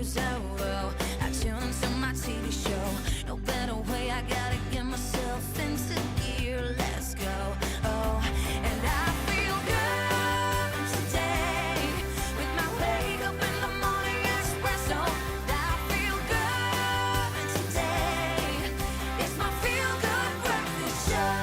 so low. I tune into my TV show. No better way, I gotta get myself into gear. Let's go. Oh, and I feel good today with my wake up in the morning espresso. I feel good today. It's my feel good breakfast show.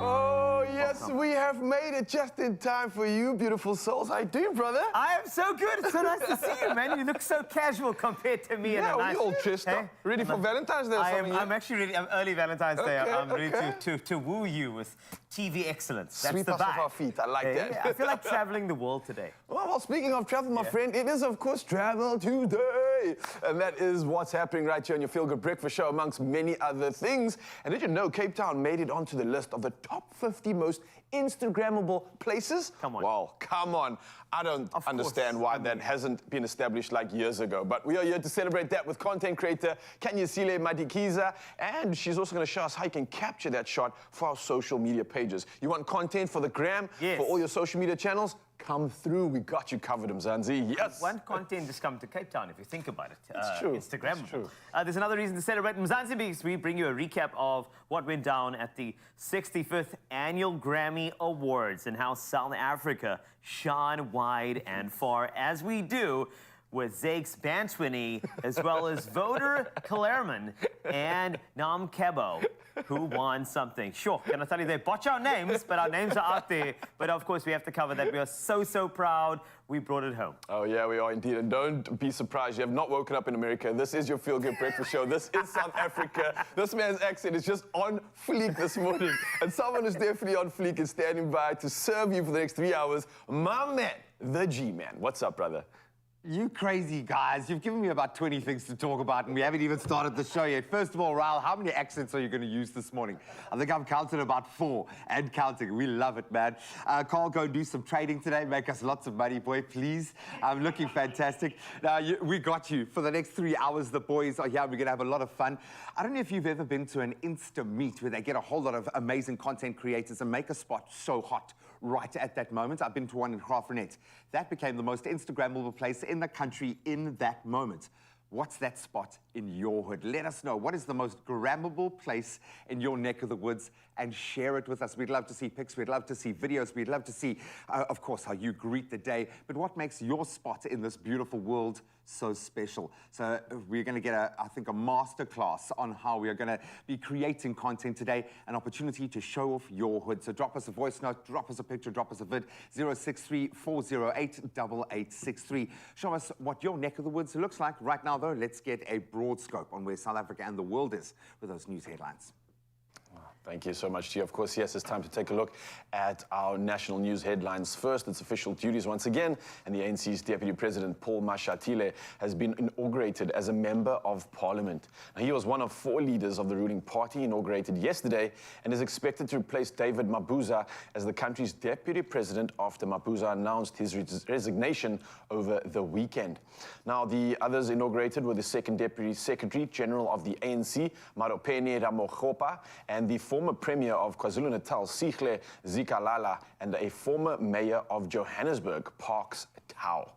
Oh, yes, we have made it just in time for you, beautiful souls. How you doing, brother? I am so good. It's so nice to see you, man. You look so casual compared to me. Yeah, in a nice, we all dressed up. Ready for Valentine's Day or something? I'm actually ready. I'm early Valentine's Day. Okay, I'm ready okay. to woo you with TV excellence. That's Sweep the us off vibe. our feet. I like that. Yeah, I feel like traveling the world today. Well, speaking of travel, my friend, it is, of course, Travel Tuesday. And that is what's happening right here on your Feel Good Breakfast Show, amongst many other things. And did you know Cape Town made it onto the list of the top 50 most Instagrammable places? Come on. Well, come on. I don't understand why that hasn't been established like years ago. But we are here to celebrate that with content creator Kanyisile Madikiza. And she's also going to show us how you can capture that shot for our social media pages. You want content for the gram, yes, for all your social media channels? Come through. We got you covered, Mzansi. Yes. One content just come to Cape Town, if you think about it. It's true. Instagram. It's true. There's another reason to celebrate Mzansi because we bring you a recap of what went down at the 65th Annual Grammy Awards and how South Africa shone wide and far, as we do with Zakes Bantwini, as well as Voter Kalerman and Nam Kebo, who won something. Sure, can I tell you, they botch our names, but our names are out there. But of course, we have to cover that. We are so, so proud we brought it home. Oh, yeah, we are indeed. And don't be surprised. You have not woken up in America. This is your Feel Good Breakfast Show. This is South Africa. This man's accent is just on fleek this morning. And someone who's definitely on fleek is standing by to serve you for the next 3 hours. My man, the G-Man. What's up, brother? You crazy guys. You've given me about 20 things to talk about, and we haven't even started the show yet. First of all, Raul, how many accents are you going to use this morning? I think I've counted about 4 and counting. We love it, man. Carl, go and do some trading today. Make us lots of money, boy, please. I'm looking fantastic. Now, we got you. For the next 3 hours, the boys are here. We're going to have a lot of fun. I don't know if you've ever been to an Insta meet where they get a whole lot of amazing content creators and make a spot so hot right at that moment. I've been to one in Graafrenet. That became the most Instagrammable place in the country in that moment. What's that spot in your hood? Let us know. What is the most grammable place in your neck of the woods? And share it with us. We'd love to see pics. We'd love to see videos. We'd love to see, of course, how you greet the day. But what makes your spot in this beautiful world so special? So we're going to get, I think, a masterclass on how we are going to be creating content today. An opportunity to show off your hood. So drop us a voice note, drop us a picture, drop us a vid. 063-408-8863. Show us what your neck of the woods looks like. Right now, though, let's get a broad scope on where South Africa and the world is with those news headlines. Thank you so much to you. Of course, yes, it's time to take a look at our national news headlines. First, its official duties once again, and the ANC's Deputy President, Paul Mashatile, has been inaugurated as a Member of Parliament. Now, he was one of 4 leaders of the ruling party inaugurated yesterday and is expected to replace David Mabuza as the country's Deputy President after Mabuza announced his resignation over the weekend. Now, the others inaugurated were the Second Deputy Secretary General of the ANC, Maropeni Ramokgopa, and the former Premier of KwaZulu-Natal, Sihle Zikalala, and a former Mayor of Johannesburg, Parks Tau.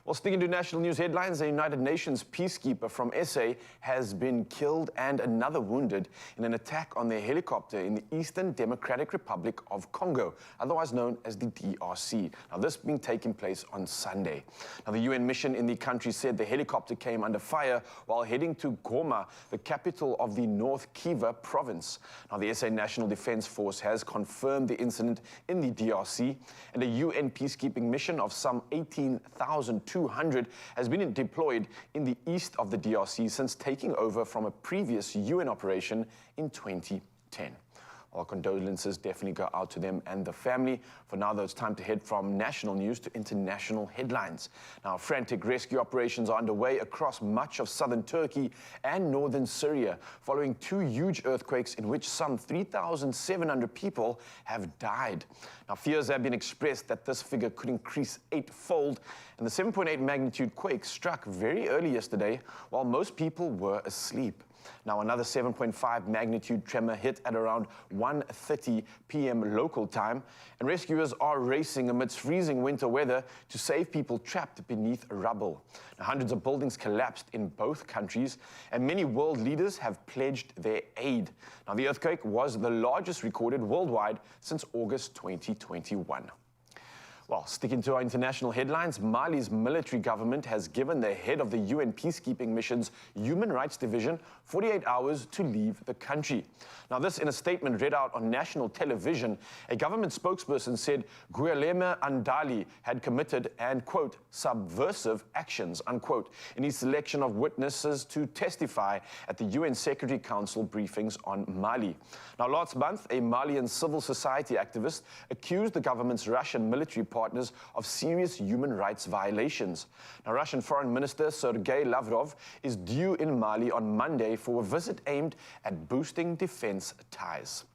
Well, sticking to national news headlines, a United Nations peacekeeper from SA has been killed and another wounded in an attack on their helicopter in the Eastern Democratic Republic of Congo, otherwise known as the DRC. Now, this being taking place on Sunday. Now, the UN mission in the country said the helicopter came under fire while heading to Goma, the capital of the North Kivu province. Now, the SA National Defense Force has confirmed the incident in the DRC, and a UN peacekeeping mission of some 18,200 has been deployed in the east of the DRC since taking over from a previous UN operation in 2010. Our condolences definitely go out to them and the family. For now, though, it's time to head from national news to international headlines. Now, frantic rescue operations are underway across much of southern Turkey and northern Syria, following 2 huge earthquakes in which some 3,700 people have died. Now, fears have been expressed that this figure could increase 8-fold, and the 7.8 magnitude quake struck very early yesterday while most people were asleep. Now, another 7.5 magnitude tremor hit at around 1:30 p.m. local time, and rescuers are racing amidst freezing winter weather to save people trapped beneath rubble. Now, hundreds of buildings collapsed in both countries, and many world leaders have pledged their aid. Now, the earthquake was the largest recorded worldwide since August 2021. Well, sticking to our international headlines, Mali's military government has given the head of the UN peacekeeping mission's Human Rights Division 48 hours to leave the country. Now, this in a statement read out on national television. A government spokesperson said Guilherme Andali had committed and, quote, subversive actions, unquote, in his selection of witnesses to testify at the UN Security Council briefings on Mali. Now, last month, a Malian civil society activist accused the government's Russian military partners of serious human rights violations. Now, Russian Foreign Minister Sergei Lavrov is due in Mali on Monday for a visit aimed at boosting defense ties.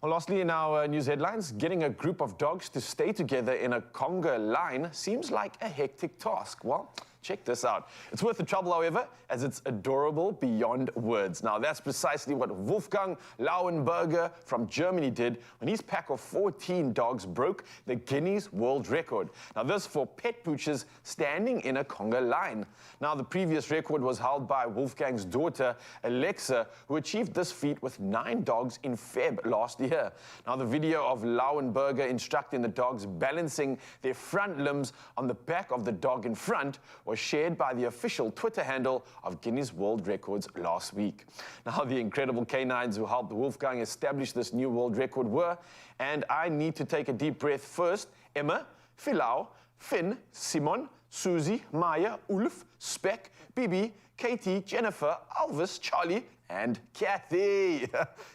Well, lastly, in our news headlines, getting a group of dogs to stay together in a conga line seems like a hectic task. Well, check this out. It's worth the trouble, however, as it's adorable beyond words. Now, that's precisely what Wolfgang Lauenberger from Germany did when his pack of 14 dogs broke the Guinness World Record. Now, this for pet pooches standing in a conga line. Now, the previous record was held by Wolfgang's daughter, Alexa, who achieved this feat with 9 dogs in Feb last year. Now, the video of Lauenberger instructing the dogs balancing their front limbs on the back of the dog in front was shared by the official Twitter handle of Guinness World Records last week. Now, the incredible canines who helped Wolfgang establish this new world record were, and I need to take a deep breath first, Emma, Philau, Finn, Simon, Susie, Maya, Ulf, Speck, Bibi, Katie, Jennifer, Alvis, Charlie, and Kathy.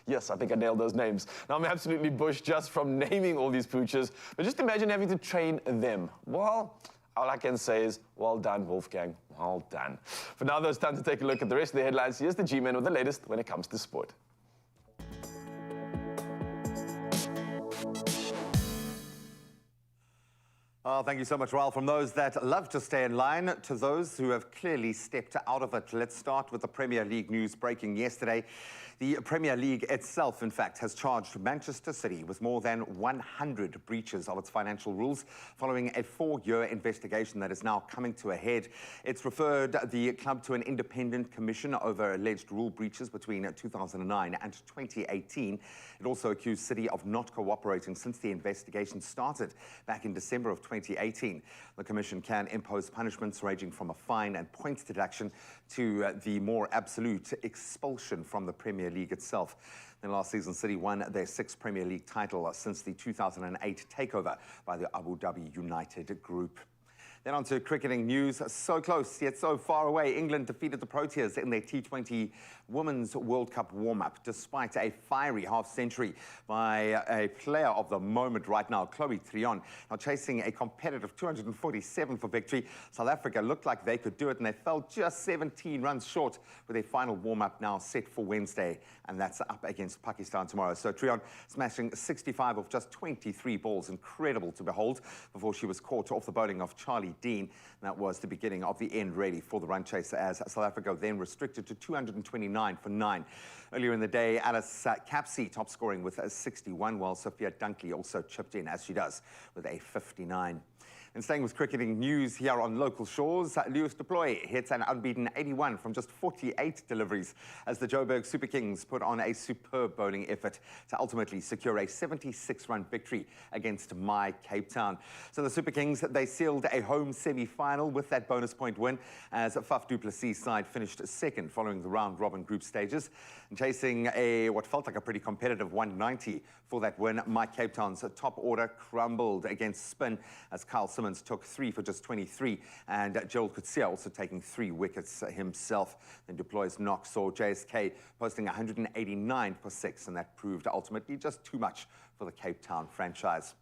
Yes, I think I nailed those names. Now, I'm absolutely bushed just from naming all these pooches, but just imagine having to train them. Well, all I can say is, well done, Wolfgang, well done. For now, though, it's time to take a look at the rest of the headlines. Here's the G-Man with the latest when it comes to sport. Oh, thank you so much, Raoul. From those that love to stay in line to those who have clearly stepped out of it. Let's start with the Premier League news breaking yesterday. The Premier League itself, in fact, has charged Manchester City with more than 100 breaches of its financial rules following a 4-year investigation that is now coming to a head. It's referred the club to an independent commission over alleged rule breaches between 2009 and 2018. It also accused City of not cooperating since the investigation started back in December of 2018. The commission can impose punishments ranging from a fine and points deduction to the more absolute expulsion from the Premier League itself. Then last season, City won their 6th Premier League title since the 2008 takeover by the Abu Dhabi United Group. Then on to cricketing news. So close, yet so far away. England defeated the Proteas in their T20 Women's World Cup warm-up, despite a fiery half-century by a player of the moment right now, Chloe Trion. Now chasing a competitive 247 for victory, South Africa looked like they could do it, and they fell just 17 runs short with their final warm-up now set for Wednesday, and that's up against Pakistan tomorrow. So Trion smashing 65 of just 23 balls, incredible to behold, before she was caught off the bowling of Charlie Dean. That was the beginning of the end, really, for the run chaser, as South Africa then restricted to 229 for 9. Earlier in the day, Alice Capsey top scoring with a 61, while Sophia Dunkley also chipped in, as she does, with a 59. And staying with cricketing news here on local shores, Lewis du Plooy hits an unbeaten 81 from just 48 deliveries as the Joburg Super Kings put on a superb bowling effort to ultimately secure a 76-run victory against my Cape Town. So the Super Kings, they sealed a home semi-final with that bonus point win as Faf du Plessis' side finished second following the round-robin group stages. And chasing what felt like a pretty competitive 190 for that win, my Cape Town's top order crumbled against spin as Kyle Simmons took 3 for just 23, and Gerald Coetzee also taking 3 wickets himself. Then du Plooy's knock saw JSK posting 189 for 6, and that proved ultimately just too much for the Cape Town franchise.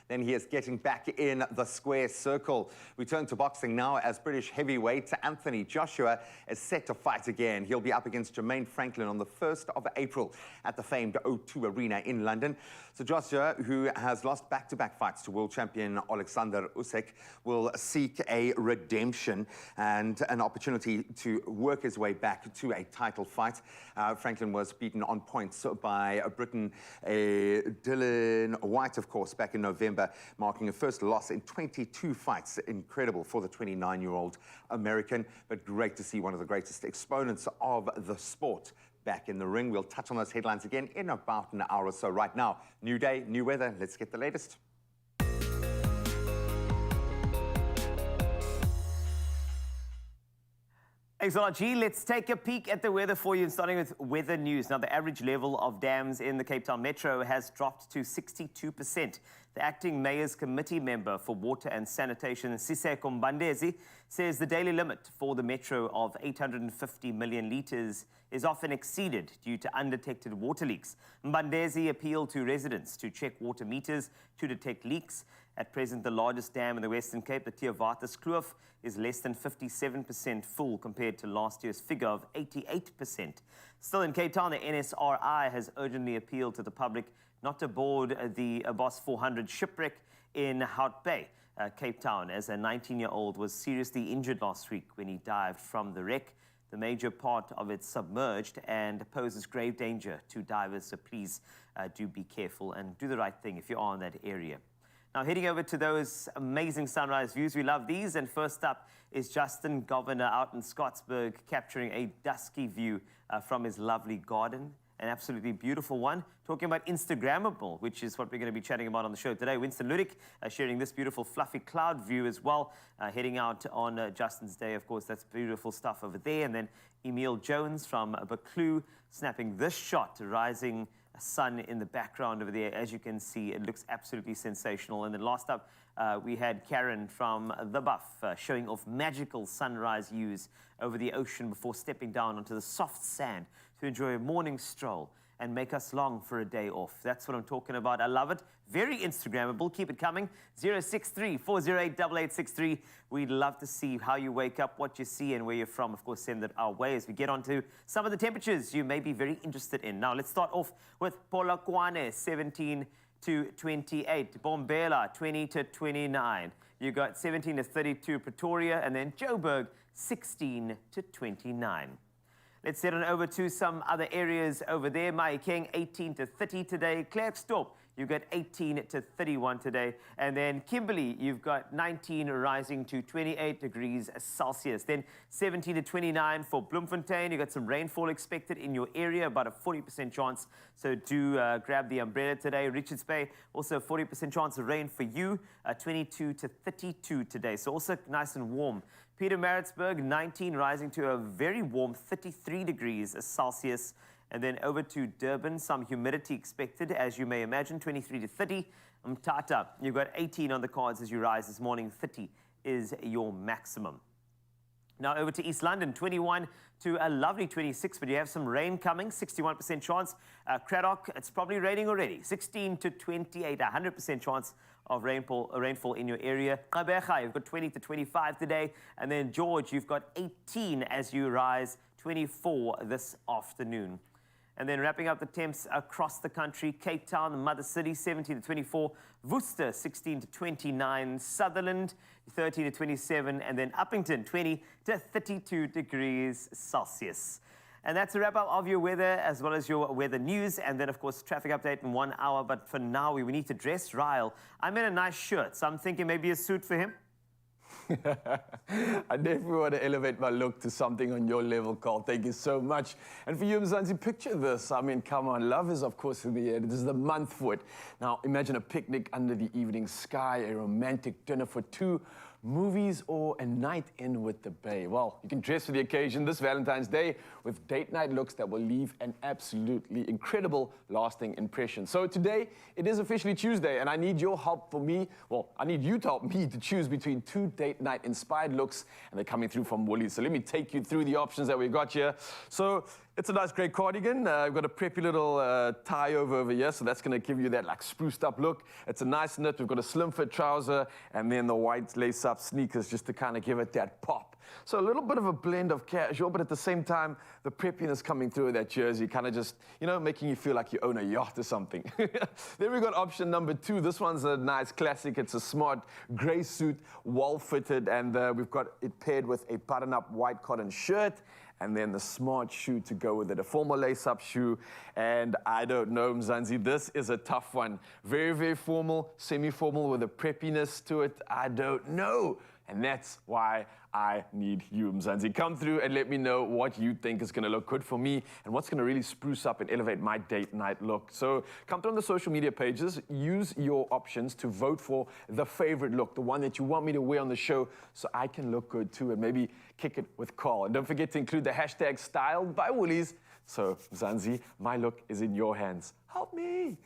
then he is getting back in the square circle. We turn to boxing now as British heavyweight Anthony Joshua is set to fight again. He'll be up against Jermaine Franklin on the 1st of April at the famed O2 Arena in London. So Joshua, who has lost back-to-back fights to world champion Alexander Usyk, will seek a redemption and an opportunity to work his way back to a title fight. Franklin was beaten on points by Britain Dylan White, of course, back in November, marking a first loss in 22 fights. Incredible for the 29-year-old American, but great to see one of the greatest exponents of the sport back in the ring. We'll touch on those headlines again in about an hour or so. Right now, new day, new weather. Let's get the latest. Thanks a lot, G. Let's take a peek at the weather for you, starting with weather news. Now, the average level of dams in the Cape Town Metro has dropped to 62%. The acting mayor's committee member for water and sanitation, Siseko Mbandezi, says the daily limit for the metro of 850 million litres is often exceeded due to undetected water leaks. Mbandezi appealed to residents to check water meters to detect leaks. At present, the largest dam in the Western Cape, the Theowathus Kloof, is less than 57% full compared to last year's figure of 88%. Still in Cape Town, the NSRI has urgently appealed to the public not to board the Boss 400 shipwreck in Hout Bay, Cape Town, as a 19-year-old was seriously injured last week when he dived from the wreck. The major part of it submerged and poses grave danger to divers, so please do be careful and do the right thing if you are in that area. Now, heading over to those amazing sunrise views. We love these. And first up is Justin Governor out in Scottsburg, capturing a dusky view from his lovely garden. An absolutely beautiful one. Talking about Instagrammable, which is what we're going to be chatting about on the show today. Winston Ludik sharing this beautiful fluffy cloud view as well, heading out on Justin's day. Of course, that's beautiful stuff over there. And then Emil Jones from Buccleuch snapping this shot, rising sun in the background over there. As you can see, it looks absolutely sensational. And then last up, we had Karen from The Buff showing off magical sunrise views over the ocean before stepping down onto the soft sand to enjoy a morning stroll and make us long for a day off. That's what I'm talking about. I love it. Very Instagrammable. Keep it coming. 063-408-8863. We'd love to see how you wake up, what you see, and where you're from. Of course, send it our way as we get on to some of the temperatures you may be very interested in. Now, let's start off with Polokwane, 17 to 28. Bombela, 20 to 29. You got 17 to 32 Pretoria, and then Joburg, 16 to 29. Let's head on over to some other areas over there. Mahikeng, 18 to 30 today. Klerksdorp, you've got 18 to 31 today. And then Kimberley, you've got 19 rising to 28 degrees Celsius. Then 17 to 29 for Bloemfontein. You've got some rainfall expected in your area, about a 40% chance. So do grab the umbrella today. Richards Bay, also 40% chance of rain for you, 22 to 32 today. So also nice and warm. Pietermaritzburg, 19, rising to a very warm 33 degrees Celsius. And then over to Durban, some humidity expected, as you may imagine, 23 to 30. Mthatha, you've got 18 on the cards as you rise this morning. 30 is your maximum. Now over to East London, 21 to a lovely 26, but you have some rain coming, 61% chance. Cradock, it's probably raining already, 16 to 28, 100% chance of rainfall in your area. Gqeberha, you've got 20 to 25 today. And then George, you've got 18 as you rise, 24 this afternoon. And then wrapping up the temps across the country, Cape Town, the mother city, 17 to 24. Worcester, 16 to 29. Sutherland, 30 to 27. And then Uppington, 20 to 32 degrees Celsius. And that's a wrap-up of your weather as well as your weather news. And then, of course, traffic update in 1 hour. But for now, we need to dress Ryle. I'm in a nice shirt, so I'm thinking maybe a suit for him. I definitely want to elevate my look to something on your level, Carl. Thank you so much. And for you, Mzansi, picture this. I mean, come on. Love is, of course, in the air. This is the month for it. Now, imagine a picnic under the evening sky, a romantic dinner for two, movies, or a night in with the bae. Well, you can dress for the occasion this Valentine's Day with date night looks that will leave an absolutely incredible lasting impression. So today, it is officially Tuesday, and I need your help for me. Well, I need you to help me to choose between two date night inspired looks, and they're coming through from Woolies. So let me take you through the options that we've got here. So It's a nice grey cardigan. I've got a preppy little tie over here, so that's going to give you that like spruced up look. It's a nice knit. We've got a slim fit trouser, and then the white lace up sneakers just to kind of give it that pop. So a little bit of a blend of casual, but at the same time, the preppiness coming through with that jersey, kind of just, you know, making you feel like you own a yacht or something. Then we got option number 2. This one's a nice classic. It's a smart grey suit, wall fitted, and we've got it paired with a button up white cotton shirt. And then the smart shoe to go with it, a formal lace-up shoe. And I don't know, Mzansi, this is a tough one. Very, very formal, semi-formal with a preppiness to it. I don't know. And that's why I need you, Mzansi. Come through and let me know what you think is going to look good for me and what's going to really spruce up and elevate my date night look. So come through on the social media pages, use your options to vote for the favorite look, the one that you want me to wear on the show so I can look good too, and maybe kick it with Carl. And don't forget to include the hashtag styled by Woolies. So Mzansi, my look is in your hands. Help me.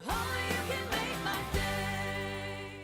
Only you can make my day.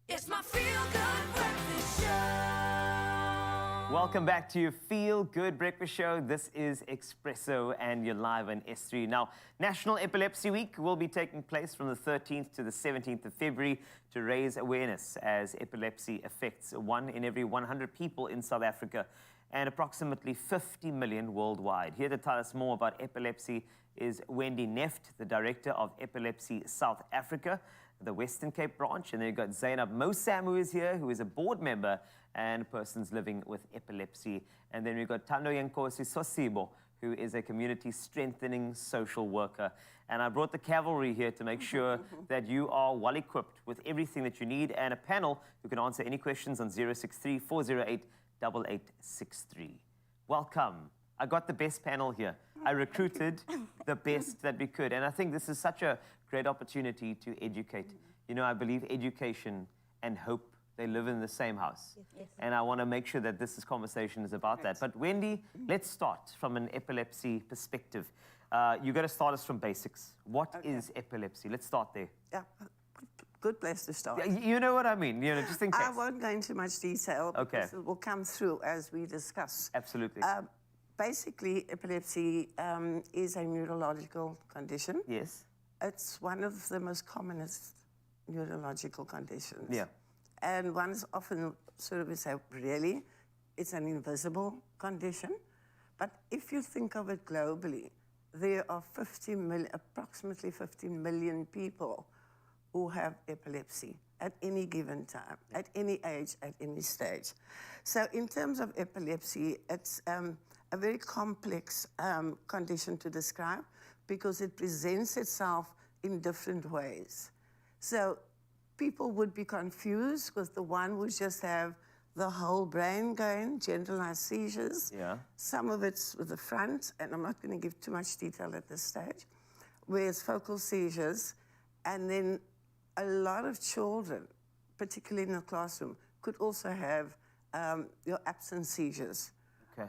It's my feel-good breakfast show. Welcome back to your Feel Good Breakfast Show. This is Expresso and you're live on S3. Now, National Epilepsy Week will be taking place from the 13th to the 17th of February to raise awareness as epilepsy affects 1 in every 100 people in South Africa and approximately 50 million worldwide. Here to tell us more about epilepsy is Wendy Neft, the Director of Epilepsy South Africa, the Western Cape branch. And then you've got Zainab Mosam, who is here, who is a board member and persons living with epilepsy. And then we've got Tando Yankosi Sosibo, who is a community strengthening social worker. And I brought the cavalry here to make sure that you are well equipped with everything that you need, and a panel who can answer any questions on 063 408 8863. Welcome. I got the best panel here. I recruited the best that we could. And I think this is such a great opportunity to educate. You know, I believe education and hope, they live in the same house. Yes. And I want to make sure that this conversation is about that. But Wendy, let's start from an epilepsy perspective. You got to start us from basics. What is epilepsy? Let's start there. Yeah, good place to start. You know what I mean, you know, just in case. I won't go into much detail because it will come through as we discuss. Absolutely. Basically, epilepsy is a neurological condition. Yes. It's one of the most commonest neurological conditions. Yeah. And one is often sort of say, really, it's an invisible condition. But if you think of it globally, there are approximately 15 million people who have epilepsy at any given time, at any age, at any stage. So in terms of epilepsy, it's a very complex condition to describe because it presents itself in different ways. So people would be confused because the one would just have the whole brain going, generalized seizures. Yeah. Some of it's with the front, and I'm not going to give too much detail at this stage, where it's focal seizures. And then a lot of children, particularly in the classroom, could also have your absent seizures,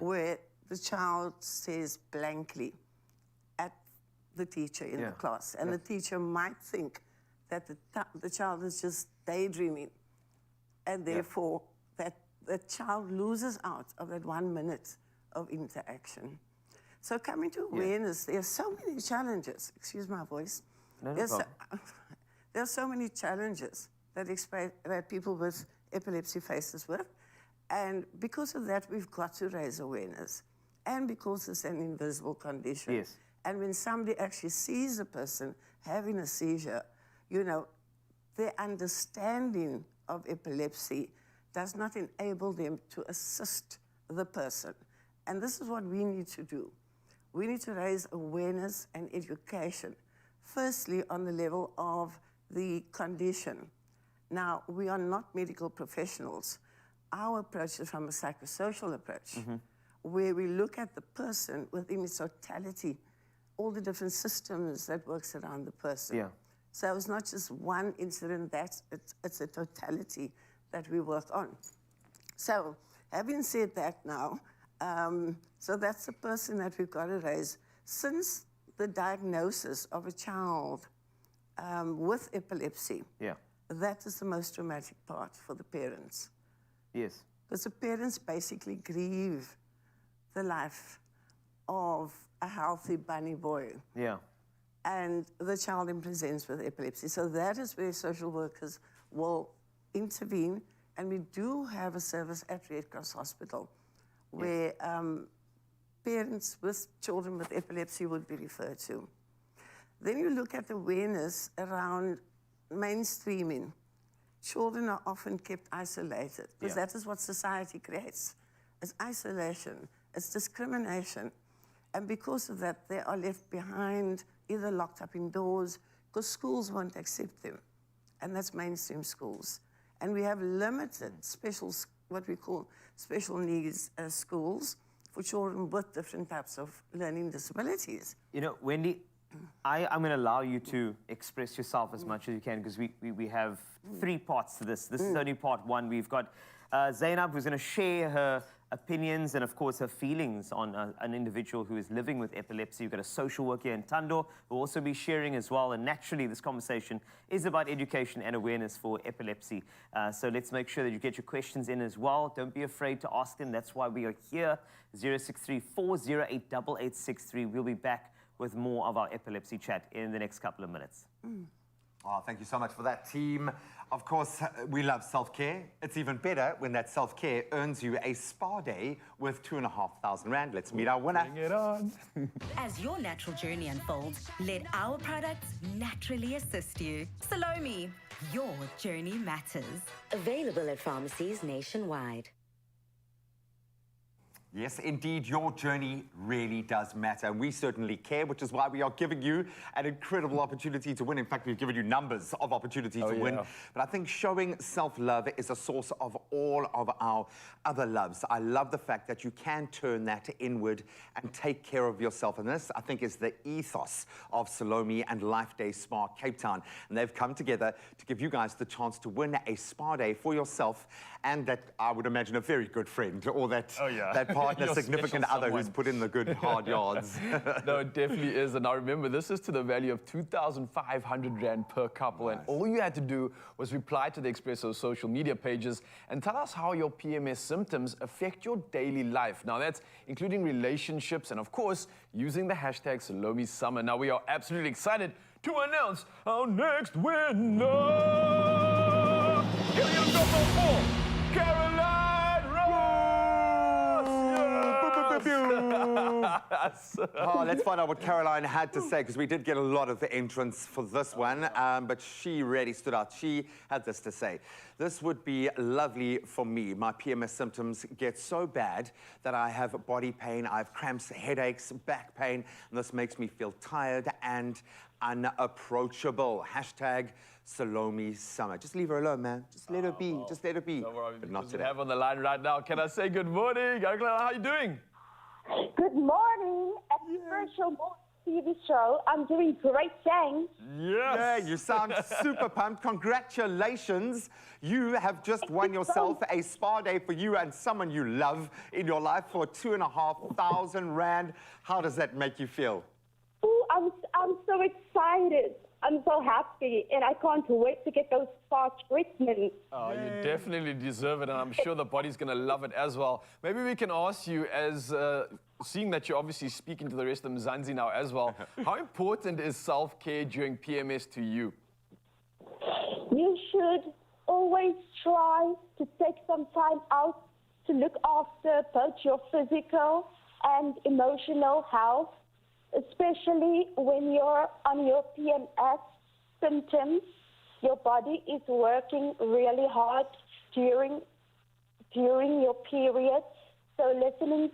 where the child stares blankly at the teacher in the class. And the teacher might think that the child is just daydreaming, and therefore that the child loses out of that 1 minute of interaction. So coming to awareness, there are so many challenges. Excuse my voice. There are so many challenges that people with epilepsy faces with. And because of that, we've got to raise awareness. And because it's an invisible condition. Yes. And when somebody actually sees a person having a seizure, you know, their understanding of epilepsy does not enable them to assist the person. And this is what we need to do. We need to raise awareness and education, firstly on the level of the condition. Now, we are not medical professionals. Our approach is from a psychosocial approach, where we look at the person within its totality, all the different systems that works around the person. Yeah. So it's not just one incident, it's a totality that we work on. So having said that now, so that's the person that we've got to raise. Since the diagnosis of a child with epilepsy, that is the most traumatic part for the parents. Yes. Because the parents basically grieve the life of a healthy bunny boy. Yeah. And the child then presents with epilepsy. So that is where social workers will intervene. And we do have a service at Red Cross Hospital where parents with children with epilepsy would be referred to. Then you look at awareness around mainstreaming. Children are often kept isolated because that is what society creates. It's isolation, it's discrimination. And because of that, they are left behind, either locked up indoors, because schools won't accept them. And that's mainstream schools. And we have limited special, what we call special needs schools for children with different types of learning disabilities. You know, Wendy, I'm going to allow you to express yourself as much as you can, because we have 3 parts to this. This is only part 1. We've got Zainab, who's going to share her opinions and, of course, her feelings on an individual who is living with epilepsy. You've got a social worker in Tando who will also be sharing as well. And naturally, this conversation is about education and awareness for epilepsy. So let's make sure that you get your questions in as well. Don't be afraid to ask them. That's why we are here. 063 408 8863. We'll be back with more of our epilepsy chat in the next couple of minutes. Oh, thank you so much for that, team. Of course, we love self-care. It's even better when that self-care earns you a spa day worth 2,500 Rand. Let's meet our winner. Bring it on. As your natural journey unfolds, let our products naturally assist you. Salome, your journey matters. Available at pharmacies nationwide. Yes, indeed, your journey really does matter, and we certainly care, which is why we are giving you an incredible opportunity to win. In fact, we've given you numbers of opportunities to win. But I think showing self-love is a source of all of our other loves. I love the fact that you can turn that inward and take care of yourself. And this, I think, is the ethos of Salome and Life Day Spa Cape Town. And they've come together to give you guys the chance to win a spa day for yourself and that, I would imagine, a very good friend or that, that partner, significant other who's put in the good hard yards. No, it definitely is. And now remember, this is to the value of 2,500 Rand per couple. Nice. And all you had to do was reply to the Expresso social media pages and tell us how your PMS symptoms affect your daily life. Now, that's including relationships and, of course, using the hashtag Salome Summer. Now, we are absolutely excited to announce our next winner. Here we go, number 4, Caroline Ross! Yes. Oh, let's find out what Caroline had to say, because we did get a lot of entrants for this one, but she really stood out. She had this to say: this would be lovely for me. My PMS symptoms get so bad that I have body pain, I have cramps, headaches, back pain, and this makes me feel tired and unapproachable. Hashtag Salome Summer. Just leave her alone, man. Just let her be. Just let her be. Don't worry, but not today. We have on the line right now. Can I say good morning? How are you doing? Good morning, Expresso TV show. I'm doing great, thanks. Yes. Yeah, you sound super pumped. Congratulations. You have just won yourself a spa day for you and someone you love in your life for 2,500 Rand. How does that make you feel? Ooh, I'm so excited. I'm so happy, and I can't wait to get those spa treatments. Oh, you definitely deserve it, and I'm sure the body's going to love it as well. Maybe we can ask you, as seeing that you're obviously speaking to the rest of Mzansi now as well, how important is self-care during PMS to you? You should always try to take some time out to look after both your physical and emotional health, especially when you're on your PMS symptoms. Your body is working really hard during your period. So listening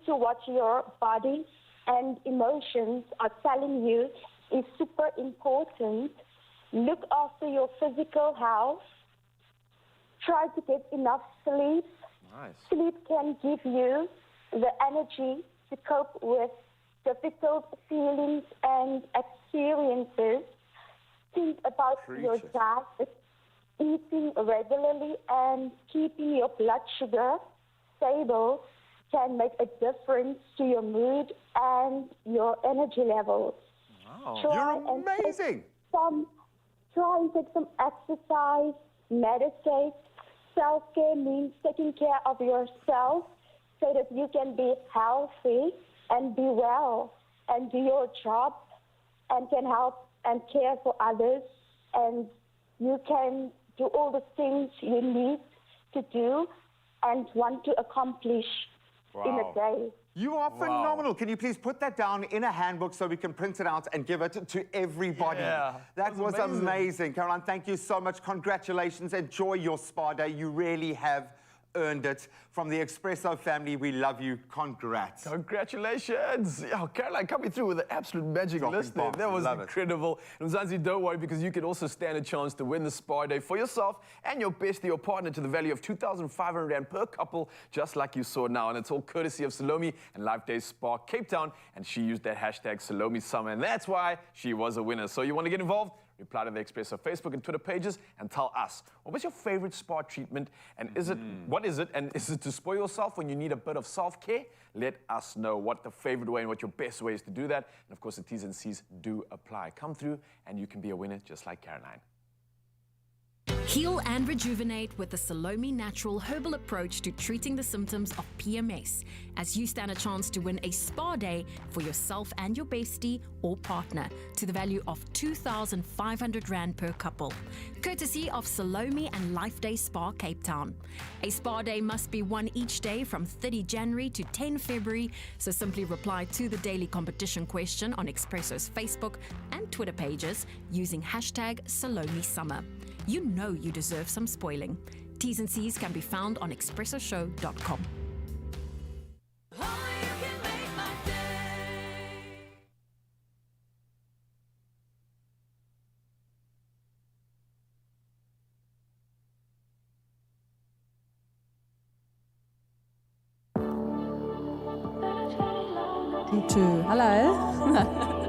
to what your body and emotions are telling you is super important. Look after your physical health. Try to get enough sleep. Nice. Sleep can give you the energy to cope with difficult feelings and experiences. Think about your diet, eating regularly and keeping your blood sugar stable can make a difference to your mood and your energy levels. Wow. You're amazing. Try and take some exercise, meditate. Self-care means taking care of yourself so that you can be healthy and be well and do your job and can help and care for others, and you can do all the things you need to do and want to accomplish in a day. You are phenomenal. Can you please put that down in a handbook so we can print it out and give it to everybody? Yeah, that was amazing. Caroline, thank you so much. Congratulations. Enjoy your spa day. You really have earned it. From the Expresso family, we love you. Congrats. Congratulations. Yeah, Caroline coming through with an absolute magic list there. That was incredible. And Mzansi, don't worry, because you could also stand a chance to win the spa day for yourself and your bestie or partner to the value of 2,500 Rand per couple, just like you saw now. And it's all courtesy of Salome and Life Day Spa Cape Town. And she used that hashtag Salome Summer, and that's why she was a winner. So you want to get involved? Reply to the Expresso Facebook and Twitter pages and tell us, what was your favorite spa treatment, and what is it, and is it to spoil yourself when you need a bit of self-care? Let us know what the favorite way and what your best way is to do that. And of course, the T's and C's do apply. Come through and you can be a winner just like Caroline. Heal and rejuvenate with the Salome Natural Herbal approach to treating the symptoms of PMS, as you stand a chance to win a spa day for yourself and your bestie or partner to the value of 2,500 Rand per couple, courtesy of Salome and Life Day Spa Cape Town. A spa day must be won each day from 30 January to 10 February, so simply reply to the daily competition question on Expresso's Facebook and Twitter pages using hashtag Salome Summer. You know you deserve some spoiling. T's and C's can be found on expressoshow.com. You too. Hello.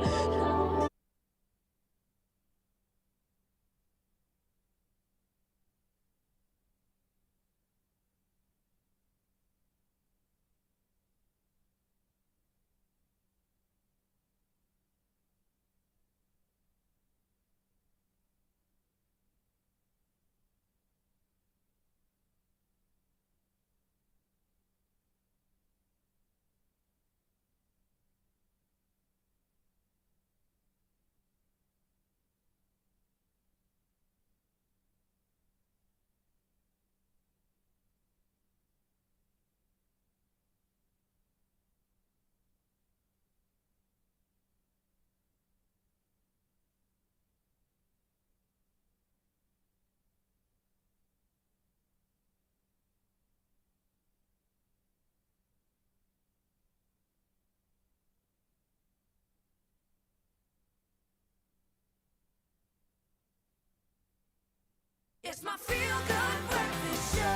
It's my feel-good breakfast show.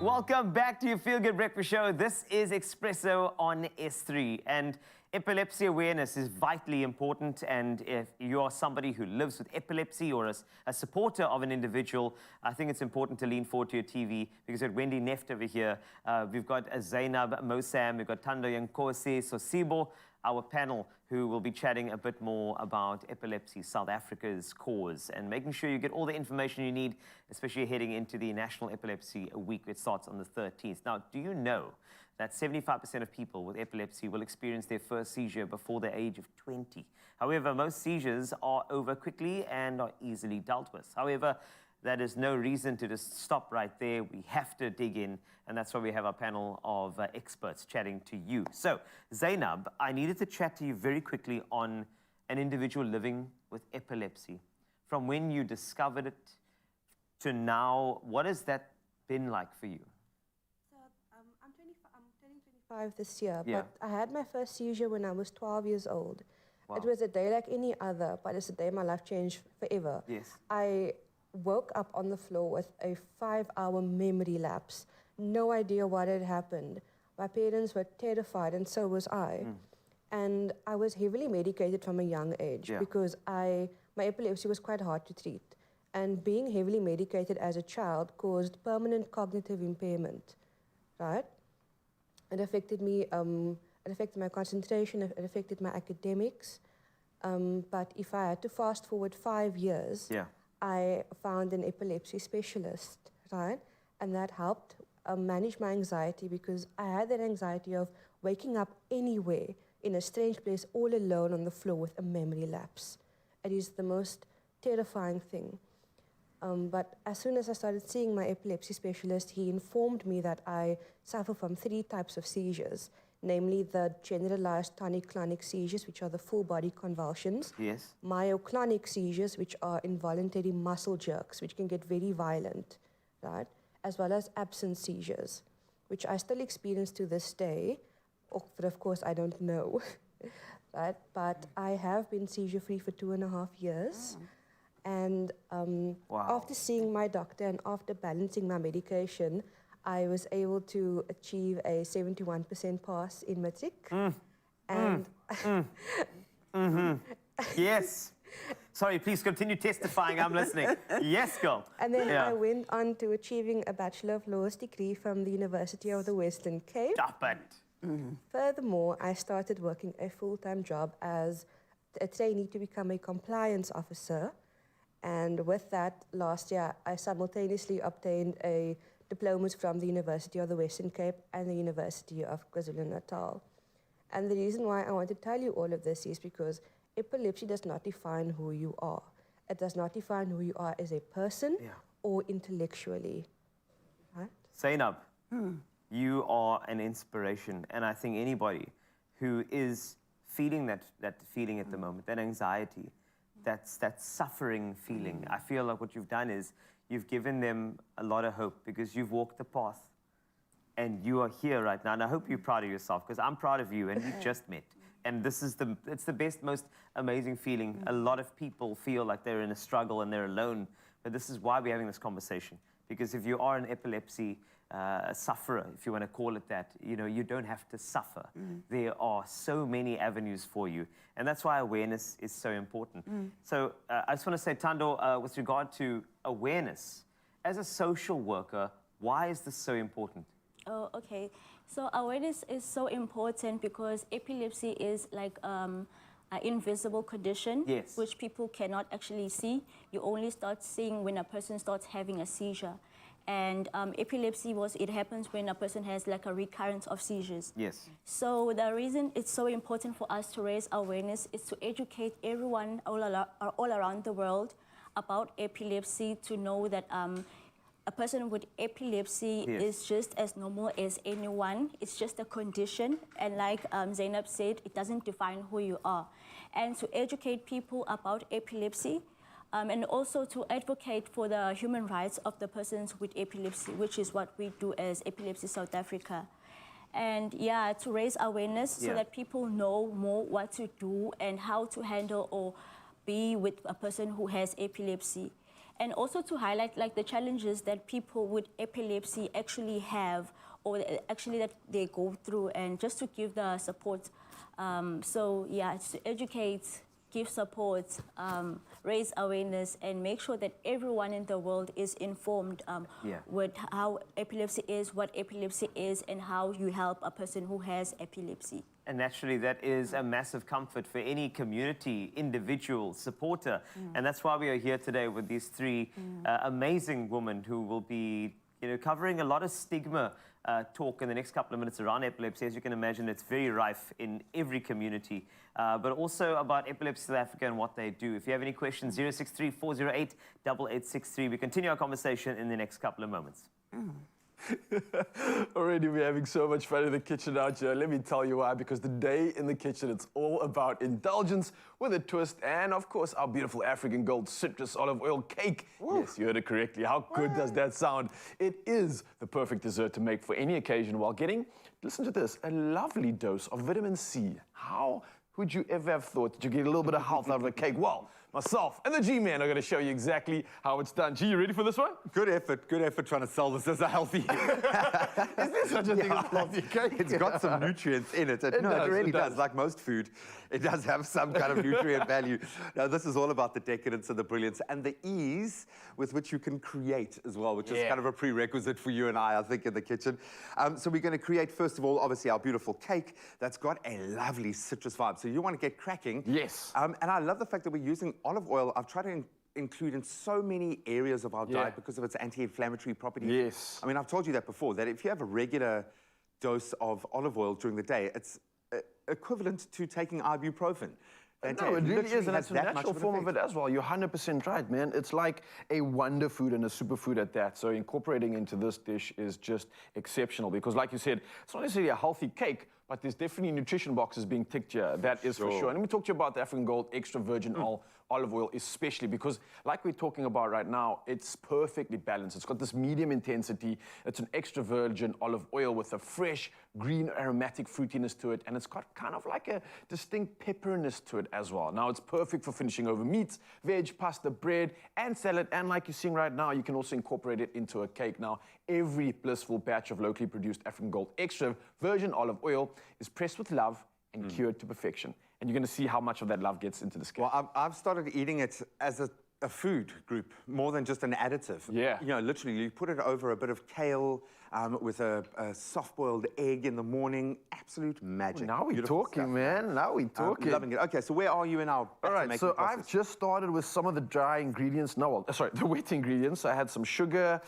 Welcome back to your Feel Good Breakfast Show. This is Expresso on S3. And epilepsy awareness is vitally important. And if you are somebody who lives with epilepsy or a supporter of an individual, I think it's important to lean forward to your TV because we've got Wendy Neft over here. We've got Zainab Mosam, we've got Tando Yankosi Sosibo, our panel, who will be chatting a bit more about epilepsy, South Africa's cause, and making sure you get all the information you need, especially heading into the National Epilepsy Week, which starts on the 13th. Now, do you know that 75% of people with epilepsy will experience their first seizure before the age of 20? However, most seizures are over quickly and are easily dealt with. However, that is no reason to just stop right there. We have to dig in, and that's why we have our panel of experts chatting to you. So, Zainab, I needed to chat to you very quickly on an individual living with epilepsy. From when you discovered it to now, what has that been like for you? So, I'm turning 25 this year, Yeah. but I had my first seizure when I was 12 years old. Wow. It was a day like any other, but it's a day my life changed forever. Yes. I woke up on the floor with a 5-hour memory lapse. No idea what had happened. My parents were terrified, and so was I. And I was heavily medicated from a young age because my epilepsy was quite hard to treat. And being heavily medicated as a child caused permanent cognitive impairment, right? It affected me, it affected my concentration, it affected my academics. But if I had to fast forward 5 years, I found an epilepsy specialist, right? And that helped manage my anxiety because I had that anxiety of waking up anywhere in a strange place all alone on the floor with a memory lapse. It is the most terrifying thing. But as soon as I started seeing my epilepsy specialist, he informed me that I suffer from 3 types of seizures, namely the generalized tonic-clonic seizures, which are the full-body convulsions, myoclonic seizures, which are involuntary muscle jerks, which can get very violent, right? As well as absence seizures, which I still experience to this day, but of course I don't know, right? But I have been seizure-free for 2.5 years. And after seeing my doctor and after balancing my medication, I was able to achieve a 71% pass in matric. Yes. Sorry, please continue testifying. I'm listening. Yes, girl. And then I went on to achieving a Bachelor of Laws degree from the University of the Western Cape. Stop it. Furthermore, I started working a full-time job as a trainee to become a compliance officer. And with that, last year, I simultaneously obtained a diplomas from the University of the Western Cape and the University of KwaZulu-Natal. And the reason why I want to tell you all of this is because epilepsy does not define who you are. It does not define who you are as a person or intellectually. Right? Zainab, you are an inspiration. And I think anybody who is feeling that feeling at the moment, that anxiety, that suffering feeling, I feel like what you've done is you've given them a lot of hope because you've walked the path and you are here right now. And I hope you're proud of yourself because I'm proud of you and we've just met. And this is it's the best, most amazing feeling. A lot of people feel like they're in a struggle and they're alone. But this is why we're having this conversation. Because if you are an epilepsy sufferer, if you want to call it that, you don't have to suffer. There are so many avenues for you. And that's why awareness is so important. So I just want to say, Thando, with regard to awareness, as a social worker, why is this so important? Oh, okay. So awareness is so important because epilepsy is like an invisible condition, which people cannot actually see. You only start seeing when a person starts having a seizure. And epilepsy it happens when a person has like a recurrence of seizures. Yes. So the reason it's so important for us to raise awareness is to educate everyone all around the world about epilepsy, to know that a person with epilepsy is just as normal as anyone. It's just a condition. And like Zainab said, it doesn't define who you are. And to educate people about epilepsy, and also to advocate for the human rights of the persons with epilepsy, which is what we do as Epilepsy South Africa. And yeah, to raise awareness so that people know more what to do and how to handle or be with a person who has epilepsy. And also to highlight like the challenges that people with epilepsy actually have, or actually that they go through, and just to give the support. So yeah, it's to educate, give support, raise awareness, and make sure that everyone in the world is informed with how epilepsy is, what epilepsy is, and how you help a person who has epilepsy. And naturally, that is a massive comfort for any community, individual, supporter. And that's why we are here today with these three amazing women who will be covering a lot of stigma talk in the next couple of minutes around epilepsy. As you can imagine, it's very rife in every community, but also about Epilepsy South Africa and what they do. If you have any questions, 063-408-8863. We continue our conversation in the next couple of moments. Already we're having so much fun in the kitchen out here. Let me tell you why. Because the day in the kitchen, it's all about indulgence with a twist. And of course, our beautiful African Gold citrus olive oil cake. Woo. Yes, you heard it correctly. How good does that sound? It is the perfect dessert to make for any occasion while getting, listen to this, a lovely dose of vitamin C. How would you ever have thought that you get a little bit of health out of a cake? Well, myself and the G-Man are going to show you exactly how it's done. G, you ready for this one? Good effort trying to sell this as a healthy... Is there such a thing as a healthy cake? It's got some nutrients in it. It really does. Like most food, it does have some kind of nutrient value. Now, this is all about the decadence and the brilliance and the ease with which you can create as well, which is kind of a prerequisite for you and I think, in the kitchen. So we're going to create, first of all, obviously, our beautiful cake that's got a lovely citrus vibe. So you want to get cracking. Yes. And I love the fact that we're using olive oil. I've tried to include in so many areas of our diet because of its anti-inflammatory properties. Yes. I mean, I've told you that before, that if you have a regular dose of olive oil during the day, it's equivalent to taking ibuprofen. No, it really is, and it's a natural form of it as well. You're 100% right, man. It's like a wonder food and a superfood at that. So incorporating into this dish is just exceptional because, like you said, it's not necessarily a healthy cake, but there's definitely nutrition boxes being ticked here. That is for sure. And let me talk to you about the African Gold extra virgin olive oil, especially because, like we're talking about right now, it's perfectly balanced. It's got this medium intensity. It's an extra virgin olive oil with a fresh, green, aromatic fruitiness to it, and it's got kind of like a distinct pepperiness to it as well. Now, it's perfect for finishing over meats, veg, pasta, bread, and salad. And like you're seeing right now, you can also incorporate it into a cake. Now, every blissful batch of locally produced African Gold extra virgin olive oil is pressed with love and cured to perfection. And you're going to see how much of that love gets into this cake. Well, I've started eating it as a food group, more than just an additive. Yeah. You know, literally, you put it over a bit of kale with a soft-boiled egg in the morning. Absolute magic. Now we're talking, man. Now we're talking. Loving it. Okay, so where are you in our All right, so process? I've just started with some of the dry ingredients. No, well, sorry, the wet ingredients. I had some sugar,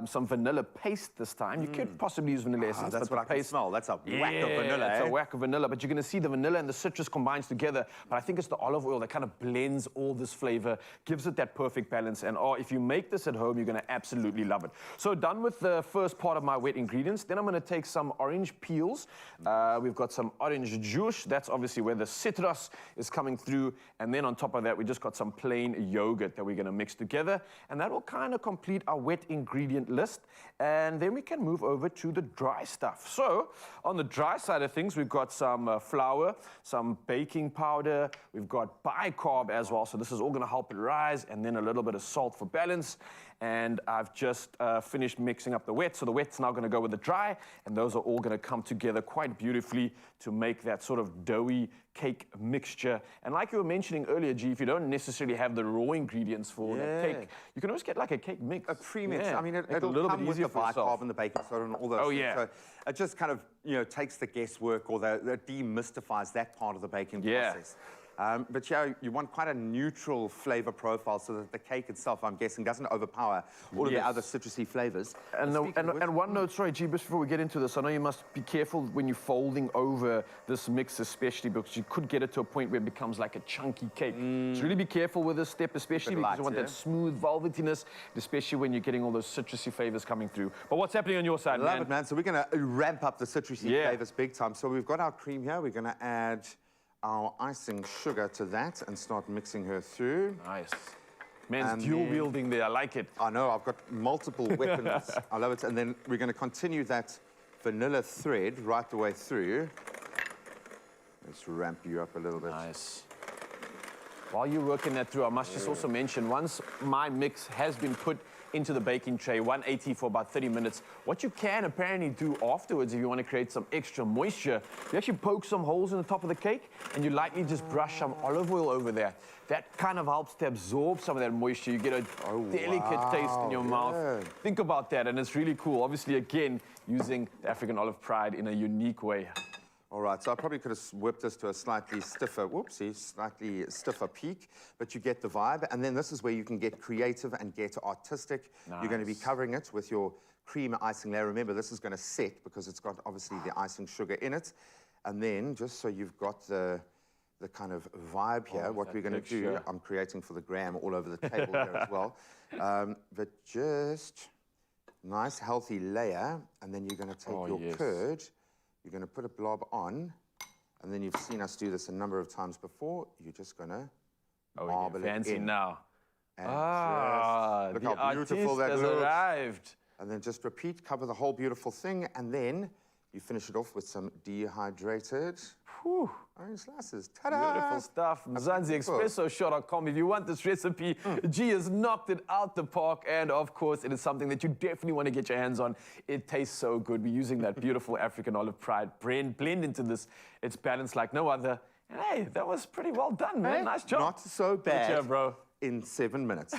some vanilla paste this time. You could possibly use vanilla essence, that's but what the I paste, can smell. That's a whack of vanilla, It's a whack of vanilla, but you're going to see the vanilla and the citrus combines together. But I think it's the olive oil that kind of blends all this flavor, gives it that perfect balance. And if you make this at home, you're going to absolutely love it. So done with the first part of my wet ingredients. Then I'm going to take some orange peels. We've got some orange juice. That's obviously where the citrus is coming through. And then on top of that, we just got some plain yogurt that we're going to mix together. And that will kind of complete our wet ingredient list. And then we can move over to the dry stuff. So on the dry side of things, we've got some flour, some baking powder. We've got bicarb as well. So this is all going to help it rise. And then a little bit of salt for balance. And I've just finished mixing up the wet. So the wet wet's now going to go with the dry, and those are all going to come together quite beautifully to make that sort of doughy cake mixture. And like you were mentioning earlier, G, if you don't necessarily have the raw ingredients for that cake, you can always get like a cake mix. A premix. Yeah. I mean, Make it it'll a little come bit with easier the for yourself. bicarb and the baking soda and all those Oh, things. yeah. So it just kind of, takes the guesswork or the demystifies that part of the baking process. But yeah, you want quite a neutral flavor profile so that the cake itself, I'm guessing, doesn't overpower all of the other citrusy flavors. And one note, sorry, G, just before we get into this, I know you must be careful when you're folding over this mix, especially because you could get it to a point where it becomes like a chunky cake. So really be careful with this step, especially because you want that smooth velvetiness, especially when you're getting all those citrusy flavors coming through. But what's happening on your side, Love it, man. So we're going to ramp up the citrusy Yeah. flavors big time. So we've got our cream here. We're going to add our icing sugar to that and start mixing her through. Nice. Man's And dual then- wielding there. I like it. I know, I've got multiple weapons. I love it. And then we're going to continue that vanilla thread right the way through. Let's ramp you up a little bit. Nice. While you're working that through, I must just also mention, once my mix has been put into the baking tray, 180 for about 30 minutes, what you can apparently do afterwards, if you want to create some extra moisture, you actually poke some holes in the top of the cake and you lightly just brush some olive oil over there. That kind of helps to absorb some of that moisture. You get a delicate taste in your mouth. Think about that, and it's really cool. Obviously, again, using the African olive pride in a unique way. All right, so I probably could have whipped this to a slightly stiffer, slightly stiffer peak, but you get the vibe. And then this is where you can get creative and get artistic. Nice. You're going to be covering it with your cream icing layer. Remember, this is going to set because it's got obviously the icing sugar in it. And then just so you've got the kind of vibe here, what we're going to do, I'm creating for the gram all over the table here as well. But just nice healthy layer, and then you're going to take your curd. You're going to put a blob on, and then you've seen us do this a number of times before. You're just going to marble fancy it in. now. And Look how beautiful that looks. Arrived. And then just repeat, cover the whole beautiful thing, and then you finish it off with some dehydrated orange slices. Ta-da! Beautiful stuff. Mzansi, Expresso.com. If you want this recipe, G has knocked it out the park. And of course, it is something that you definitely want to get your hands on. It tastes so good. We're using that beautiful African olive pride blend into this. It's balanced like no other. And hey, that was pretty well done, man. Nice job. Not so bad. Good job, bro. In 7 minutes.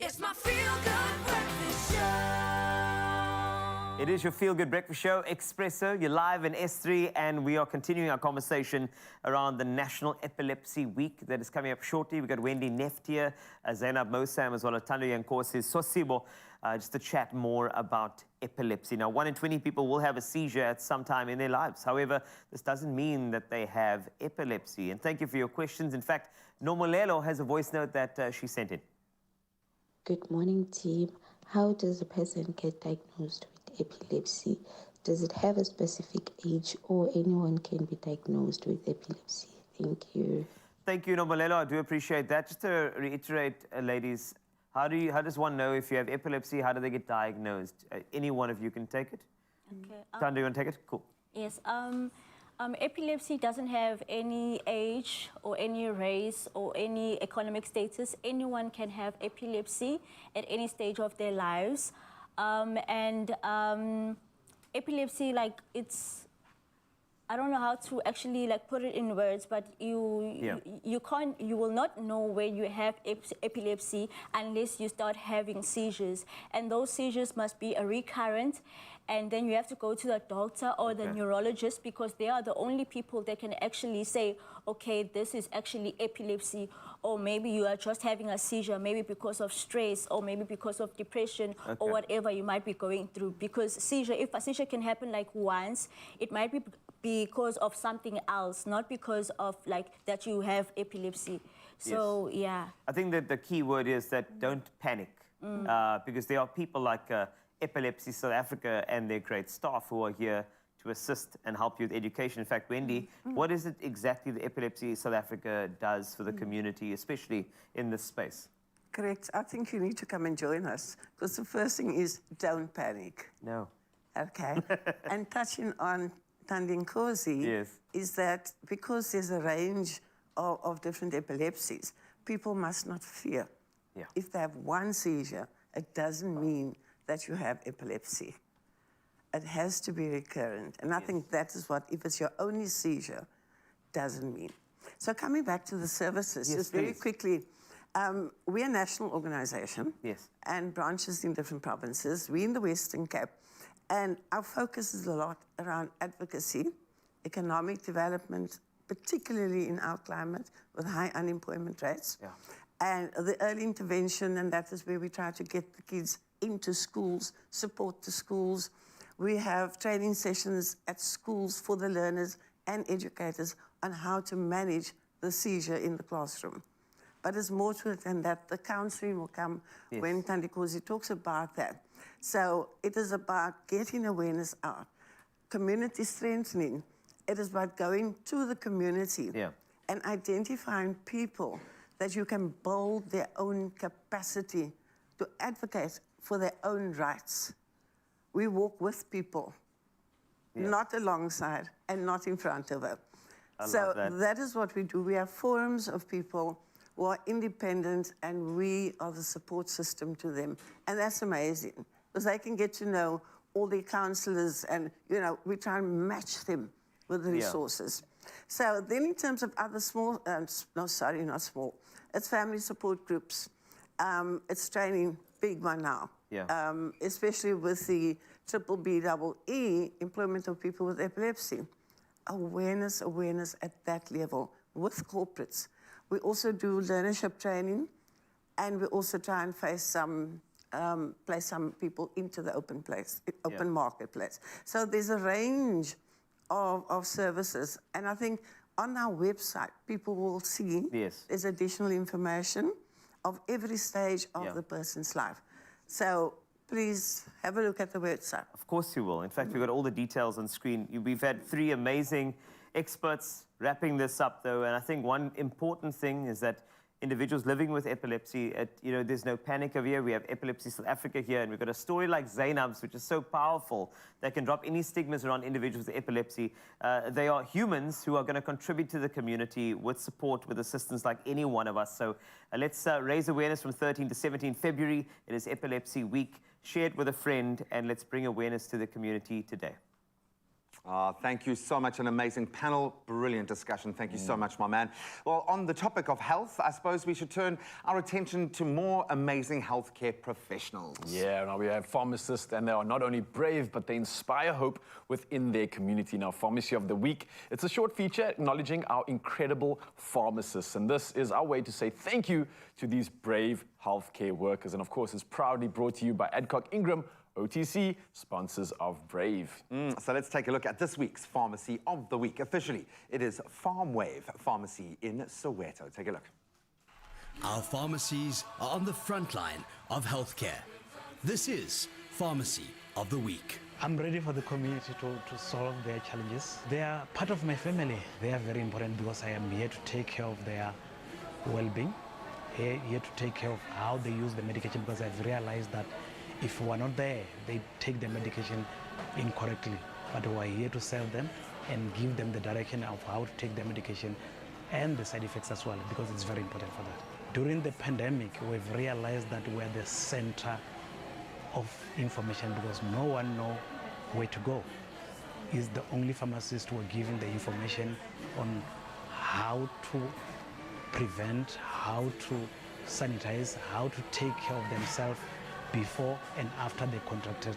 It's my feel-good breakfast show. It is your feel-good breakfast show, Expresso. You're live in S3, and we are continuing our conversation around the National Epilepsy Week that is coming up shortly. We've got Wendy Neft here, Zainab Mosam, as well as Tando Yankosi Sosibo, just to chat more about epilepsy. Now, 1 in 20 people will have a seizure at some time in their lives. However, this doesn't mean that they have epilepsy. And thank you for your questions. In fact, Nomolelo has a voice note that she sent in. Good morning, team. How does a person get diagnosed with epilepsy? Does it have a specific age, or anyone can be diagnosed with epilepsy? Thank you. Thank you, Nomolelo. I do appreciate that. Just to reiterate, ladies, how does one know if you have epilepsy? How do they get diagnosed? Any one of you can take it. Okay. Tando, you want to take it? Cool. Yes. Epilepsy doesn't have any age or any race or any economic status. Anyone can have epilepsy at any stage of their lives. Epilepsy, like, it's, I don't know how to actually like put it in words, but you will not know when you have epilepsy unless you start having seizures, and those seizures must be a recurrent, and then you have to go to the doctor or the neurologist, because they are the only people that can actually say, okay, this is actually epilepsy, or maybe you are just having a seizure, maybe because of stress, or maybe because of depression, or whatever you might be going through. Because seizure, if a seizure can happen like once, it might be because of something else, not because of like that you have epilepsy. So yeah. I think that the key word is that don't panic, because there are people like Epilepsy South Africa and their great staff who are here to assist and help you with education. In fact, Wendy, what is it exactly that Epilepsy South Africa does for the community, especially in this space? Correct. I think you need to come and join us, because the first thing is don't panic. No. Okay. And touching on Tandinkosi, is that because there's a range of different epilepsies, people must not fear. If they have one seizure, it doesn't mean that you have epilepsy. It has to be recurrent. And I think that is what, if it's your only seizure, doesn't mean. So coming back to the services, just very quickly, we're a national organization and branches in different provinces. We're in the Western Cape, and our focus is a lot around advocacy, economic development, particularly in our climate with high unemployment rates, and the early intervention, and that is where we try to get the kids into schools, support the schools. We have training sessions at schools for the learners and educators on how to manage the seizure in the classroom. But there's more to it than that. The counseling will come when Tandikosi talks about that. So it is about getting awareness out, community strengthening. It is about going to the community and identifying people that you can build their own capacity to advocate for their own rights. We walk with people, not alongside and not in front of them. So that is what we do. We have forums of people who are independent, and we are the support system to them. And that's amazing, because they can get to know all the counselors, and, you know, we try and match them with the resources. So then in terms of other small, no, sorry, not small, it's family support groups. It's training, big one now, especially with the BBBEE, employment of people with epilepsy. Awareness at that level with corporates. We also do learnership training, and we also try and place some people into the open marketplace. So there's a range of services, and I think on our website, people will see there's additional information of every stage of the person's life. So please have a look at the website. Of course you will. In fact, we've got all the details on screen. We've had 3 amazing experts wrapping this up, though, and I think one important thing is that individuals living with epilepsy, there's no panic over here. We have Epilepsy South Africa here, and we've got a story like Zainab's, which is so powerful that can drop any stigmas around individuals with epilepsy. They are humans who are going to contribute to the community with support, with assistance like any one of us. So let's raise awareness from 13 to 17 February. It is Epilepsy Week. Share it with a friend, and let's bring awareness to the community today. Thank you so much. An amazing panel. Brilliant discussion. Thank you so much, my man. Well, on the topic of health, I suppose we should turn our attention to more amazing healthcare professionals. Yeah, now we have pharmacists, and they are not only brave, but they inspire hope within their community. Now, Pharmacy of the Week, it's a short feature acknowledging our incredible pharmacists. And this is our way to say thank you to these brave healthcare workers. And of course, it's proudly brought to you by Adcock Ingram, OTC, sponsors of Brave. So let's take a look at this week's Pharmacy of the Week. Officially, it is FarmWave Pharmacy in Soweto. Take a look. Our pharmacies are on the front line of healthcare. This is Pharmacy of the Week. I'm ready for the community to solve their challenges. They are part of my family. They are very important because I am here to take care of their well-being, here to take care of how they use the medication, because I've realized that if we're not there, they take the medication incorrectly. But we're here to serve them and give them the direction of how to take the medication and the side effects as well, because it's very important for that. During the pandemic, we've realized that we're the center of information because no one knows where to go. Is the only pharmacist who are giving the information on how to prevent, how to sanitize, how to take care of themselves before and after they contracted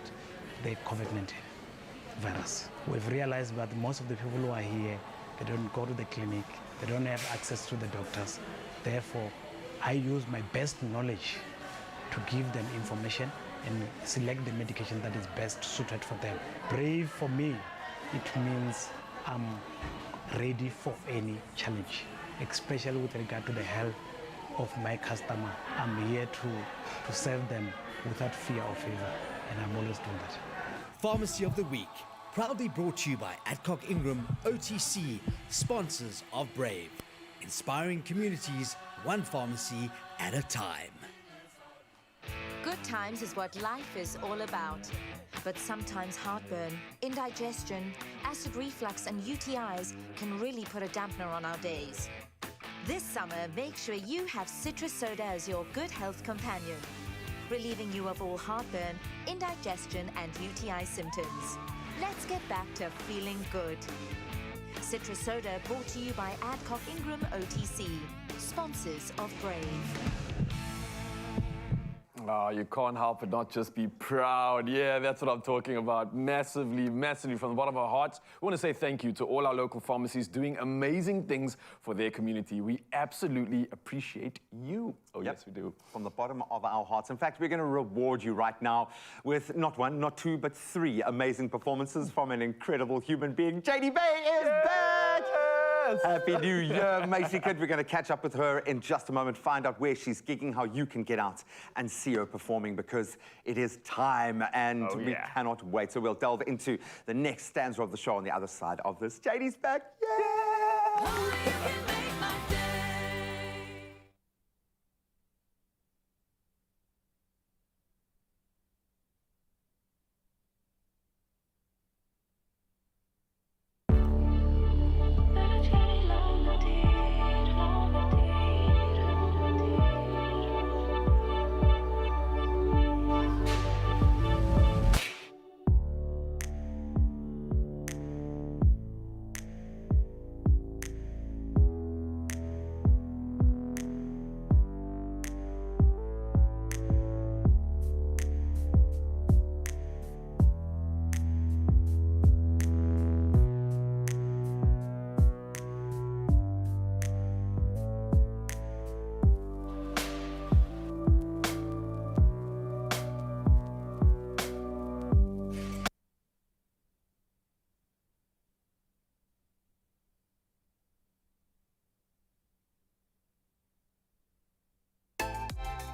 the COVID-19 virus. We've realized that most of the people who are here, they don't go to the clinic, they don't have access to the doctors. Therefore, I use my best knowledge to give them information and select the medication that is best suited for them. Brave for me, it means I'm ready for any challenge, especially with regard to the health of my customer. I'm here to serve them without fear or favor, and I'm always doing that. Pharmacy of the Week, proudly brought to you by Adcock Ingram, OTC, sponsors of Brave. Inspiring communities, one pharmacy at a time. Good times is what life is all about. But sometimes heartburn, indigestion, acid reflux and UTIs can really put a dampener on our days. This summer, make sure you have citrus soda as your good health companion, relieving you of all heartburn, indigestion and UTI symptoms. Let's get back to feeling good. Citrus soda brought to you by Adcock Ingram OTC, sponsors of Brave. Oh, you can't help but not just be proud. Yeah, that's what I'm talking about. Massively, massively from the bottom of our hearts. We want to say thank you to all our local pharmacies doing amazing things for their community. We absolutely appreciate you. Oh, yes, we do. From the bottom of our hearts. In fact, we're going to reward you right now with not one, not two, but three amazing performances from an incredible human being. JD Bay is back! Happy New Year, Macy Kid. We're going to catch up with her in just a moment, find out where she's gigging, how you can get out and see her performing, because it is time and we cannot wait. So we'll delve into the next stanza of the show on the other side of this. JD's back. Yeah!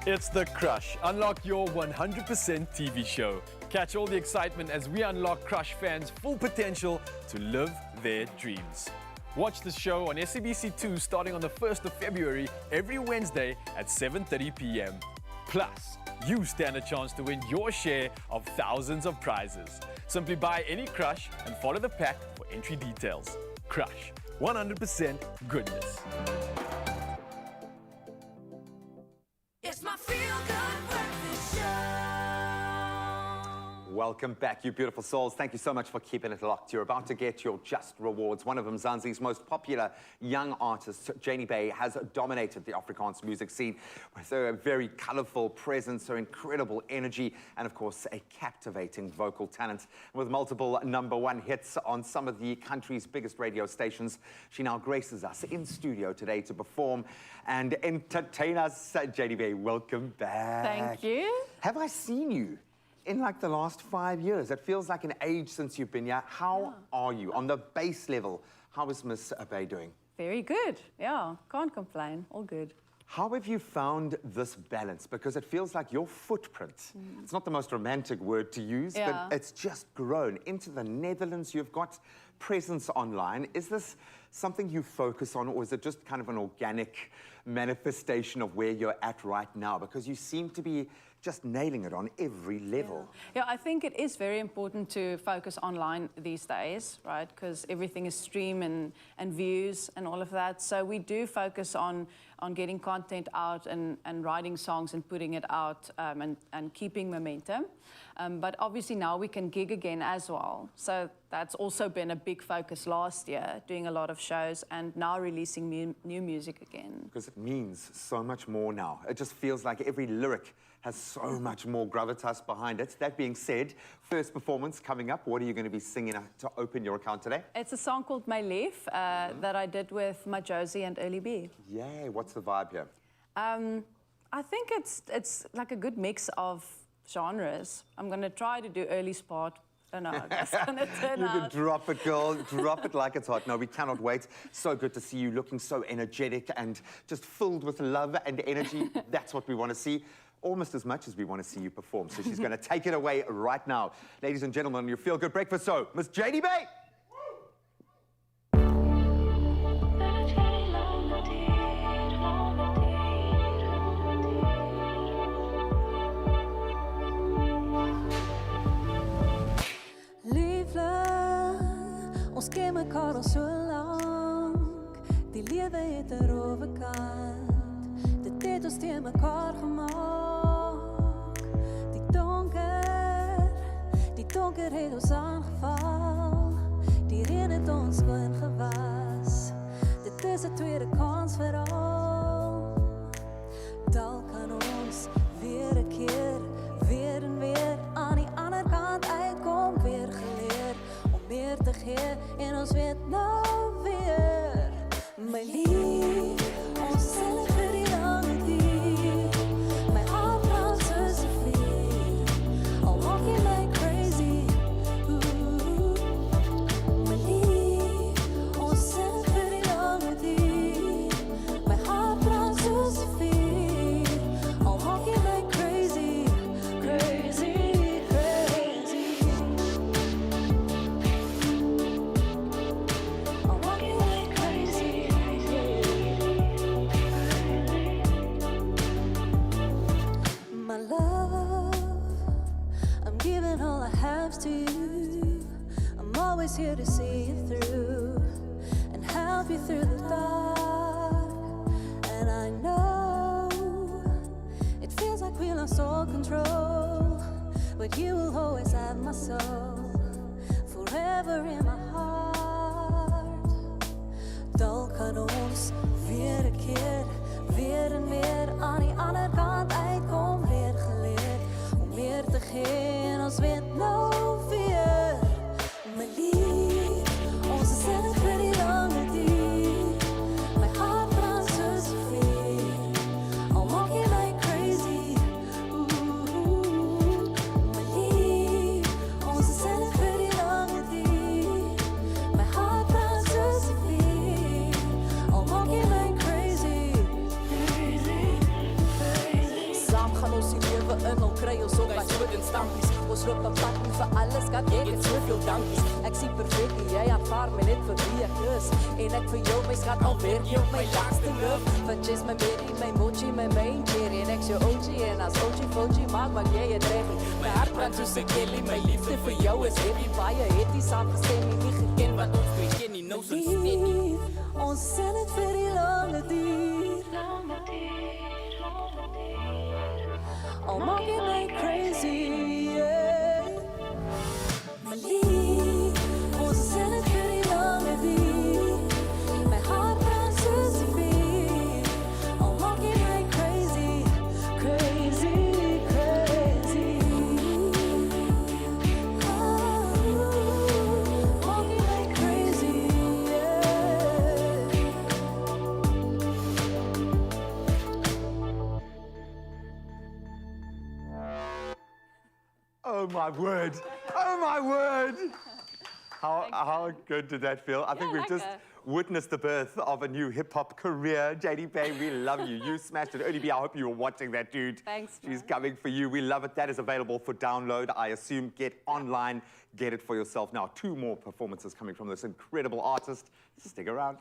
It's The Crush. Unlock your 100% TV show. Catch all the excitement as we unlock Crush fans' full potential to live their dreams. Watch the show on SABC2 starting on the 1st of February every Wednesday at 7:30 p.m. Plus, you stand a chance to win your share of thousands of prizes. Simply buy any Crush and follow the pack for entry details. Crush, 100% goodness. It's my feel-good breakfast show. Welcome back, you beautiful souls. Thank you so much for keeping it locked. You're about to get your just rewards. One of them, Mzansi's most popular young artist, Janie Bay, has dominated the Afrikaans music scene with her very colourful presence, her incredible energy, and of course, a captivating vocal talent. With multiple #1 hits on some of the country's biggest radio stations, she now graces us in studio today to perform and entertain us. Janie Bay, welcome back. Thank you. Have I seen you in like the last 5 years? It feels like an age since you've been here. How are you? On the base level, how is Miss Bay doing? Very good. Yeah, can't complain. All good. How have you found this balance? Because it feels like your footprint, it's not the most romantic word to use, Yeah. but it's just grown into the Netherlands. You've got presence online. Is this something you focus on, or is it just kind of an organic manifestation of where you're at right now? Because you seem to be just nailing it on every level. Yeah, I think it is very important to focus online these days, right? Because everything is stream and views and all of that. So we do focus on getting content out and writing songs and putting it out and keeping momentum. But obviously now we can gig again as well. So that's also been a big focus last year, doing a lot of shows and now releasing new music again. Because it means so much more now. It just feels like every lyric has so much more gravitas behind it. That being said, first performance coming up. What are you going to be singing to open your account today? It's a song called My Leaf that I did with Majosi and Early B. Yay, what's the vibe here? I think it's like a good mix of genres. I'm going to try to do early spot. I don't know how it's going to turn You out. can drop it, girl. Drop it like it's hot. No, we cannot wait. So good to see you looking so energetic and just filled with love and energy. That's what we want to see. Almost as much as we want to see you perform. So she's going to take it away right now. Ladies and gentlemen, your Feel Good Breakfast show, Miss Janie Bay. Ons ken mekaar al so lank. Die lewe het 'n rowwe kant. Dit het ons teen mekaar gemaak. Die donker het ons aangeval. Die reën het ons skoon gewas. Dit is 'n tweede kans vir al. Dalk kan ons weer 'n keer, weer en weer aan die ander kant uitkom, weer geleer. Meer te gee en ons weet nou weer. My lief, ons sal vir die lange duur. My hart brand soos 'n vuur. Al maak jy my crazy. My lief, ons sal vir die lange duur. My hart brand soos 'n vuur. Al maak jy my crazy, crazy. To you, I'm always here to see you through and help you through the dark. And I know it feels like we lost all control, but you will always have my soul forever in my heart. Dalk kan ons weer 'n keer, weer en weer aan die ander kant uitkom, weer geleer om meer te gee en ons weet nou. My lief, ons is in het vir die lange duur. My hart brand soos 'n vuur. Al maak jy my crazy. My lief, ons is in het vir die lange duur. My hart brand soos 'n vuur. Al maak jy my crazy. Saam gaan ons die lewe in, al kry ons ook wat so in stampies. Ons loop 'n pad en vir alles kan ek het soveel dankies. Ek sien perfek en jy aanvaar my net vir wie ek is. En ek vir jou my schat alweer jy op my laaste love. Want jy's my baby, my mochi, my main cherry. En ek is jou OG en as OG maak jy het reg. My hart brand soos 'n kelly, my liefde vir jou is heavy. Baie het die saam gestem en nie geken wat ons twee ken nie nou so steady. Ons sien dit vir die lange duur. Al maak jy my crazy, yeah. Oh, my word. Oh, my word. How good did that feel? I think we've just witnessed the birth of a new hip-hop career. JD Payne, we love you. You smashed it. Ernie B, I hope you were watching that, dude. Thanks, She's coming for you. We love it. That is available for download. I assume get online, get it for yourself. Now, 2 more performances coming from this incredible artist. Stick around.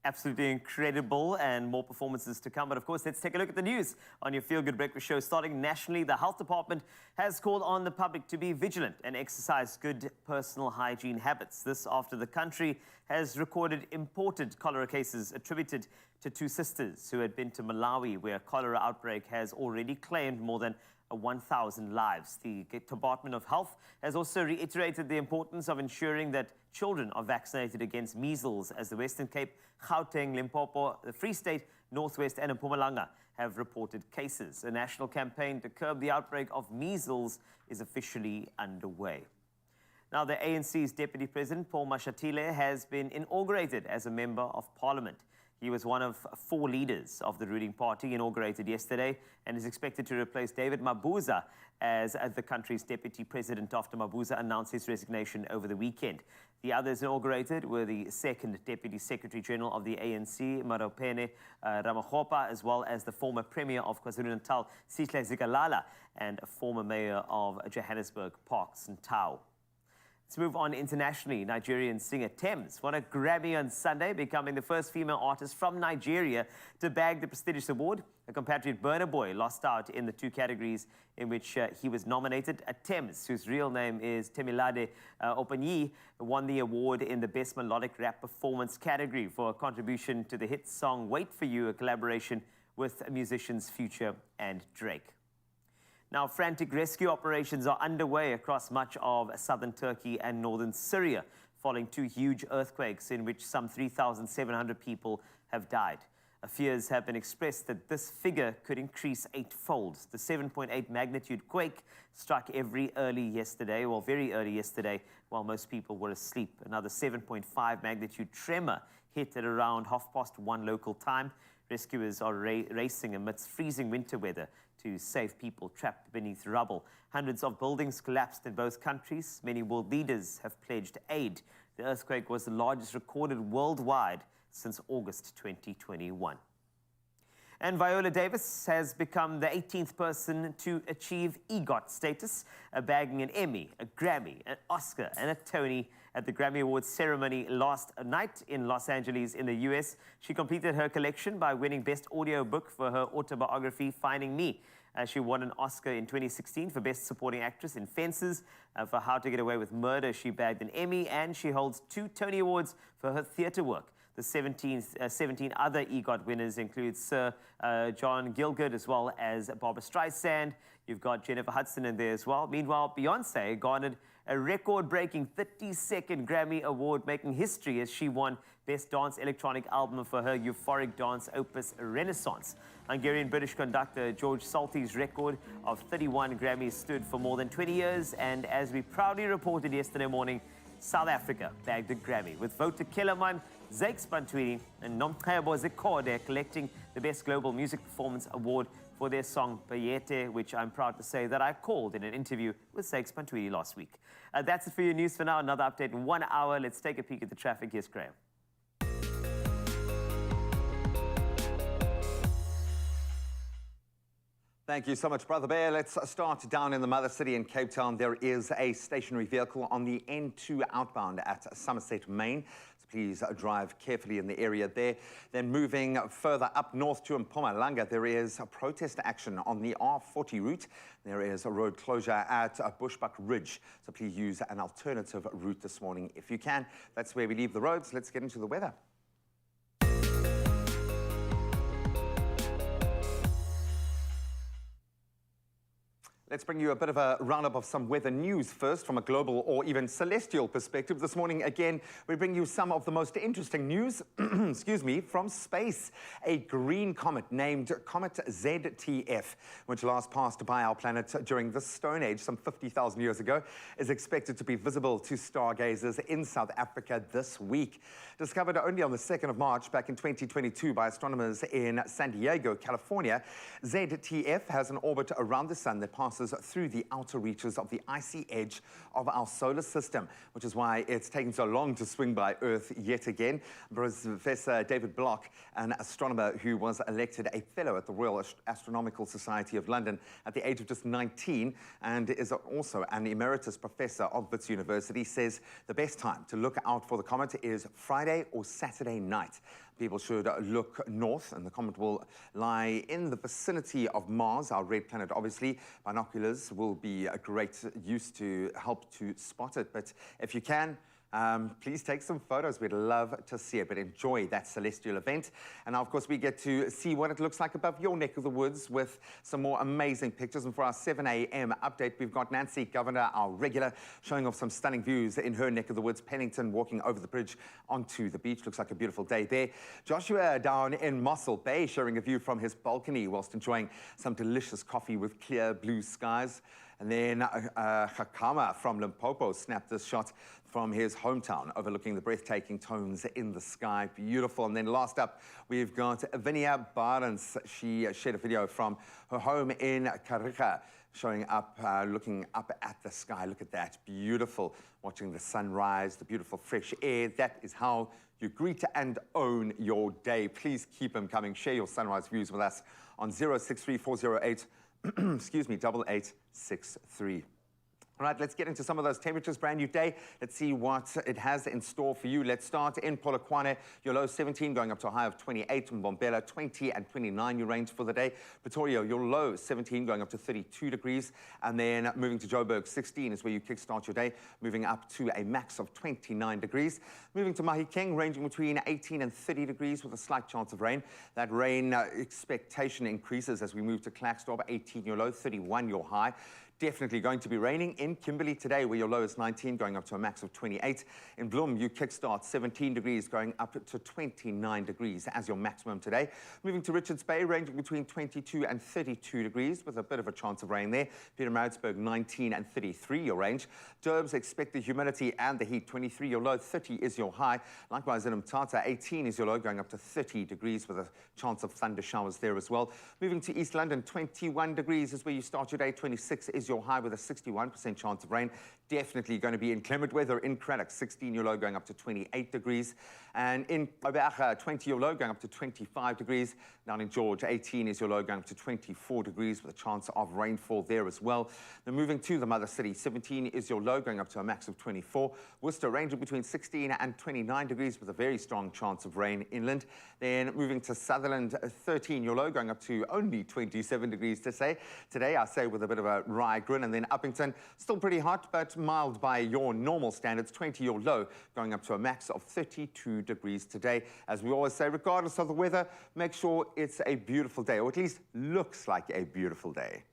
Absolutely incredible, and more performances to come. But of course, let's take a look at the news on your Feel Good Breakfast show. Starting nationally, the Health Department has called on the public to be vigilant and exercise good personal hygiene habits. This after the country has recorded imported cholera cases attributed to 2 sisters who had been to Malawi, where a cholera outbreak has already claimed more than 1,000 lives. The Department of Health has also reiterated the importance of ensuring that children are vaccinated against measles, as the Western Cape, Gauteng, Limpopo, the Free State, Northwest and Mpumalanga have reported cases. A national campaign to curb the outbreak of measles is officially underway. Now, the ANC's Deputy President, Paul Mashatile, has been inaugurated as a Member of Parliament. He was one of 4 leaders of the ruling party inaugurated yesterday and is expected to replace David Mabuza as the country's deputy president after Mabuza announced his resignation over the weekend. The others inaugurated were the 2nd Deputy Secretary General of the ANC, Maropene Ramakgopa, as well as the former Premier of KwaZulu-Natal, Sihle Zikalala, and a former Mayor of Johannesburg, Parks Ntau. Let's move on internationally. Nigerian singer Thames won a Grammy on Sunday, becoming the first female artist from Nigeria to bag the prestigious award. Her compatriot Burna Boy lost out in the 2 categories in which he was nominated. Thames, whose real name is Temilade Opanyi, won the award in the Best Melodic Rap Performance category for a contribution to the hit song Wait For You, a collaboration with musicians Future and Drake. Now, frantic rescue operations are underway across much of southern Turkey and northern Syria, following 2 huge earthquakes in which some 3,700 people have died. Fears have been expressed that this figure could increase 8-fold. The 7.8 magnitude quake struck very early yesterday, while most people were asleep. Another 7.5 magnitude tremor hit at around 1:30 local time. Rescuers are racing amidst freezing winter weather to save people trapped beneath rubble. Hundreds of buildings collapsed in both countries. Many world leaders have pledged aid. The earthquake was the largest recorded worldwide since August 2021. And Viola Davis has become the 18th person to achieve EGOT status, bagging an Emmy, a Grammy, an Oscar, and a Tony at the Grammy Awards ceremony last night in Los Angeles in the US. She completed her collection by winning Best Audio Book for her autobiography, Finding Me. She won an Oscar in 2016 for Best Supporting Actress in Fences. For How to Get Away with Murder, she bagged an Emmy, and she holds 2 Tony Awards for her theatre work. The 17 other EGOT winners include Sir John Gielgud, as well as Barbra Streisand. You've got Jennifer Hudson in there as well. Meanwhile, Beyoncé garnered a record-breaking 32nd Grammy Award, making history as she won Best Dance Electronic Album for her euphoric dance opus Renaissance. Hungarian-British conductor George Salty's record of 31 Grammys stood for more than 20 years, and as we proudly reported yesterday morning, South Africa bagged a Grammy, with Wouter Kellerman, Zakes Bantwini, and Nomkhebo Zikode collecting the Best Global Music Performance Award for their song Bayete, which I'm proud to say that I called in an interview with Zakes Bantwini last week. That's it for your news for now. Another update in 1 hour. Let's take a peek at the traffic. Here's Graham. Thank you so much, Brother Bear. Let's start down in the mother city in Cape Town. There is a stationary vehicle on the N2 outbound at Somerset, Main. So please drive carefully in the area there. Then moving further up north to Mpumalanga, there is a protest action on the R40 route. There is a road closure at Bushbuck Ridge. So please use an alternative route this morning if you can. That's where we leave the roads. Let's get into the weather. Let's bring you a bit of a roundup of some weather news first from a global or even celestial perspective. This morning, again, we bring you some of the most interesting news, excuse me, from space. A green comet named Comet ZTF, which last passed by our planet during the Stone Age some 50,000 years ago, is expected to be visible to stargazers in South Africa this week. Discovered only on the 2nd of March back in 2022 by astronomers in San Diego, California, ZTF has an orbit around the sun that passes passes through the outer reaches of the icy edge of our solar system, which is why it's taken so long to swing by Earth yet again. Professor David Block, an astronomer who was elected a fellow at the Royal Astronomical Society of London at the age of just 19 and is also an emeritus professor of Wits University, says the best time to look out for the comet is Friday or Saturday night. People should look north, and the comet will lie in the vicinity of Mars, our red planet, obviously. Binoculars will be a great use to help to spot it. But if you can, please take some photos. We'd love to see it, but enjoy that celestial event. And now, of course, we get to see what it looks like above your neck of the woods with some more amazing pictures. And for our 7 a.m. update, we've got Nancy Governor, our regular, showing off some stunning views in her neck of the woods. Pennington walking over the bridge onto the beach. Looks like a beautiful day there. Joshua down in Mossel Bay, sharing a view from his balcony whilst enjoying some delicious coffee with clear blue skies. And then Hakama from Limpopo snapped this shot from his hometown, overlooking the breathtaking tones in the sky. Beautiful. And then last up, we've got Vinia Barnes. She shared a video from her home in Kariga, showing up, looking up at the sky. Look at that. Beautiful. Watching the sunrise, the beautiful fresh air. That is how you greet and own your day. Please keep them coming. Share your sunrise views with us on 063408 excuse me, 8863. All right, let's get into some of those temperatures. Brand new day. Let's see what it has in store for you. Let's start in Polokwane. Your low 17 going up to a high of 28. Mbombela 20 and 29 your range for the day. Pretoria, your low 17 going up to 32 degrees. And then moving to Joburg, 16 is where you kickstart your day, moving up to a max of 29 degrees. Moving to Mahikeng, ranging between 18 and 30 degrees with a slight chance of rain. That rain expectation increases as we move to Klerksdorp, 18 your low, 31 your high. Definitely going to be raining in Kimberley today, where your low is 19, going up to a max of 28. In Bloem, you kickstart 17 degrees, going up to 29 degrees as your maximum today. Moving to Richards Bay, ranging between 22 and 32 degrees, with a bit of a chance of rain there. Pietermaritzburg, 19 and 33 your range. Durbs, expect the humidity and the heat. 23 your low, 30 is your high. Likewise in Mthatha, 18 is your low, going up to 30 degrees with a chance of thunder showers there as well. Moving to East London, 21 degrees is where you start your day. 26 is your high with a 61% chance of rain. Definitely going to be inclement weather in Craddock, 16 your low, going up to 28 degrees. And in Obaga, 20 your low, going up to 25 degrees. Down in George, 18 is your low, going up to 24 degrees with a chance of rainfall there as well. Then moving to the mother city, 17 is your low, going up to a max of 24. Worcester, ranging between 16 and 29 degrees with a very strong chance of rain inland. Then moving to Sutherland, 13 your low, going up to only 27 degrees today, I say with a bit of a wry grin. And then Uppington, still pretty hot, but mild by your normal standards, 20 your low, going up to a max of 32 degrees today. As we always say, regardless of the weather, make sure it's a beautiful day, or at least looks like a beautiful day.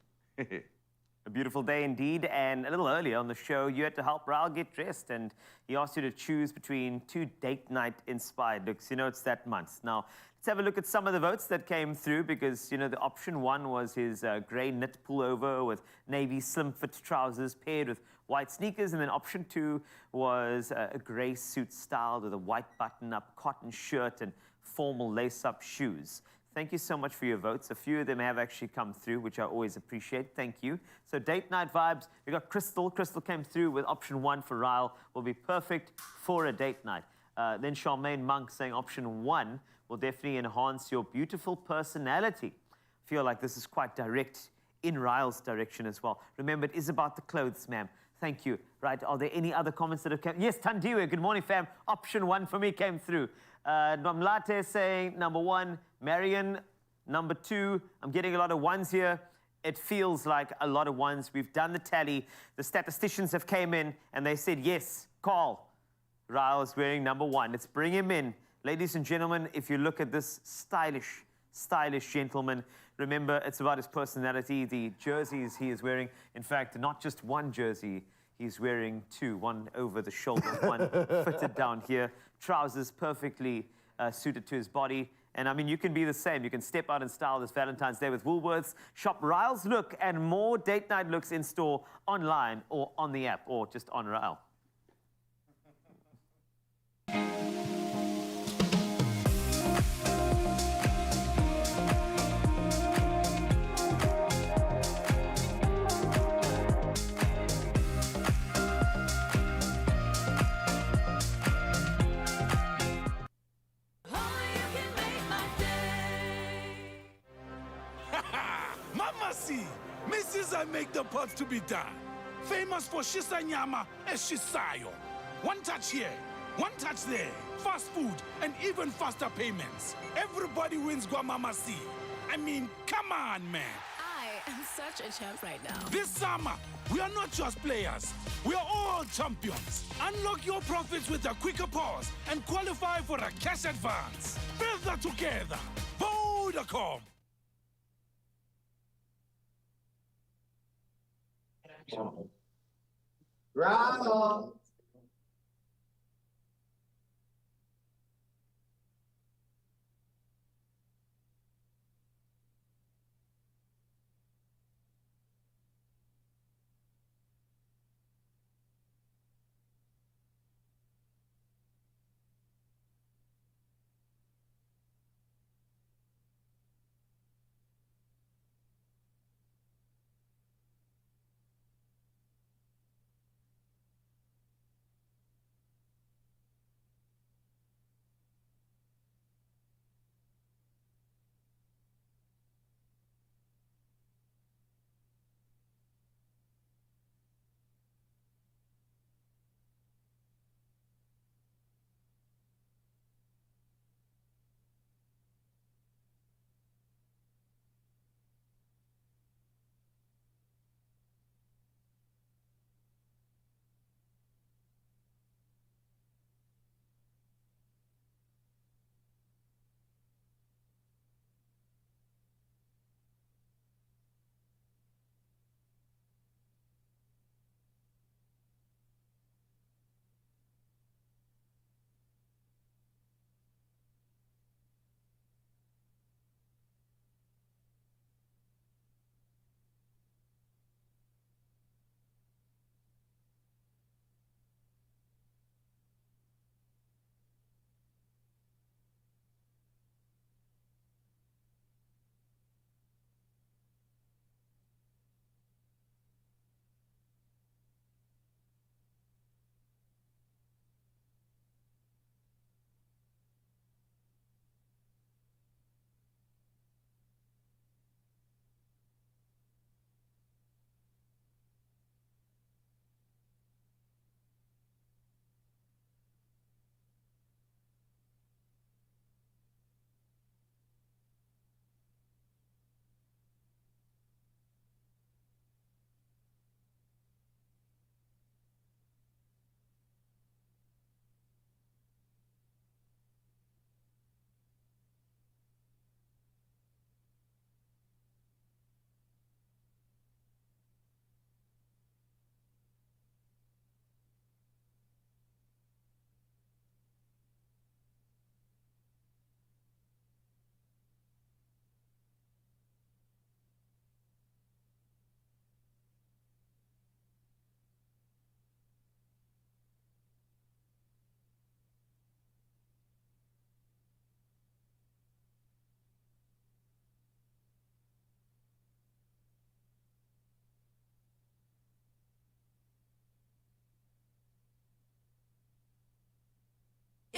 A beautiful day indeed, and a little earlier on the show, you had to help Raul get dressed, and he asked you to choose between 2 date night inspired looks. You know, it's that month. Now, let's have a look at some of the votes that came through, because, you know, the option 1 was his grey knit pullover with navy slim fit trousers paired with white sneakers, and then option 2 was a grey suit styled with a white button-up cotton shirt and formal lace-up shoes. Thank you so much for your votes. A few of them have actually come through, which I always appreciate. Thank you. So date night vibes, we got Crystal. Crystal came through with option 1 for Ryle. Will be perfect for a date night. Then Charmaine Monk saying option 1 will definitely enhance your beautiful personality. I feel like this is quite direct in Ryle's direction as well. Remember, it is about the clothes, ma'am. Thank you. Right, are there any other comments that have come? Yes, Tandiwe, good morning, fam. Option 1 for me came through. Nomlate saying number 1, Marion, number 2. I'm getting a lot of 1s here. It feels like a lot of 1s. We've done the tally. The statisticians have came in and they said, yes, Carl, Ryle is wearing number 1. Let's bring him in. Ladies and gentlemen, if you look at this stylish gentleman, remember, it's about his personality, the jerseys he is wearing. In fact, not just one jersey, he's wearing 2, one over the shoulder, one fitted down here. Trousers perfectly suited to his body. And I mean, you can be the same. You can step out in style this Valentine's Day with Woolworths. Shop Ryle's look and more date night looks in store online or on the app or just on Ryle. see. Mrs. I make the pots to be done. Famous for shisa nyama and shisayo. One touch here, one touch there. Fast food and even faster payments. Everybody wins Guamama C. I mean, come on, man. I am such a champ right now. This summer, we are not just players. We are all champions. Unlock your profits with a quicker pause and qualify for a cash advance. Further together. Vodacom. Bravo!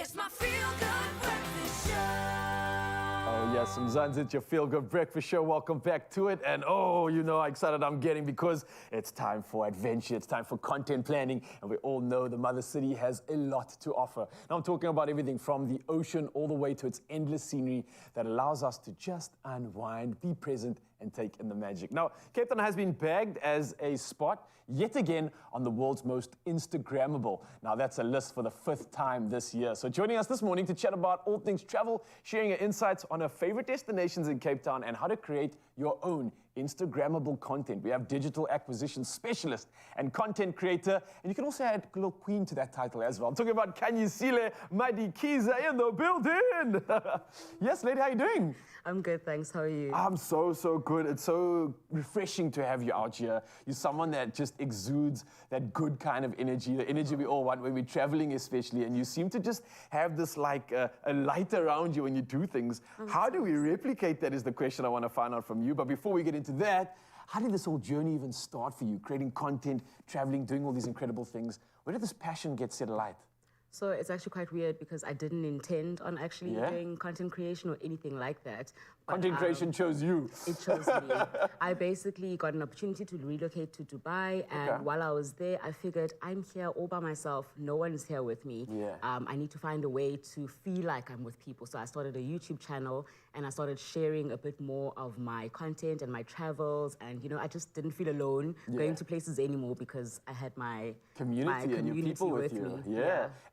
It's my feel-good breakfast show. Oh yes, Mzansi, it's your feel-good breakfast show. Welcome back to it. And oh, you know how excited I'm getting because it's time for adventure. It's time for content planning. And we all know the Mother City has a lot to offer. Now I'm talking about everything from the ocean all the way to its endless scenery that allows us to just unwind, be present, and take in the magic. Now, Cape Town has been bagged as a spot yet again on the world's most Instagrammable. Now, that's a list for the 5th time this year. So joining us this morning to chat about all things travel, sharing her insights on her favorite destinations in Cape Town and how to create your own Instagrammable content. We have digital acquisition specialist and content creator, and you can also add a little queen to that title as well. I'm talking about Kanyisile Madikiza in the building. Yes, lady, how are you doing? I'm good, thanks. How are you? I'm so good. It's so refreshing to have you out here. You're someone that just exudes that good kind of energy, the energy we all want when we're traveling especially, and you seem to just have this like a light around you when you do things. How do we replicate that is the question I want to find out from you. But before we get into that, how did this whole journey even start for you? Creating content, traveling, doing all these incredible things. Where did this passion get set alight? So it's actually quite weird because I didn't intend on actually doing content creation or anything like that. But, Content creation chose you. It chose me. I basically got an opportunity to relocate to Dubai, and while I was there, I figured I'm here all by myself. No one is here with me. I need to find a way to feel like I'm with people. So I started a YouTube channel, and I started sharing a bit more of my content and my travels. And I just didn't feel alone going to places anymore because I had my community and your people with you. Me.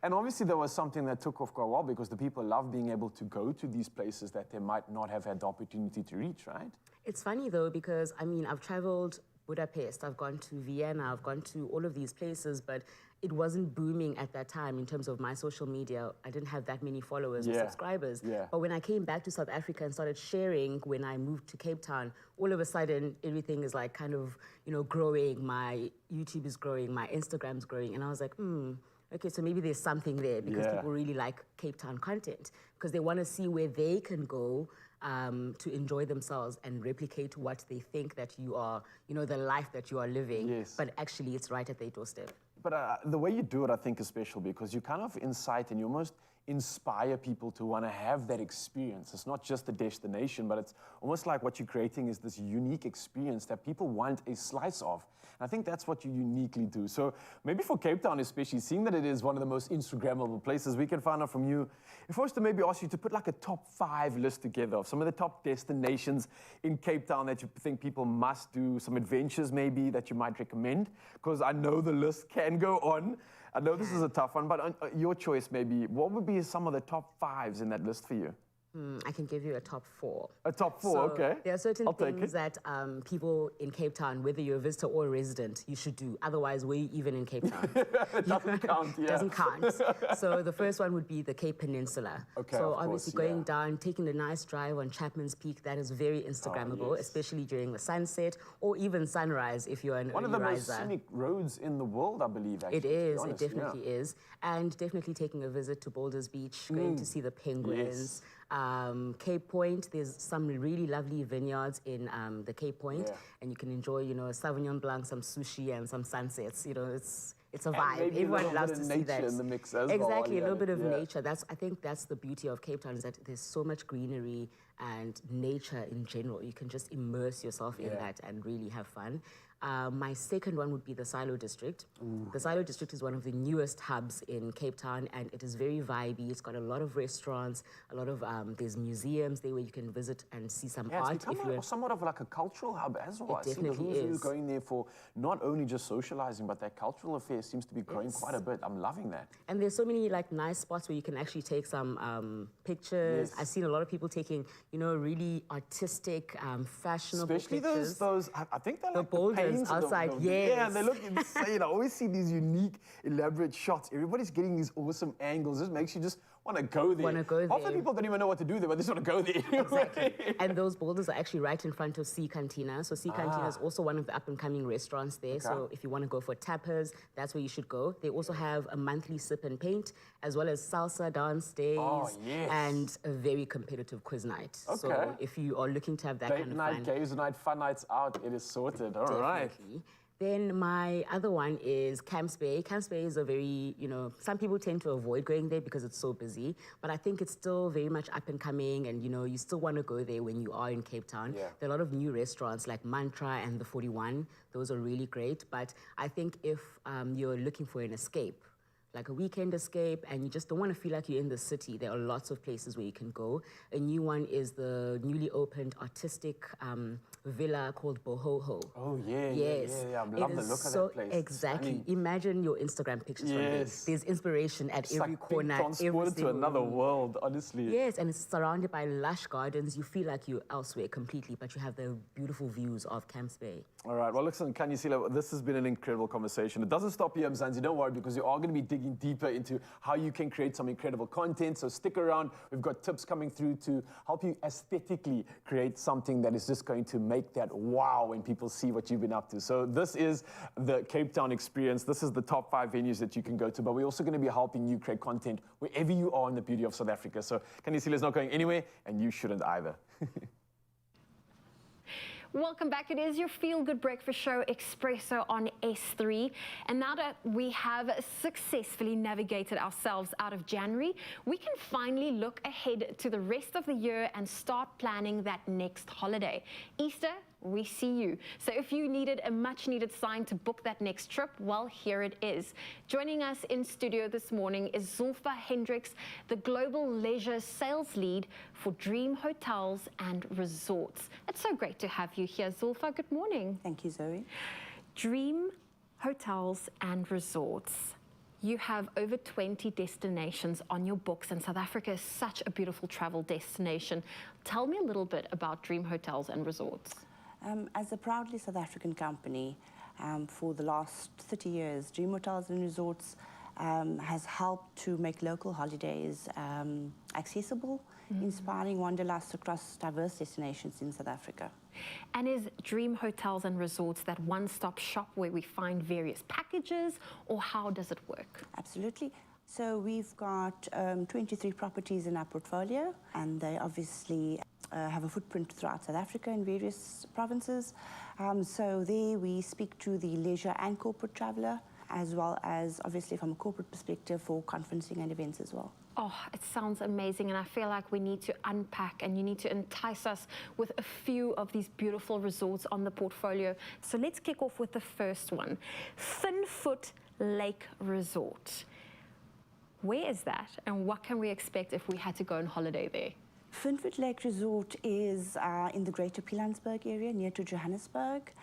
And obviously there was something that took off quite well because the people love being able to go to these places that they might not have had the opportunity to reach, right? It's funny though, because I mean, I've traveled Budapest, I've gone to Vienna, I've gone to all of these places, but it wasn't booming at that time in terms of my social media. I didn't have that many followers or subscribers. But when I came back to South Africa and started sharing when I moved to Cape Town, all of a sudden everything is like kind of, growing. My YouTube is growing, my Instagram's growing. And I was like, okay, so maybe there's something there because people really like Cape Town content because they want to see where they can go to enjoy themselves and replicate what they think that you are, the life that you are living. But actually, it's right at their doorstep. But the way you do it, I think, is special because you kind of incite and you almost inspire people to want to have that experience. It's not just a destination, but it's almost like what you're creating is this unique experience that people want a slice of. And I think that's what you uniquely do. So maybe for Cape Town especially, seeing that it is one of the most Instagrammable places, we can find out from you. If I was to maybe ask you to put like a top 5 list together of some of the top destinations in Cape Town that you think people must do, some adventures maybe that you might recommend, because I know the list can go on. I know this is a tough one, but your choice maybe, what would be some of the top 5s in that list for you? I can give you a top 4. A top 4, so okay. There are certain things that people in Cape Town, whether you're a visitor or a resident, you should do. Otherwise, we're even in Cape Town. It doesn't count, Doesn't count. So the first one would be the Cape Peninsula. Okay, so obviously going down, taking a nice drive on Chapman's Peak, that is very Instagrammable, especially during the sunset or even sunrise if you're an One of the most scenic roads in the world, I believe, actually. It is, it definitely is. And definitely taking a visit to Boulders Beach, going to see the penguins. Cape Point, there's some really lovely vineyards in the Cape Point, and you can enjoy, a Sauvignon Blanc, some sushi, and some sunsets. It's a vibe. Everyone loves to see that. In the mix as exactly, a little bit of nature. I think that's the beauty of Cape Town is that there's so much greenery and nature in general. You can just immerse yourself in that and really have fun. My second one would be the Silo District. The Silo District is one of the newest hubs in Cape Town, and it is very vibey. It's got a lot of restaurants, a lot of, there's museums there where you can visit and see some art. It's become somewhat of like a cultural hub as well. It definitely is. Who's going there for not only just socializing, but that cultural affair seems to be growing quite a bit. I'm loving that. And there's so many like nice spots where you can actually take some pictures. I've seen a lot of people taking, really artistic, fashionable Especially pictures. those, I think they're like the boulders outside, Yeah, they look insane. I always see these unique, elaborate shots. Everybody's getting these awesome angles. This makes you just want to go there. Half the people don't even know what to do there, but they just want to go there. Exactly. And those boulders are actually right in front of Sea Cantina. So Sea Cantina is also one of the up-and-coming restaurants there. So if you want to go for tapas, that's where you should go. They also have a monthly sip and paint, as well as salsa dance days, and a very competitive quiz night. So if you are looking to have that kind of fun. Date night, games night, fun nights out, it is sorted. All right. Then my other one is Camps Bay. Camps Bay is a very, some people tend to avoid going there because it's so busy, but I think it's still very much up and coming, and you still want to go there when you are in Cape Town. There are a lot of new restaurants like Mantra and the 41. Those are really great, but I think if you're looking for an escape, like a weekend escape, and you just don't want to feel like you're in the city, there are lots of places where you can go. A new one is the newly opened artistic villa called Bohoho. Oh, yeah. I love the look of that place. Exactly. Imagine your Instagram pictures from there. There's inspiration at every corner. Transported to another world, honestly. Yes, and it's surrounded by lush gardens. You feel like you're elsewhere completely, but you have the beautiful views of Camps Bay. All right, well, listen, Kanyisila, this has been an incredible conversation. It doesn't stop here, Mzansi, don't worry, because you are going to be digging deeper into how you can create some incredible content. So stick around. We've got tips coming through to help you aesthetically create something that is just going to make that wow when people see what you've been up to. So this is the Cape Town experience. This is the top 5 venues that you can go to, but we're also going to be helping you create content wherever you are in the beauty of South Africa. So Kanyisila is not going anywhere, and you shouldn't either. Welcome back. It is your feel-good breakfast show, Expresso on S3. And now that we have successfully navigated ourselves out of January, we can finally look ahead to the rest of the year and start planning that next holiday. Easter, we see you. So if you needed a much-needed sign to book that next trip, well, here it is. Joining us in studio this morning is Zulfa Hendricks, the Global Leisure Sales Lead for Dream Hotels and Resorts. It's so great to have you here, Zulfa. Good morning. Thank you, Zoe. Dream Hotels and Resorts. You have over 20 destinations on your books, and South Africa is such a beautiful travel destination. Tell me a little bit about Dream Hotels and Resorts. As a proudly South African company, for the last 30 years, Dream Hotels and Resorts has helped to make local holidays accessible, inspiring wanderlust across diverse destinations in South Africa. And is Dream Hotels and Resorts that one-stop shop where we find various packages, or how does it work? Absolutely. So we've got 23 properties in our portfolio, and they obviously have a footprint throughout South Africa in various provinces. So there we speak to the leisure and corporate traveller, as well as obviously from a corporate perspective for conferencing and events as well. Oh, it sounds amazing, and I feel like we need to unpack and you need to entice us with a few of these beautiful resorts on the portfolio. So let's kick off with the first one, Finfoot Lake Resort. Where is that, and what can we expect if we had to go on holiday there? Finfoot Lake Resort is in the Greater Pilanesberg area near to Johannesburg,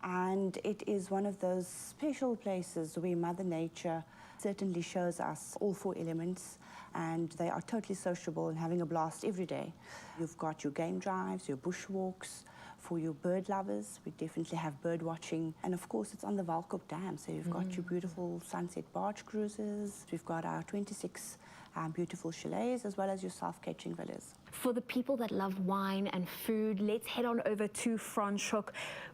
and it is one of those special places where Mother Nature certainly shows us all four elements, and they are totally sociable and having a blast every day. You've got your game drives, your bushwalks. For your bird lovers, we definitely have bird watching, and of course it's on the Valkop Dam, so you've got your beautiful sunset barge cruises. We've got our 26 beautiful chalets, as well as your self-catering villas. For the people that love wine and food, let's head on over to Franschhoek.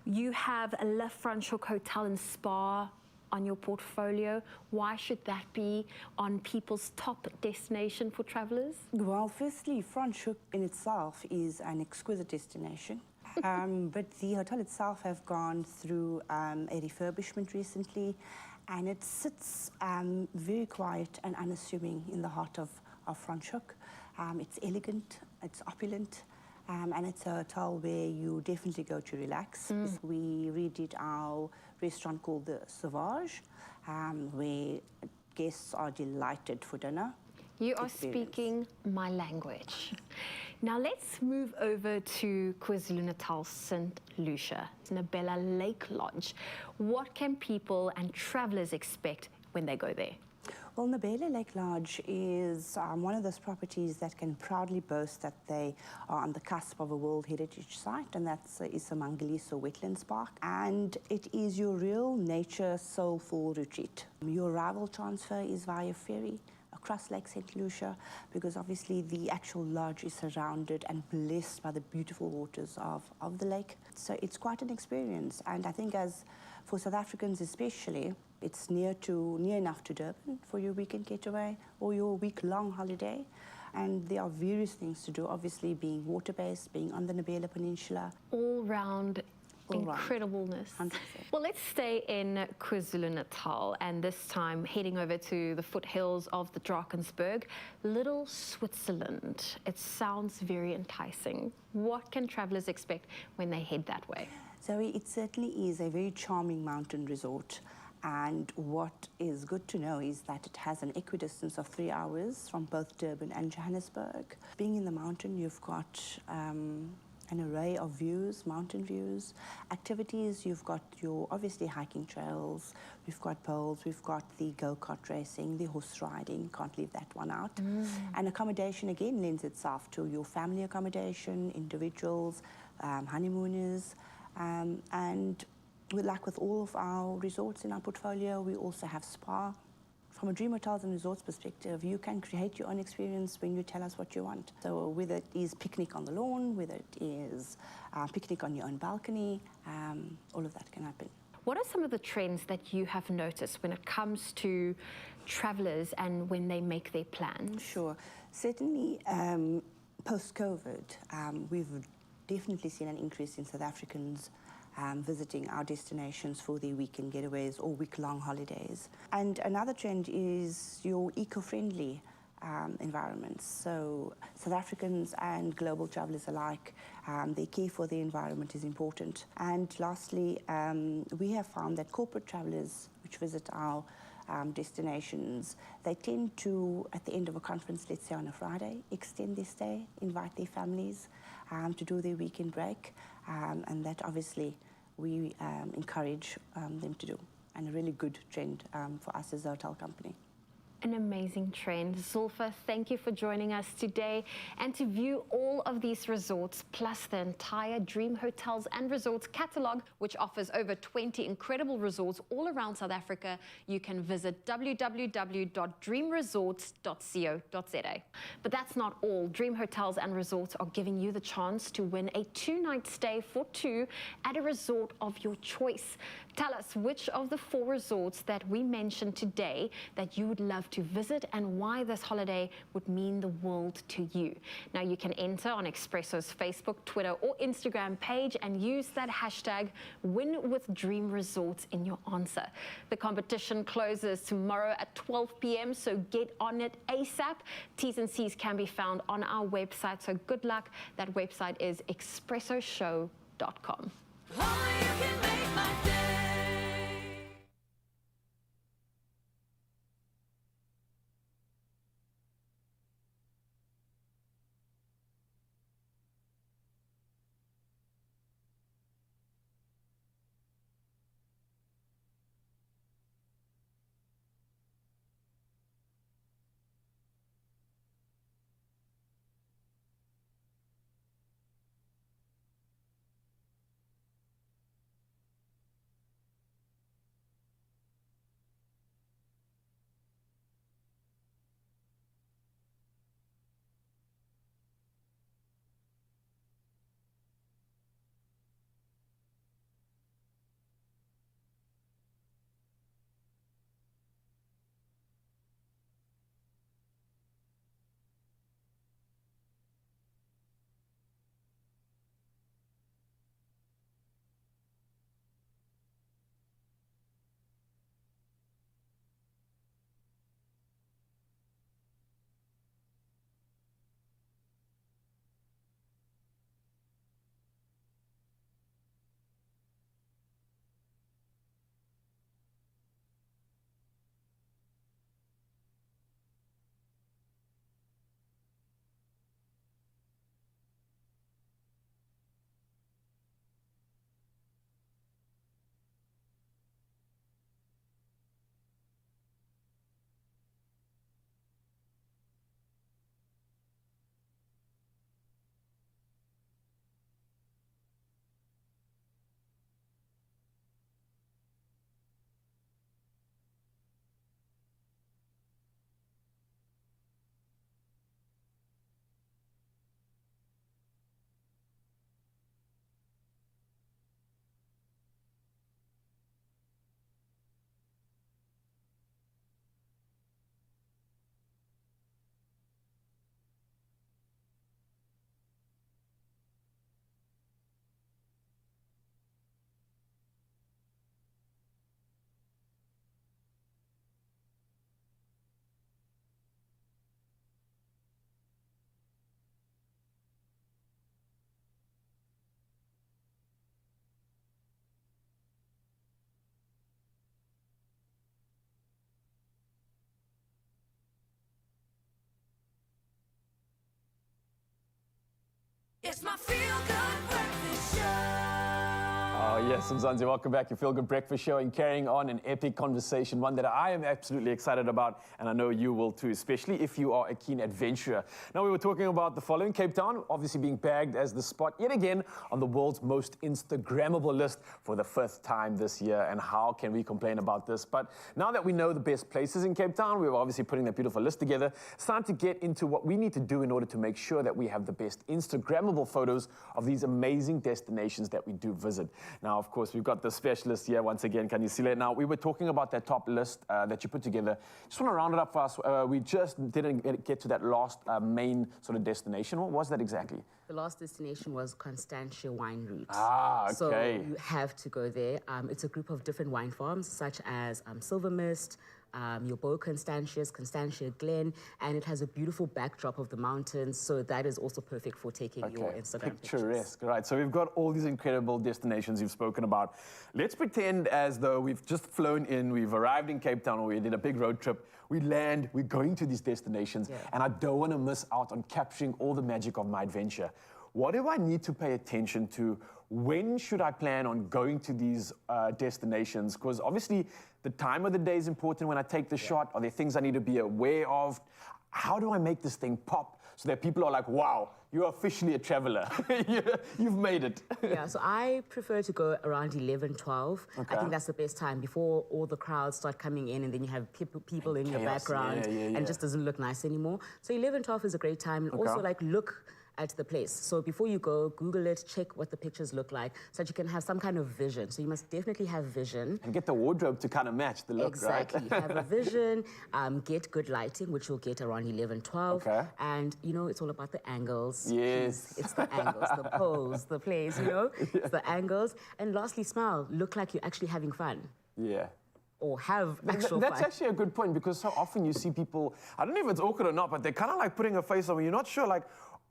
You have a Le Franschhoek Hotel and Spa on your portfolio. Why should that be on people's top destination for travelers? Well, firstly, Franschhoek in itself is an exquisite destination. But the hotel itself have gone through a refurbishment recently, and it sits very quiet and unassuming in the heart of Franschhoek. It's elegant, it's opulent, and it's a hotel where you definitely go to relax. We redid our restaurant called the Sauvage, where guests are delighted for dinner. You are speaking my language. Now let's move over to KwaZulu-Natal St. Lucia, Nabela Lake Lodge. What can people and travelers expect when they go there? Well, Nabela Lake Lodge is one of those properties that can proudly boast that they are on the cusp of a World Heritage Site, and that's Isamangaliso Wetlands Park. And it is your real nature soulful retreat. Your arrival transfer is via ferry across Lake St. Lucia, because obviously the actual lodge is surrounded and blessed by the beautiful waters of the lake. So it's quite an experience, and I think as for South Africans especially, it's near enough to Durban for your weekend getaway or your week-long holiday. And there are various things to do, obviously being water-based, being on the Nabela Peninsula. All-round incredibleness. 100%. Well, let's stay in KwaZulu-Natal, and this time heading over to the foothills of the Drakensberg, Little Switzerland. It sounds very enticing. What can travelers expect when they head that way? So it certainly is a very charming mountain resort. And what is good to know is that it has an equidistance of 3 hours from both Durban and Johannesburg. Being in the mountain, you've got an array of views, mountain views, activities. You've got your obviously hiking trails, we've got bowls, we've got the go-kart racing, the horse riding, can't leave that one out. And accommodation again lends itself to your family accommodation, individuals, honeymooners, and like with all of our resorts in our portfolio, we also have spa. From a Dream Hotels and Resorts perspective, you can create your own experience when you tell us what you want. So whether it is picnic on the lawn, whether it is picnic on your own balcony, all of that can happen. What are some of the trends that you have noticed when it comes to travelers and when they make their plans? Sure. Certainly, post-COVID, we've definitely seen an increase in South Africans visiting our destinations for their weekend getaways or week-long holidays. And another trend is your eco-friendly environments. So South Africans and global travelers alike, their care for the environment is important. And lastly, we have found that corporate travelers which visit our destinations, they tend to, at the end of a conference, let's say on a Friday, extend their stay, invite their families to do their weekend break, and that obviously we encourage them to do, and a really good trend for us as a hotel company. An amazing trend. Zulfa, thank you for joining us today. And to view all of these resorts, plus the entire Dream Hotels and Resorts catalogue, which offers over 20 incredible resorts all around South Africa, you can visit www.dreamresorts.co.za. But that's not all. Dream Hotels and Resorts are giving you the chance to win a 2-night stay for 2 at a resort of your choice. Tell us which of the 4 resorts that we mentioned today that you would love to visit and why this holiday would mean the world to you. Now you can enter on Expresso's Facebook, Twitter or Instagram page and use that hashtag #WinWithDreamResorts in your answer. The competition closes tomorrow at 12 p.m. so get on it ASAP. T's and C's can be found on our website, so good luck. That website is expressoshow.com. It's my feel-good breakfast show. Oh, yes, Mzansi, welcome back. Your Feel Good Breakfast Show, and carrying on an epic conversation, one that I am absolutely excited about, and I know you will too, especially if you are a keen adventurer. Now, we were talking about the following: Cape Town, obviously being bagged as the spot yet again on the world's most Instagrammable list for the 5th time this year, and how can we complain about this? But now that we know the best places in Cape Town, we're obviously putting that beautiful list together. It's time to get into what we need to do in order to make sure that we have the best Instagrammable photos of these amazing destinations that we do visit. Now, Now, of course, we've got the specialist here once again, Kanisile. Now, we were talking about that top list that you put together. Just want to round it up for us. We just didn't get to that last main sort of destination. What was that exactly? The last destination was Constantia Wine Route. Ah, okay. So you have to go there. It's a group of different wine farms, such as Silver Mist, your Bow Constantius, Constantia Glen, and it has a beautiful backdrop of the mountains, so that is also perfect for taking your Instagram picturesque, right? So we've got all these incredible destinations you've spoken about. Let's pretend as though we've just flown in, we've arrived in Cape Town, or we did a big road trip. We land, we're going to these destinations, and I don't want to miss out on capturing all the magic of my adventure. What do I need to pay attention to? When should I plan on going to these destinations? Because obviously the time of the day is important when I take the shot. Are there things I need to be aware of? How do I make this thing pop so that people are like, wow, you're officially a traveler. You've made it. Yeah, so I prefer to go around 11, 12. Okay. I think that's the best time before all the crowds start coming in and then you have people in your background and it just doesn't look nice anymore. So 11, 12 is a great time. And also like look at the place. So before you go, Google it, check what the pictures look like so that you can have some kind of vision. So you must definitely have vision. And get the wardrobe to kind of match the look, exactly. right? Have a vision, get good lighting, which you'll get around 11, 12. Okay. And, you know, it's all about the angles. Yes. It's the angles, the pose, the plays, you know? It's the angles. And lastly, smile. Look like you're actually having fun. Yeah. Or have actual That's fun. actually a good point, because so often you see people, I don't know if it's awkward or not, but they're kind of like putting a face on when you're not sure, like,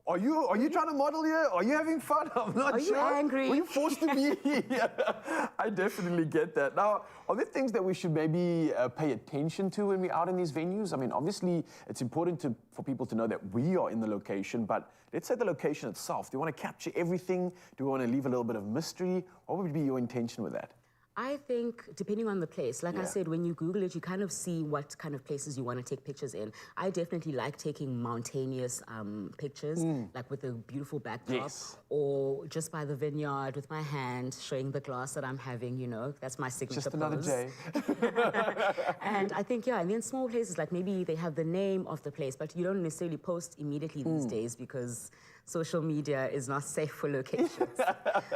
are you trying to model here? Are you having fun? I'm not sure. Are you angry? Were you forced to be here? I definitely get that. Now, are there things that we should maybe pay attention to when we're out in these venues? I mean, obviously, it's important for people to know that we are in the location, but let's say the location itself. Do you want to capture everything? Do you want to leave a little bit of mystery? What would be your intention with that? I think, depending on the place, like I said, when you Google it, you kind of see what kind of places you want to take pictures in. I definitely like taking mountainous pictures, like with a beautiful backdrop, or just by the vineyard with my hand, showing the glass that I'm having, you know, that's my signature Just another pose. day. And I think, and then small places, like maybe they have the name of the place, but you don't necessarily post immediately these days because social media is not safe for locations.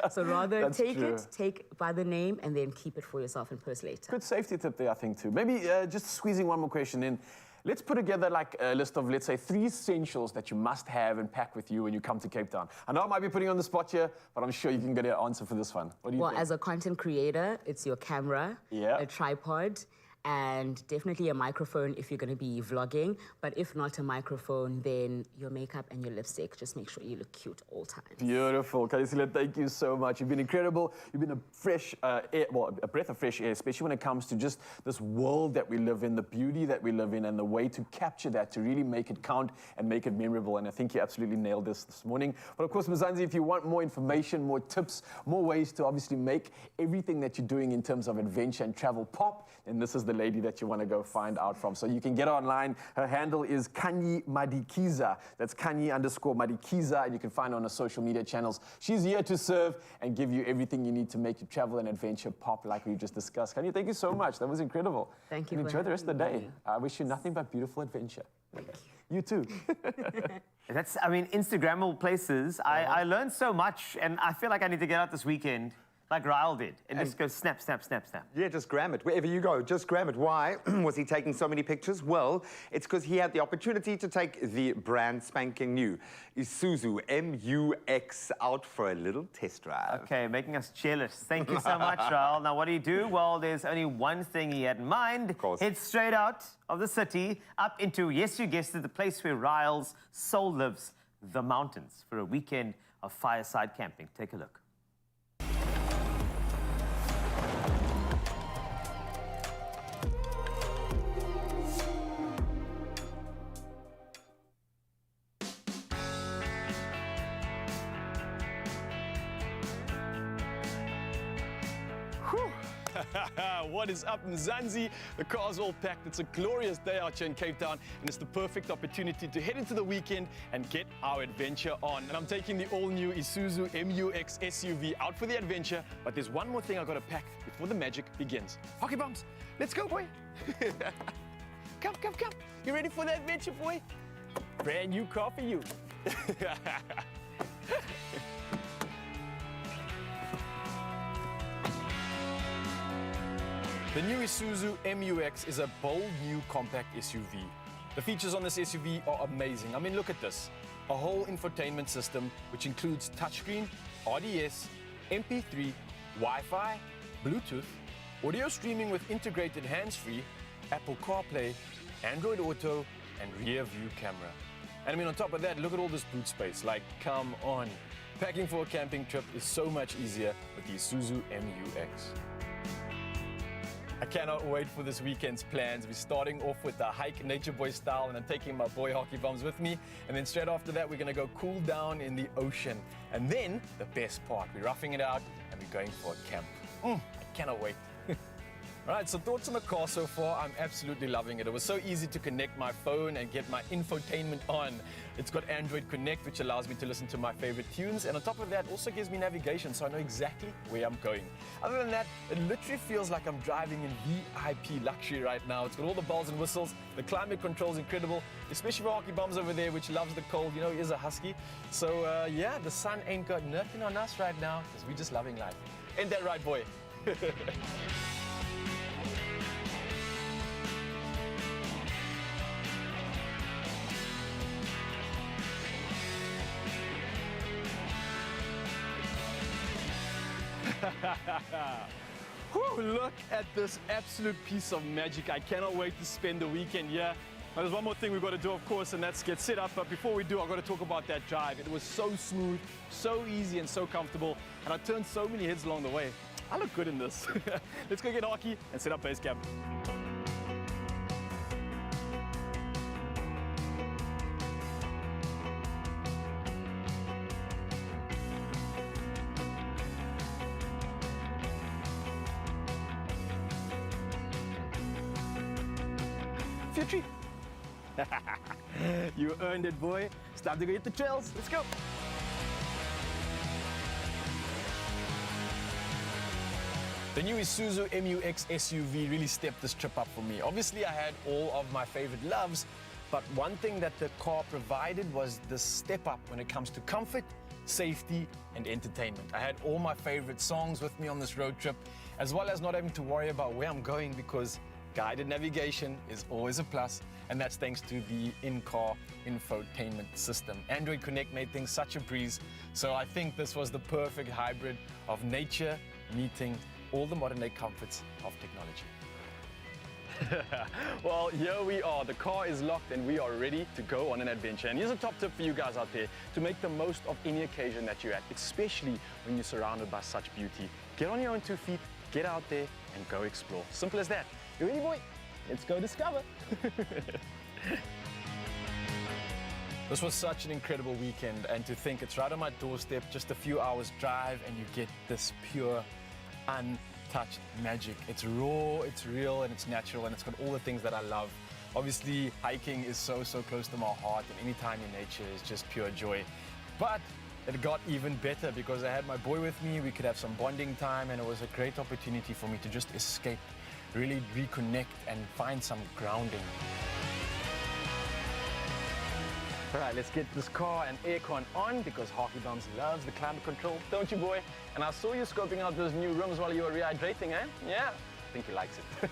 So rather take by the name and then keep it for yourself and post later. Good safety tip there, I think, too. Maybe just squeezing one more question in. Let's put together like a list of, let's say, 3 essentials that you must have and pack with you when you come to Cape Town. I know I might be putting you on the spot here, but I'm sure you can get an answer for this one. What do you think? Well, as a content creator, it's your camera, a tripod, and definitely a microphone if you're going to be vlogging. But if not a microphone, then your makeup and your lipstick. Just make sure you look cute all times. Beautiful. Kanisile, thank you so much. You've been incredible. You've been a fresh air, well, a breath of fresh air, especially when it comes to just this world that we live in, the beauty that we live in, and the way to capture that, to really make it count and make it memorable. And I think you absolutely nailed this morning. But of course, Mzansi, if you want more information, more tips, more ways to obviously make everything that you're doing in terms of adventure and travel pop, then this is the lady that you want to go find out from. So you can get her online. Her handle is Kanye Madikiza. That's Kanye_Madikiza, and you can find her on her social media channels. She's here to serve and give you everything you need to make your travel and adventure pop like we just discussed. Kanye, thank you so much. That was incredible. Thank you. And enjoy the rest of the day. I wish you nothing but beautiful adventure. Thank you. You too. That's, I mean, Instagrammable places. I learned so much, and I feel like I need to get out this weekend, like Ryle did, and just go snap, snap, snap, snap. Yeah, just gram it. Wherever you go, just gram it. Why was he taking so many pictures? Well, it's because he had the opportunity to take the brand spanking new Isuzu MU-X out for a little test drive. Okay, making us jealous. Thank you so much, Ryle. Now, what do you do? Well, there's only one thing he had in mind. Of course. Head straight out of the city, up into, yes, you guessed it, the place where Ryle's soul lives, the mountains, for a weekend of fireside camping. Take a look. What is up, Mzansi? The car's all packed. It's a glorious day out here in Cape Town, and it's the perfect opportunity to head into the weekend and get our adventure on. And I'm taking the all-new Isuzu MU-X SUV out for the adventure, but there's one more thing I've got to pack before the magic begins. Hockey bumps, let's go, boy. Come, come, come. You ready for the adventure, boy? Brand new car for you. The new Isuzu MUX is a bold new compact SUV. The features on this SUV are amazing. I mean, look at this. A whole infotainment system, which includes touchscreen, RDS, MP3, Wi-Fi, Bluetooth, audio streaming with integrated hands-free, Apple CarPlay, Android Auto, and rear view camera. And I mean, on top of that, look at all this boot space. Like, come on. Packing for a camping trip is so much easier with the Isuzu MUX. I cannot wait for this weekend's plans. We're starting off with the hike Nature Boy style, and I'm taking my boy Hockey Bums with me. And then straight after that, we're gonna go cool down in the ocean. And then, the best part, we're roughing it out and we're going for a camp. I cannot wait. All right, so thoughts on the car so far? I'm absolutely loving it. It was so easy to connect my phone and get my infotainment on. It's got Android Connect, which allows me to listen to my favorite tunes. And on top of that, also gives me navigation, so I know exactly where I'm going. Other than that, it literally feels like I'm driving in VIP luxury right now. It's got all the bells and whistles. The climate control is incredible, especially for Hockey Bums over there, which loves the cold. You know, he is a husky. So yeah, the sun ain't got nothing on us right now, because we're just loving life. Ain't that right, boy? Whew, look at this absolute piece of magic. I cannot wait to spend the weekend here. Now, there's one more thing we've got to do, of course, and that's get set up. But before we do, I've got to talk about that drive. It was so smooth, so easy, and so comfortable. And I turned so many heads along the way. I look good in this. Let's go get Hockey and set up base camp. Future. You earned it, boy. It's time to go hit the trails. Let's go. The new Isuzu MUX SUV really stepped this trip up for me. Obviously, I had all of my favorite loves, but one thing that the car provided was the step up when it comes to comfort, safety, and entertainment. I had all my favorite songs with me on this road trip, as well as not having to worry about where I'm going, because guided navigation is always a plus, and that's thanks to the in-car infotainment system. Android Connect made things such a breeze, so I think this was the perfect hybrid of nature meeting all the modern-day comforts of technology. Well, here we are. The car is locked and we are ready to go on an adventure. And here's a top tip for you guys out there to make the most of any occasion that you're at, especially when you're surrounded by such beauty. Get on your own 2 feet, get out there and go explore. Simple as that. You ready, boy? Let's go discover. This was such an incredible weekend, and to think it's right on my doorstep, just a few hours drive, and you get this pure, untouched magic. It's raw, it's real, and it's natural, and it's got all the things that I love. Obviously, hiking is so close to my heart, and any time in nature is just pure joy. But it got even better because I had my boy with me. We could have some bonding time, and it was a great opportunity for me to just escape, really reconnect and find some grounding. All right, let's get this car and aircon on because Hockey Bums loves the climate control, don't you, boy? And I saw you scoping out those new rooms while you were rehydrating, eh? Yeah, I think he likes it.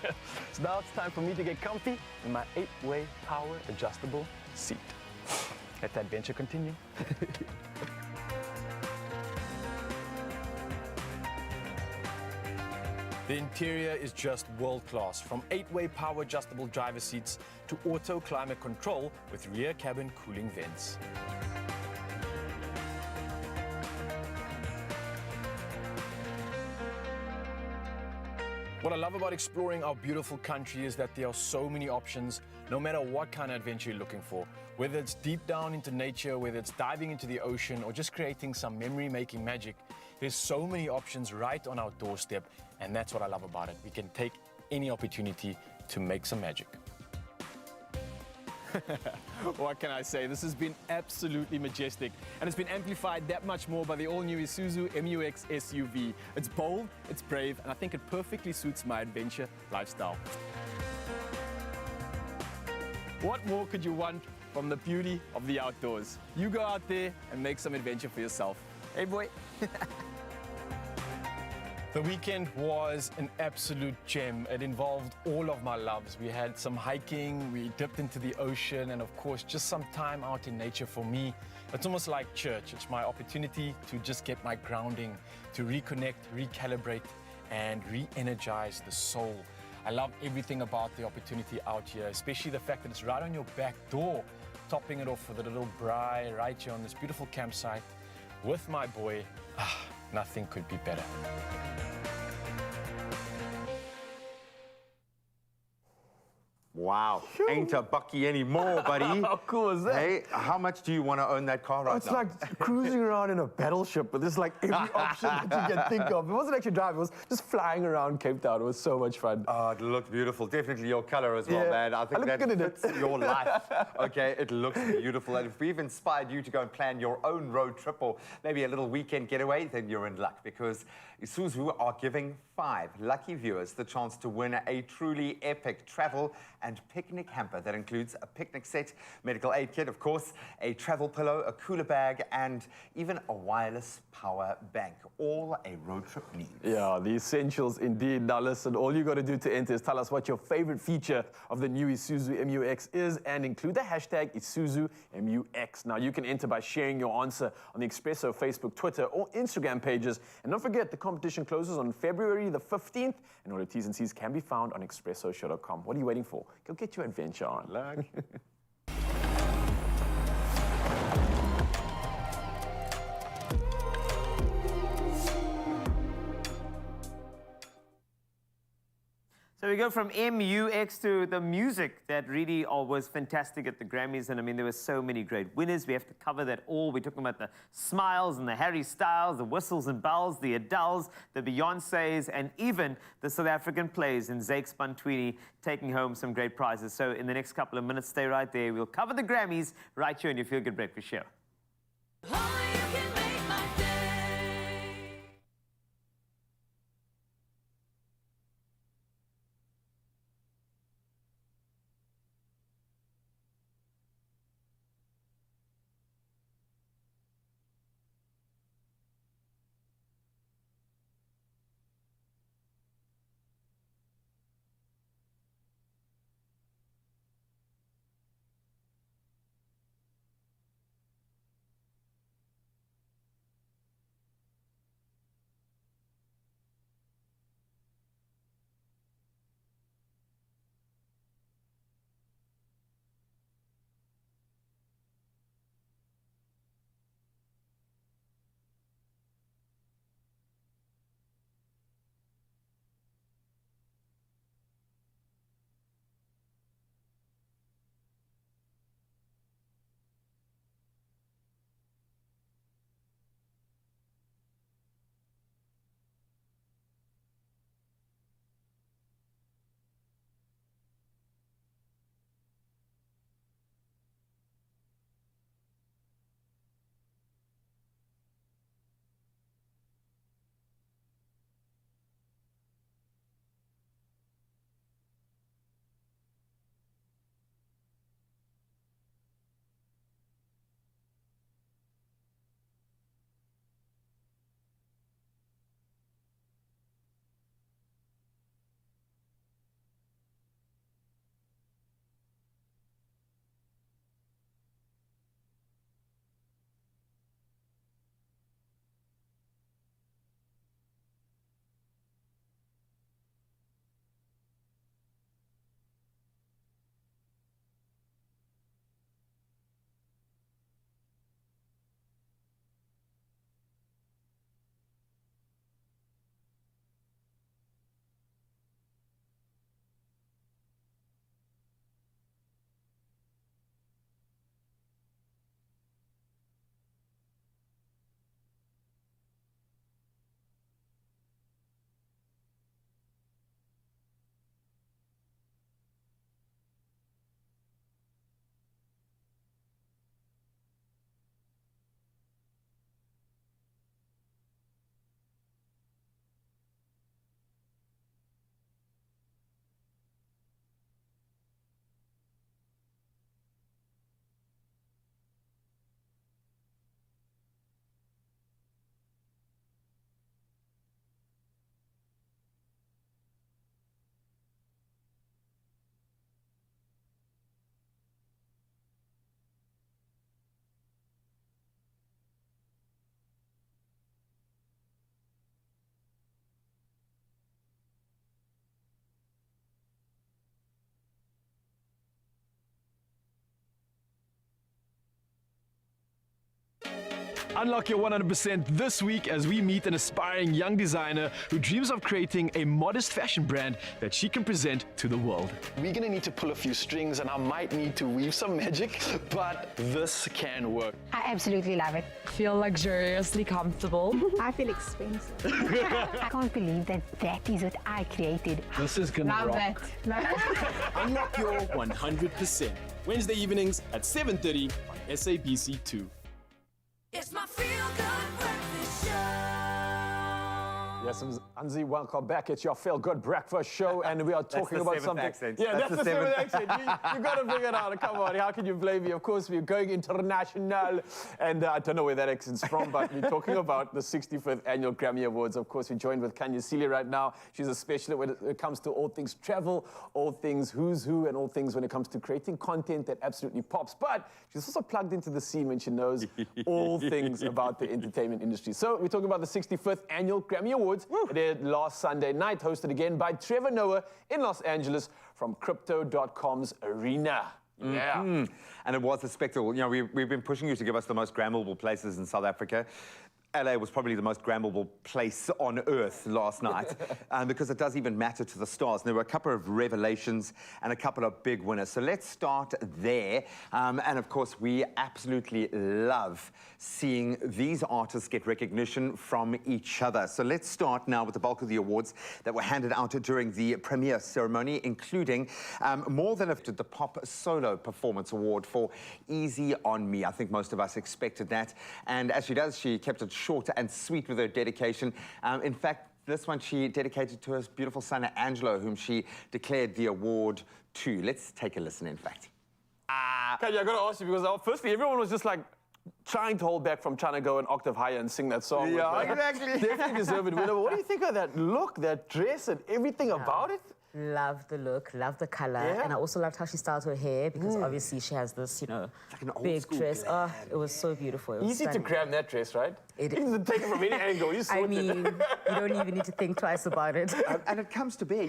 So now it's time for me to get comfy in my 8-way power adjustable seat. Let the adventure continue. The interior is just world-class, from 8-way power adjustable driver seats to auto climate control with rear cabin cooling vents. What I love about exploring our beautiful country is that there are so many options, no matter what kind of adventure you're looking for. Whether it's deep down into nature, whether it's diving into the ocean, or just creating some memory-making magic, there's so many options right on our doorstep, and that's what I love about it. We can take any opportunity to make some magic. What can I say? This has been absolutely majestic, and it's been amplified that much more by the all-new Isuzu MUX SUV. It's bold, it's brave, and I think it perfectly suits my adventure lifestyle. What more could you want from the beauty of the outdoors? You go out there and make some adventure for yourself. Hey, boy. The weekend was an absolute gem. It involved all of my loves. We had some hiking, we dipped into the ocean, and of course, just some time out in nature for me. It's almost like church. It's my opportunity to just get my grounding, to reconnect, recalibrate, and re-energize the soul. I love everything about the opportunity out here, especially the fact that it's right on your back door, topping it off with a little braai right here on this beautiful campsite with my boy. Nothing could be better. Wow, ain't a bucky anymore, buddy. How cool is that? Hey, how much do you want to own that car right It's now? like cruising around in a battleship with this like every option that you can think of. It wasn't actually driving, it was just flying around Cape Town. It was so much fun. Oh, it looked beautiful. Definitely your color as well, Yeah, man. I think I look that good in it. fits your life. Okay, it looks beautiful. And if we've inspired you to go and plan your own road trip or maybe a little weekend getaway, then you're in luck because Isuzu are giving 5 lucky viewers the chance to win a truly epic travel and picnic hamper that includes a picnic set, medical aid kit, of course, a travel pillow, a cooler bag, and even a wireless power bank. All a road trip needs. Yeah, the essentials indeed. Now listen, all you got to do to enter is tell us what your favorite feature of the new Isuzu MU-X is and include the hashtag IsuzuMU-X. Now you can enter by sharing your answer on the Expresso Facebook, Twitter, or Instagram pages. And don't forget, the competition closes on February the 15th, and all the T's and C's can be found on expressoshow.com. What are you waiting for? Go get your adventure on. Luck. So we go from MUX to the music that really was fantastic at the Grammys. And I mean, there were so many great winners. We have to cover that all. We're talking about the Smiles and the Harry Styles, the Whistles and Bells, the Adeles, the Beyoncés, and even the South African plays and Zakes Bantwini taking home some great prizes. So in the next couple of minutes, stay right there. We'll cover the Grammys right here on your Feel Good Breakfast Show. Unlock your 100% this week as we meet an aspiring young designer who dreams of creating a modest fashion brand that she can present to the world. We're gonna need to pull a few strings and I might need to weave some magic, but this can work. I absolutely love it. Feel luxuriously comfortable. I feel expensive. I can't believe that is what I created. This is gonna love rock. it. Unlock your 100%. Wednesday evenings at 7:30 on SABC2. It's my feel-good breakfast show. Yes, Anzi, welcome back. It's your Feel Good Breakfast Show, and we are talking the about seventh something. accent. Yeah, that's the seventh accent. accent. You got to figure it out. Come on, how can you blame me? Of course, we're going international, and I don't know where that accent's from, but we're talking about the 65th Annual Grammy Awards. Of course, we're joined with Kanya Seeley right now. She's a specialist when it comes to all things travel, all things who's who, and all things when it comes to creating content that absolutely pops. But she's also plugged into the scene when she knows all things about the entertainment industry. So we're talking about the 65th Annual Grammy Awards. It aired last Sunday night, hosted again by Trevor Noah in Los Angeles from Crypto.com's Arena. Yeah. Mm-hmm. And it was a spectacle. You know, we've been pushing you to give us the most Grammable places in South Africa. LA was probably the most Grammable place on earth last night because it does even matter to the stars. And there were a couple of revelations and a couple of big winners. So let's start there. And of course, we absolutely love seeing these artists get recognition from each other. So let's start now with the bulk of the awards that were handed out during the premiere ceremony, including more than the Pop Solo Performance Award for Easy on Me. I think most of us expected that. And as she does, she kept it short and sweet with her dedication. In fact, this one she dedicated to her beautiful son, Angelo, whom she declared the award to. Let's take a listen, in fact. Kanya, I got to ask you, because firstly, everyone was just like trying to hold back from trying to go an octave higher and sing that song. Yeah, exactly. Definitely deserved winner. What do you think of that look, that dress, and everything about it? Love the look, love the color, Yeah. and I also loved how she styled her hair because obviously she has this, you know, like an old big school dress. glam. Oh, it was so beautiful. It was Easy to stunning. grab that dress, right? It Easy to take it from any angle. You I sorted. mean, you don't even need to think twice about it. And it comes to bear.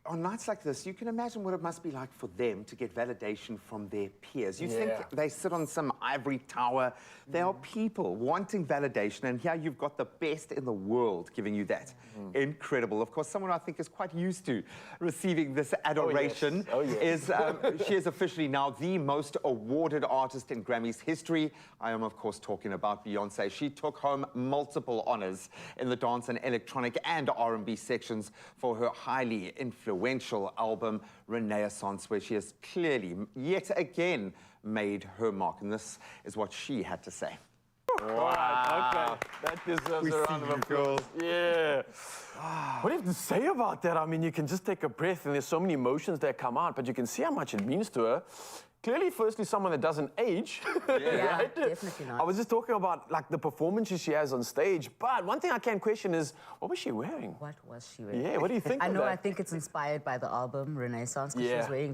On nights like this, you can imagine what it must be like for them to get validation from their peers. You think they sit on some ivory tower. They are people wanting validation, and here you've got the best in the world giving you that. Incredible. Of course, someone I think is quite used to receiving this adoration is she is officially now the most awarded artist in Grammy's history. I am, of course, talking about Beyonce. She took home multiple honors in the dance and electronic and R&B sections for her highly influential album Renaissance, where she has clearly yet again made her mark, and this is what she had to say. Wow. Okay. That deserves a round of applause. Yeah. What do you have to say about that? I mean, you can just take a breath and there's so many emotions that come out, but you can see how much it means to her. Clearly, firstly, someone that doesn't age. Yeah, right? definitely not. I was just talking about like the performances she has on stage, but one thing I can question is, what was she wearing? What was she wearing? Yeah, what do you think I of know, that? I think it's inspired by the album Renaissance, because she was wearing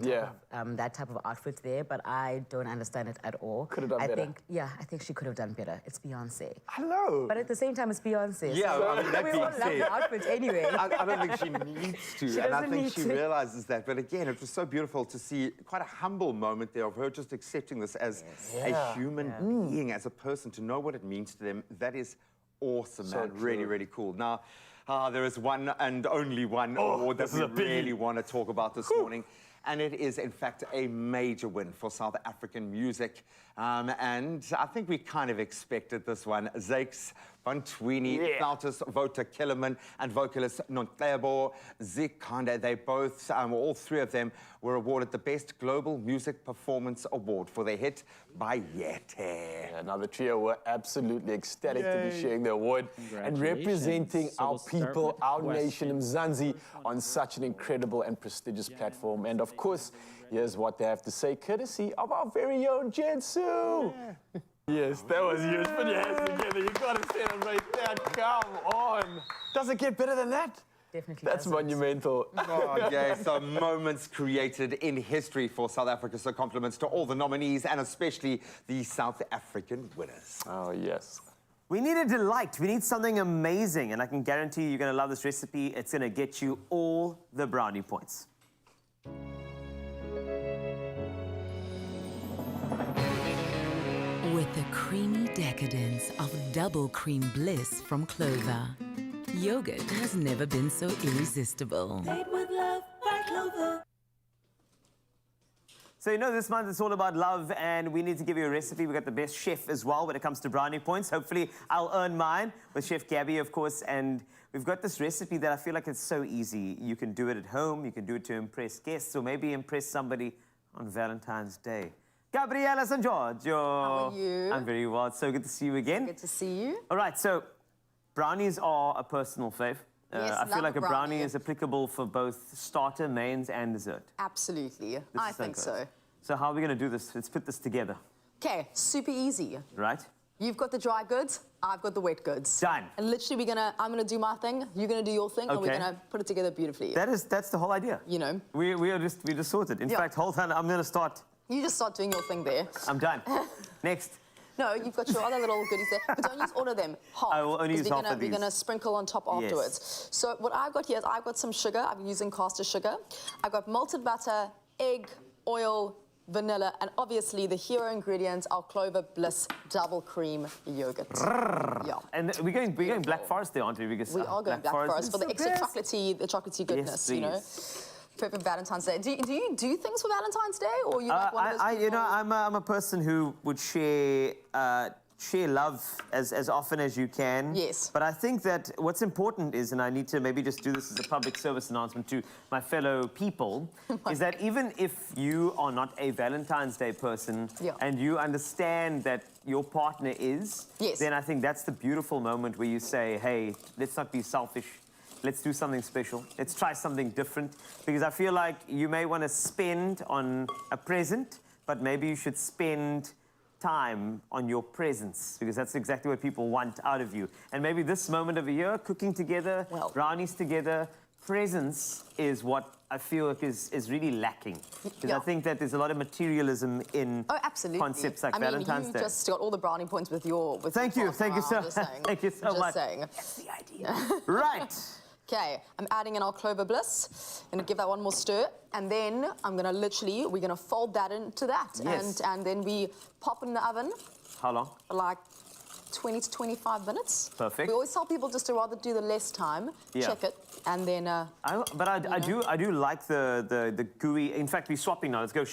that type of outfit there, but I don't understand it at all. Could have done better. I think she could have done better. It's Beyonce. I know. But at the same time, it's Beyonce. Yeah, so I mean, that we being all love said, the outfit anyway. I don't think she needs to, She and I doesn't think need she to. realizes that. But again, it was so beautiful to see quite a humble moment there of her just accepting this as a human being, as a person, to know what it means to them. That is awesome, So man. true. Really, really cool. Now, there is one and only one award that this is we a biggie. really want to talk about this morning. And it is, in fact, a major win for South African music. And I think we kind of expected this one. Zakes van Twini, flautist Wouter Kellerman, and vocalist Nontebo Zikande. They both, all three of them, were awarded the Best Global Music Performance Award for their hit Bayete. Yeah, now the trio were absolutely ecstatic to be sharing the award and representing our people, our nation, Mzansi, on such an incredible and prestigious platform. And of course, here's what they have to say, courtesy of our very own Jensu. Yes, that was huge. Put your hands together. You got to celebrate that. Come on. Does it get better than that? Definitely. That's monumental. Oh, yeah, so moments created in history for South Africa. So compliments to all the nominees and especially the South African winners. Oh, yes. We need a delight. We need something amazing. And I can guarantee you're going to love this recipe. It's going to get you all the brownie points. With the creamy decadence of double cream bliss from Clover, yogurt has never been so irresistible. Made with love by Clover. So, you know, this month it's all about love, and we need to give you a recipe. We've got the best chef as well when it comes to brownie points. Hopefully, I'll earn mine with Chef Gabby, of course. And we've got this recipe that I feel like it's so easy. You can do it at home. You can do it to impress guests, or maybe impress somebody on Valentine's Day. Gabriela San Giorgio. How are you? I'm very well. It's so good to see you again. Good to see you. All right, so brownies are a personal fave. Yes, I feel love like a a brownie brownie. is applicable for both starter, mains, and dessert. Absolutely. This I is think good. so. So how are we going to do this? Let's put this together, Okay, super easy. right? You've got the dry goods, I've got the wet goods. Done. And literally I'm gonna do my thing, you're gonna do your thing, and we're Okay. gonna put it together beautifully. That's the whole idea. You know. We just sorted. In Yeah. fact, hold on, I'm going to start. You just start doing your thing there. I'm done. Next. No, you've got your other little goodies there, but don't use all of them. Half. I will only 'cause use half of We're these. gonna sprinkle on top Yes. afterwards. So what I've got here is I've got some sugar. I'm using caster sugar. I've got malted butter, egg, oil, vanilla, and obviously the hero ingredients are Clover Bliss double cream yogurt. Yeah. And we're going Black Forest there, aren't we? Because, We are going Black Forest is for the extra best. chocolatey goodness, Yes, you know. please. Perfect Valentine's Day. Do you do things for Valentine's Day, or are you like one of those people? You know, I'm a person who would share love as often as you can. Yes. But I think that what's important is, and I need to maybe just do this as a public service announcement to my fellow people, is that even if you are not a Valentine's Day person and you understand that your partner is, then I think that's the beautiful moment where you say, hey, let's not be selfish. Let's do something special. Let's try something different. Because I feel like you may want to spend on a present, but maybe you should spend time on your presence, because that's exactly what people want out of you. And maybe this moment of the year, cooking together, brownies together, presence is what I feel like is really lacking. Because I think that there's a lot of materialism in concepts like Valentine's you Day. just got all the brownie points with your Thank you so Just saying. thank you so Just much. saying. That's the idea. Right. Okay, I'm adding in our Clover Bliss. I'm gonna give that one more stir, and then we're gonna fold that into that, Yes. and then we pop it in the oven How long? for like 20 to 25 minutes. Perfect. We always tell people just to rather do the less time, Yeah. check it, and then. I do like the gooey. In fact, we're swapping now. Let's go.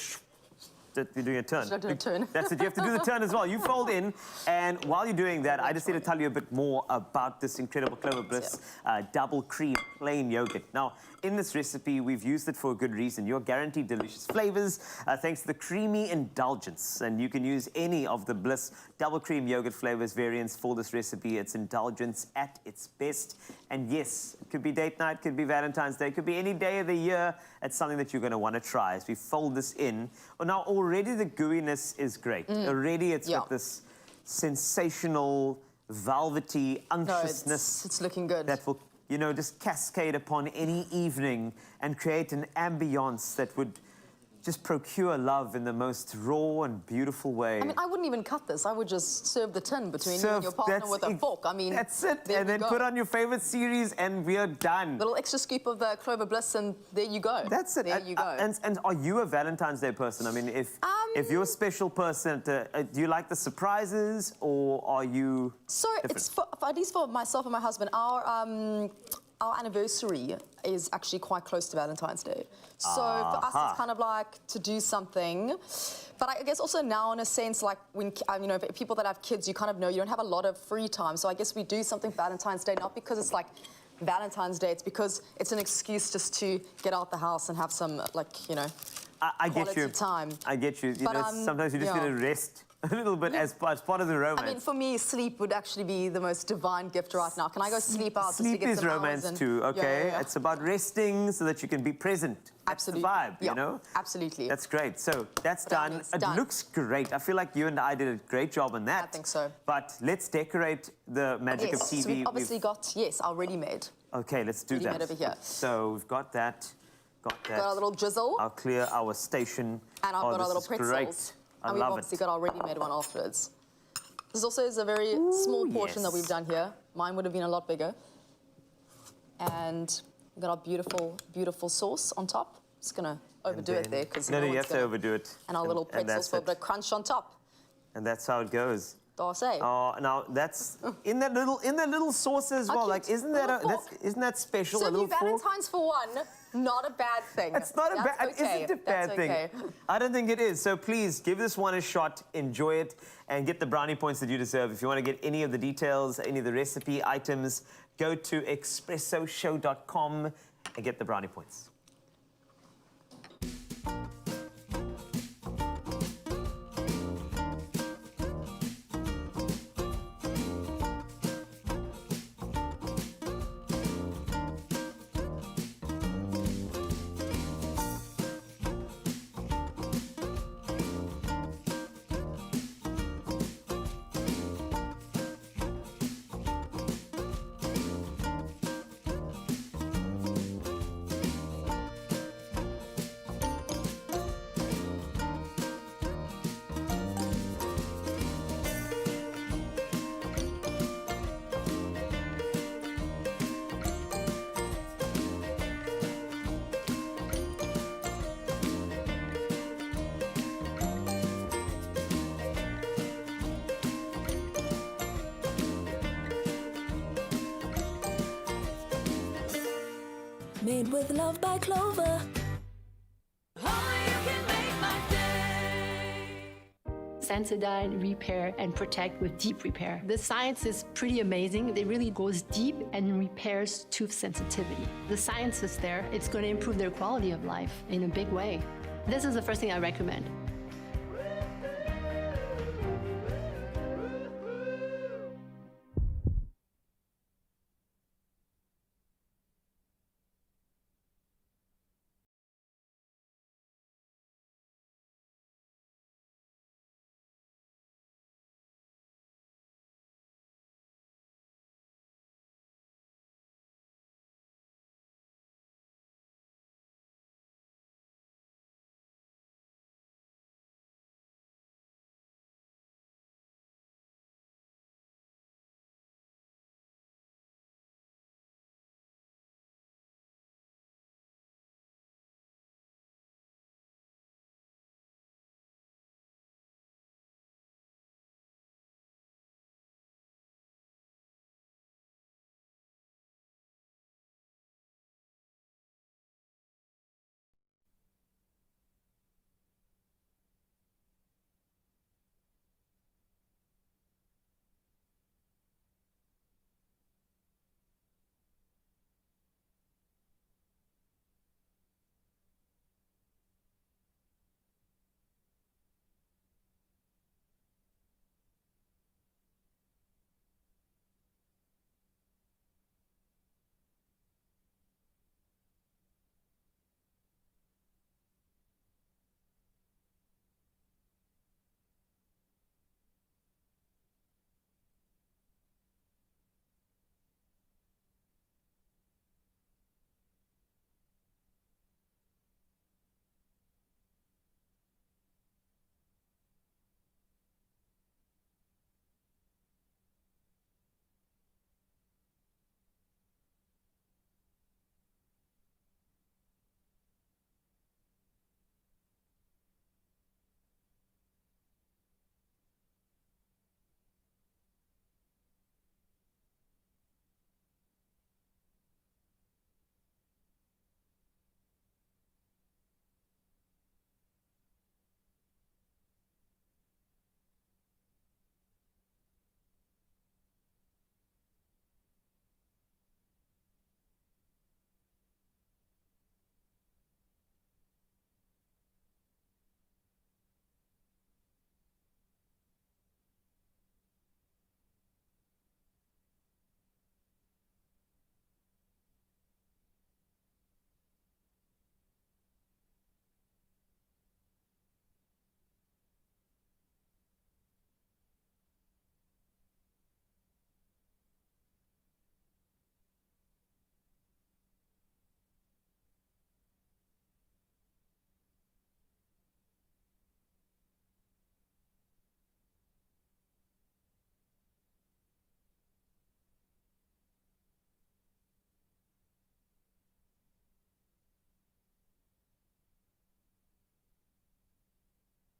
You're doing a turn. Should I do a turn? That's it. You have to do the turn as well. You fold in, and while you're doing that, I just need to tell you a bit more about this incredible Clover Bliss double cream plain yogurt. Now, in this recipe, we've used it for a good reason. You're guaranteed delicious flavors thanks to the creamy indulgence, and you can use any of the Bliss double cream yogurt flavors variants for this recipe. It's indulgence at its best, and yes, it could be date night, could be Valentine's Day, could be any day of the year. It's something that you're going to want to try as we fold this in. Well, now, already the gooiness is great. Already it's got this sensational, velvety unctuousness. It's looking good. That will, you know, just cascade upon any evening and create an ambience that would just procure love in the most raw and beautiful way. I mean, I wouldn't even cut this. I would just serve the tin between you and your partner with a fork. I mean, that's it. There And we then go. put on your favorite series, and we are done. Little extra scoop of the Clover Bliss, and there you go. That's it. There you go. And are you a Valentine's Day person? I mean, if you're a special person, do you like the surprises, or are you So different? it's for at least for myself and my husband. Our anniversary is actually quite close to Valentine's Day. So for us, it's kind of like to do something. But I guess also now, in a sense, like when you know, people that have kids, you kind of know you don't have a lot of free time. So I guess we do something for Valentine's Day, not because it's like Valentine's Day, it's because it's an excuse just to get out the house and have some, like, you know, I get quality you. time. I get you. You But, know, sometimes you just need to rest a little bit as part of the romance. I mean, for me, sleep would actually be the most divine gift right now. Can I go sleep out? Sleep just to get is some romance hours and, too, okay? Yeah. It's about resting so that you can be present. Absolutely. That's the vibe, you know? Absolutely. That's great. So that's done. It done. looks great. I feel like you and I did a great job on that. I think so. But let's decorate the magic of TV. So we've obviously got, our ready-made. Okay, let's do Ready-made that. over here. So we've got that. Got that. Got our little drizzle. I'll clear our station. And I've got our this little is pretzels. Great. I and we've love obviously it. got our ready-made one afterwards. This also is a very small portion that we've done here. Mine would have been a lot bigger. And we've got our beautiful, beautiful sauce on top. Just gonna overdo it there because No, you have to overdo it. And our little and pretzels for a bit of crunch on top. And that's how it goes. Say. Now that's in that little sauce as well. Like, isn't that special? So a little Valentine's for one, not a bad thing. It's not a bad. Okay. Isn't a bad That's thing. okay. I don't think it is. So please give this one a shot, enjoy it, and get the brownie points that you deserve. If you want to get any of the details, any of the recipe items, go to expressoshow.com and get the brownie points. Made with love by Clover. Sensodyne repair and protect with deep repair. The science is pretty amazing. It really goes deep and repairs tooth sensitivity. The science is there. It's going to improve their quality of life in a big way. This is the first thing I recommend.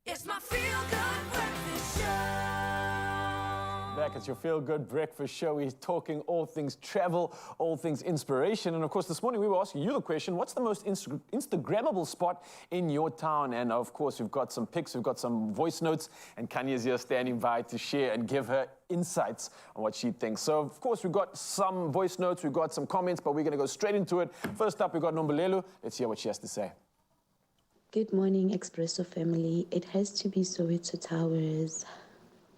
It's my feel-good breakfast show. back. It's your Feel Good Breakfast Show. We're talking all things travel, all things inspiration. And of course, this morning we were asking you the question, what's the most Instagrammable spot in your town? And of course, we've got some pics, we've got some voice notes, and Kanya's here standing by to share and give her insights on what she thinks. So of course, we've got some voice notes, we've got some comments, but we're going to go straight into it. First up, we've got Nombulelo. Let's hear what she has to say. Good morning, Expresso family. It has to be Soweto Towers.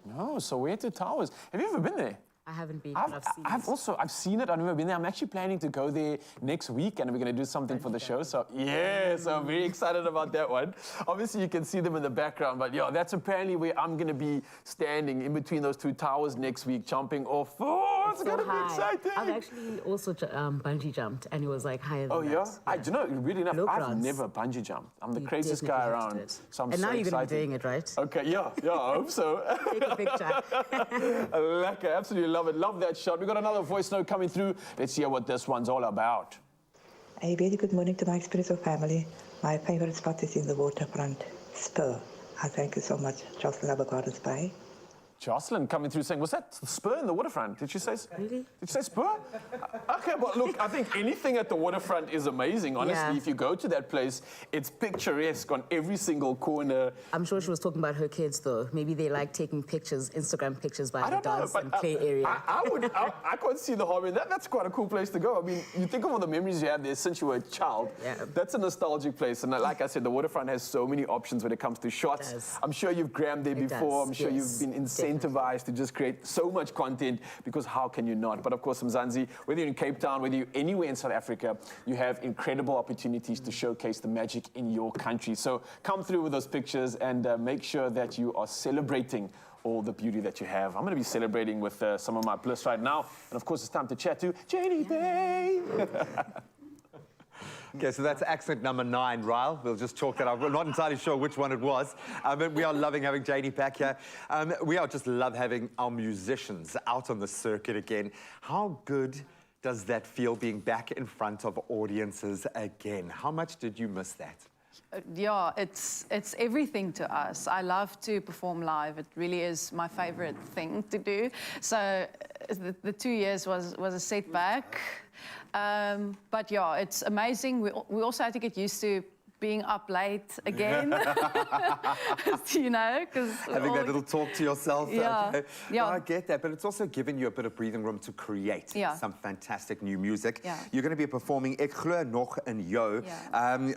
No, Soweto Towers. Have you ever been there? I haven't been, but I've seen it. I've never been there. I'm actually planning to go there next week, and we're going to do something for the show. So yeah, so I'm very excited about that one. Obviously, you can see them in the background, but yeah, that's apparently where I'm going to be standing in between those two towers next week, jumping off. Oh, it's going to be exciting. I've actually also bungee jumped, and it was like higher than Oh, yeah? Do you know, really enough, I've rounds. never bungee jumped. I'm the You craziest guy definitely have to do around. it. So I'm And now so you're going to excited. be doing it, right? Okay, yeah, I hope so. Take a picture. Lekker, absolutely love it. Love that shot. We got another voice note coming through. Let's hear what this one's all about. A very good morning to my Expresso family. My favorite spot is in the waterfront, Spur. I thank you so much, Jocelyn Gardens Bay. Jocelyn coming through saying, was that Spur in the waterfront? Did she say? Really? Did you say Spur? Okay, but look, I think anything at the waterfront is amazing. Honestly, Yeah. if you go to that place, it's picturesque on every single corner. I'm sure she was talking about her kids, though. Maybe they like taking pictures, Instagram pictures by I the don't know, dance but and play area. I can't see the harm in that. That's quite a cool place to go. I mean, you think of all the memories you have there since you were a child. Yeah. That's a nostalgic place. And like I said, the waterfront has so many options when it comes to shots. It does. I'm sure you've grammed there It before. does, I'm sure yes, you've been incentivized to just create so much content, because how can you not? But of course, Mzansi, whether you're in Cape Town, whether you're anywhere in South Africa, you have incredible opportunities to showcase the magic in your country. So come through with those pictures and make sure that you are celebrating all the beauty that you have. I'm going to be celebrating with some of my bliss right now. And of course, it's time to chat to Janie Bay. Okay, so that's accent number 9, Ryle. We'll just chalk that up. We're not entirely sure which one it was, but we are loving having Janie back here. We are just love having our musicians out on the circuit again. How good does that feel, being back in front of audiences again? How much did you miss that? Yeah, it's everything to us. I love to perform live. It really is my favorite thing to do. So the 2 years was a setback. But yeah, it's amazing. We also had to get used to being up late again, you know, because having that little talk to yourself. Yeah, okay. yeah. No, I get that, but it's also given you a bit of breathing room to create some fantastic new music. Yeah. You're going to be performing Ek Glo Nog in Jou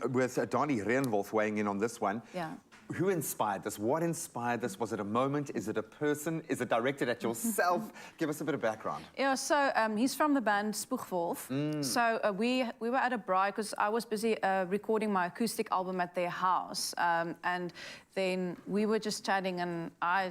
with Donnie Reenwolf weighing in on this one. Yeah. Who inspired this? What inspired this? Was it a moment? Is it a person? Is it directed at yourself? Give us a bit of background. Yeah, so he's from the band Spoegwolf. So we were at a braai because I was busy recording my acoustic album at their house. And then we were just chatting, and I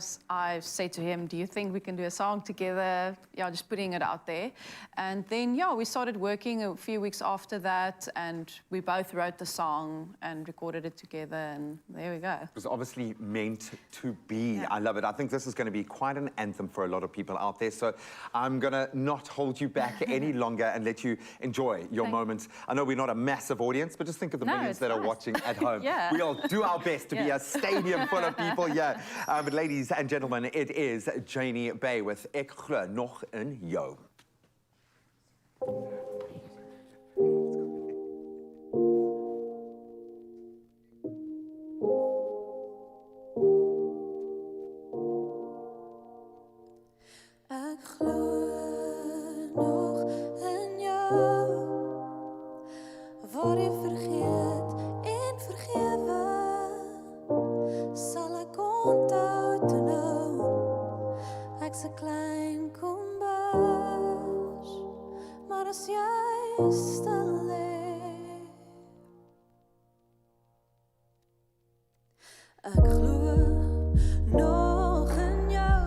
said to him, do you think we can do a song together? Yeah, just putting it out there. And then, yeah, we started working a few weeks after that, and we both wrote the song and recorded it together, and there we go. It was obviously meant to be. Yeah. I love it. I think this is going to be quite an anthem for a lot of people out there. So I'm going to not hold you back any longer and let you enjoy your moments. I know we're not a massive audience, but just think of the millions that are watching at home. Yeah. We'll do our best to be a stadium full of people. Yeah. But ladies and gentlemen, it is Janie Bay with Ek Glo Nog in Jou. Ek glo nog in jou, waar jy vergeet en vergewe, sal ek onthou toe nou, ek's 'n klein kombers, maar as jy stil lê, ek glo nog in jou,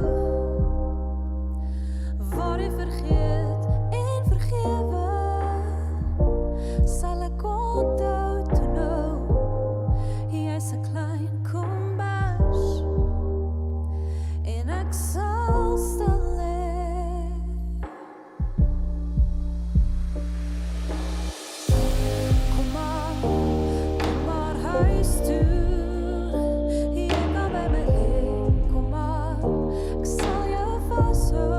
waar jy vergeet en vergewe, sal ek onthou toe nou, jy's 'n klein kombers, en ek sal stil lê. Kom maar huis toe, jy kan by my lê, kom maar, ek sal jou vashou.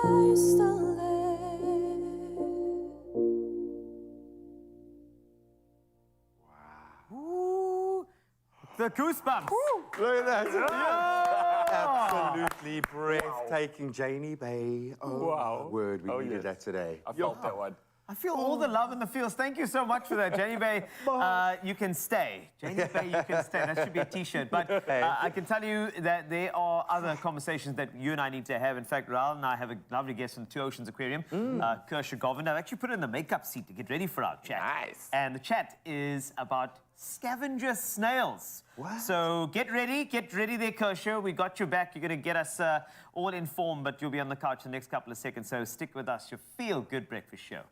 are you still there? The goosebumps. Look at that. Yeah. Absolutely breathtaking. Janie Bay. Oh, Wow. my word. We needed yes. that today. I felt that one. I feel all the love in the feels. Thank you so much for that, Jenny Bay. You can stay. Jenny Bay, you can stay. That should be a T-shirt. But I can tell you that there are other conversations that you and I need to have. In fact, Raul and I have a lovely guest from Two Oceans Aquarium, Kirsha Govind. I've actually put her in the makeup seat to get ready for our chat. Nice. And the chat is about scavenger snails. What? So get ready there, Kirsha. We got your back. You're going to get us all informed, but you'll be on the couch in the next couple of seconds. So stick with us. Your feel-good breakfast show.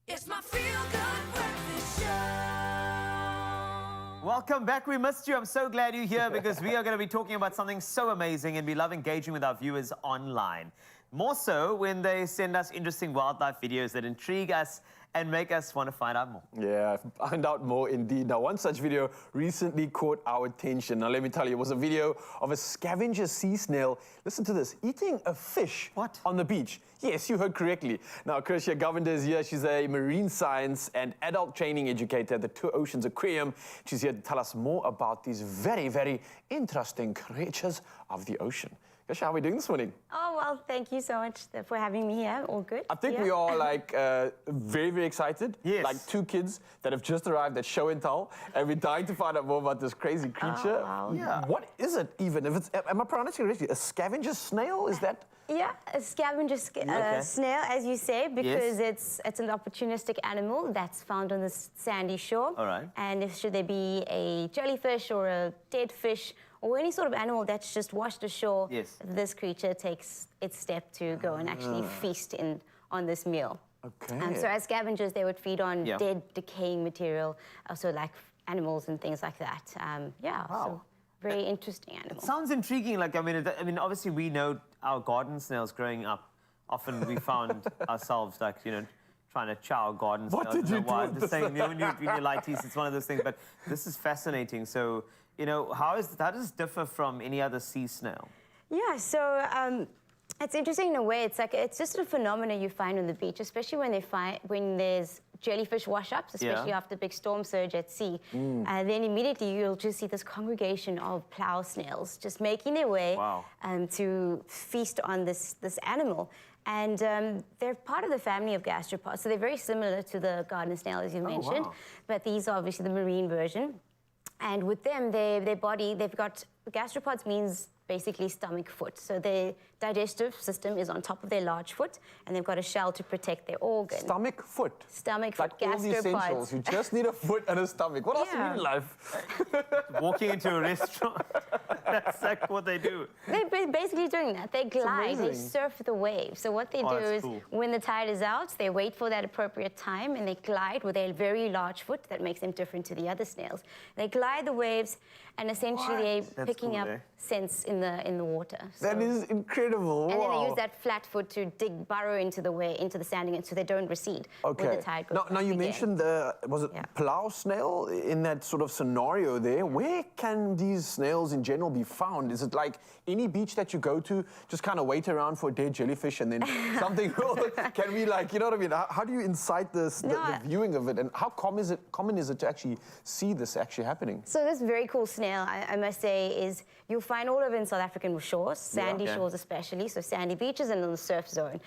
It's my feel-good breakfast show. Welcome back. We missed you. I'm so glad you're here because we are going to be talking about something so amazing and we love engaging with our viewers online. More so when they send us interesting wildlife videos that intrigue us and make us want to find out more. Yeah, find out more indeed. Now, one such video recently caught our attention. Now, let me tell you, it was a video of a scavenger sea snail. Listen to this, eating a fish on the beach. Yes, you heard correctly. Now, Kirsha Govind is here. She's a marine science and adult training educator at the Two Oceans Aquarium. She's here to tell us more about these very, very interesting creatures of the ocean. Kirsha, how are we doing this morning? Oh, well, thank you so much for having me here. All good? I think we are like very, very excited. Yes. Like two kids that have just arrived at Show and Tell, and we're dying to find out more about this crazy creature. Oh, wow. Yeah. What is it even? If it's, am I pronouncing it correctly? A scavenger snail? Is that? Yeah, a scavenger snail, as you say, because it's an opportunistic animal that's found on the sandy shore. All right. And if should there be a jellyfish or a dead fish or any sort of animal that's just washed ashore, this creature takes its step to go and actually feast on this meal. Okay. So as scavengers, they would feed on dead, decaying material, also like animals and things like that. So very interesting animal. It sounds intriguing. Like, I mean, obviously we know our garden snails growing up. Often we found ourselves like, trying to chow garden snails. What did you do? I'm just saying, when you light teeth, it's one of those things. But this is fascinating. So, how does this differ from any other sea snail? Yeah, so it's interesting in a way. It's just a phenomenon you find on the beach, especially when there's jellyfish wash-ups, especially after big storm surge at sea. Then immediately you'll just see this congregation of plow snails just making their way to feast on this animal. And they're part of the family of gastropods, so they're very similar to the garden snail, as you mentioned. But these are obviously the marine version. And with them, their body, they've got, gastropods means basically stomach foot. So their digestive system is on top of their large foot, and they've got a shell to protect their organ. Stomach foot? Stomach like foot, all the essentials. You just need a foot and a stomach. What else do you need in life? Walking into a restaurant. That's like what they do. They're basically doing that. They glide, they surf the wave. So what they do is, when the tide is out, they wait for that appropriate time, and they glide with a very large foot that makes them different to the other snails. They glide the waves, and essentially they're picking up scents in the water. So, that is incredible. And then they use that flat foot to burrow into the sand, so they don't recede when the tide goes now you again. mentioned plow snail in that sort of scenario there. Where can these snails in general be found? Is it like any beach that you go to, just kind of wait around for a dead jellyfish and then something can we, like, you know what I mean? How do you incite the viewing of it, and how common is it to actually see this actually happening? So this very cool snail, I must say, is you'll find all over in South African shores, sandy shores especially, so sandy beaches and in the surf zone.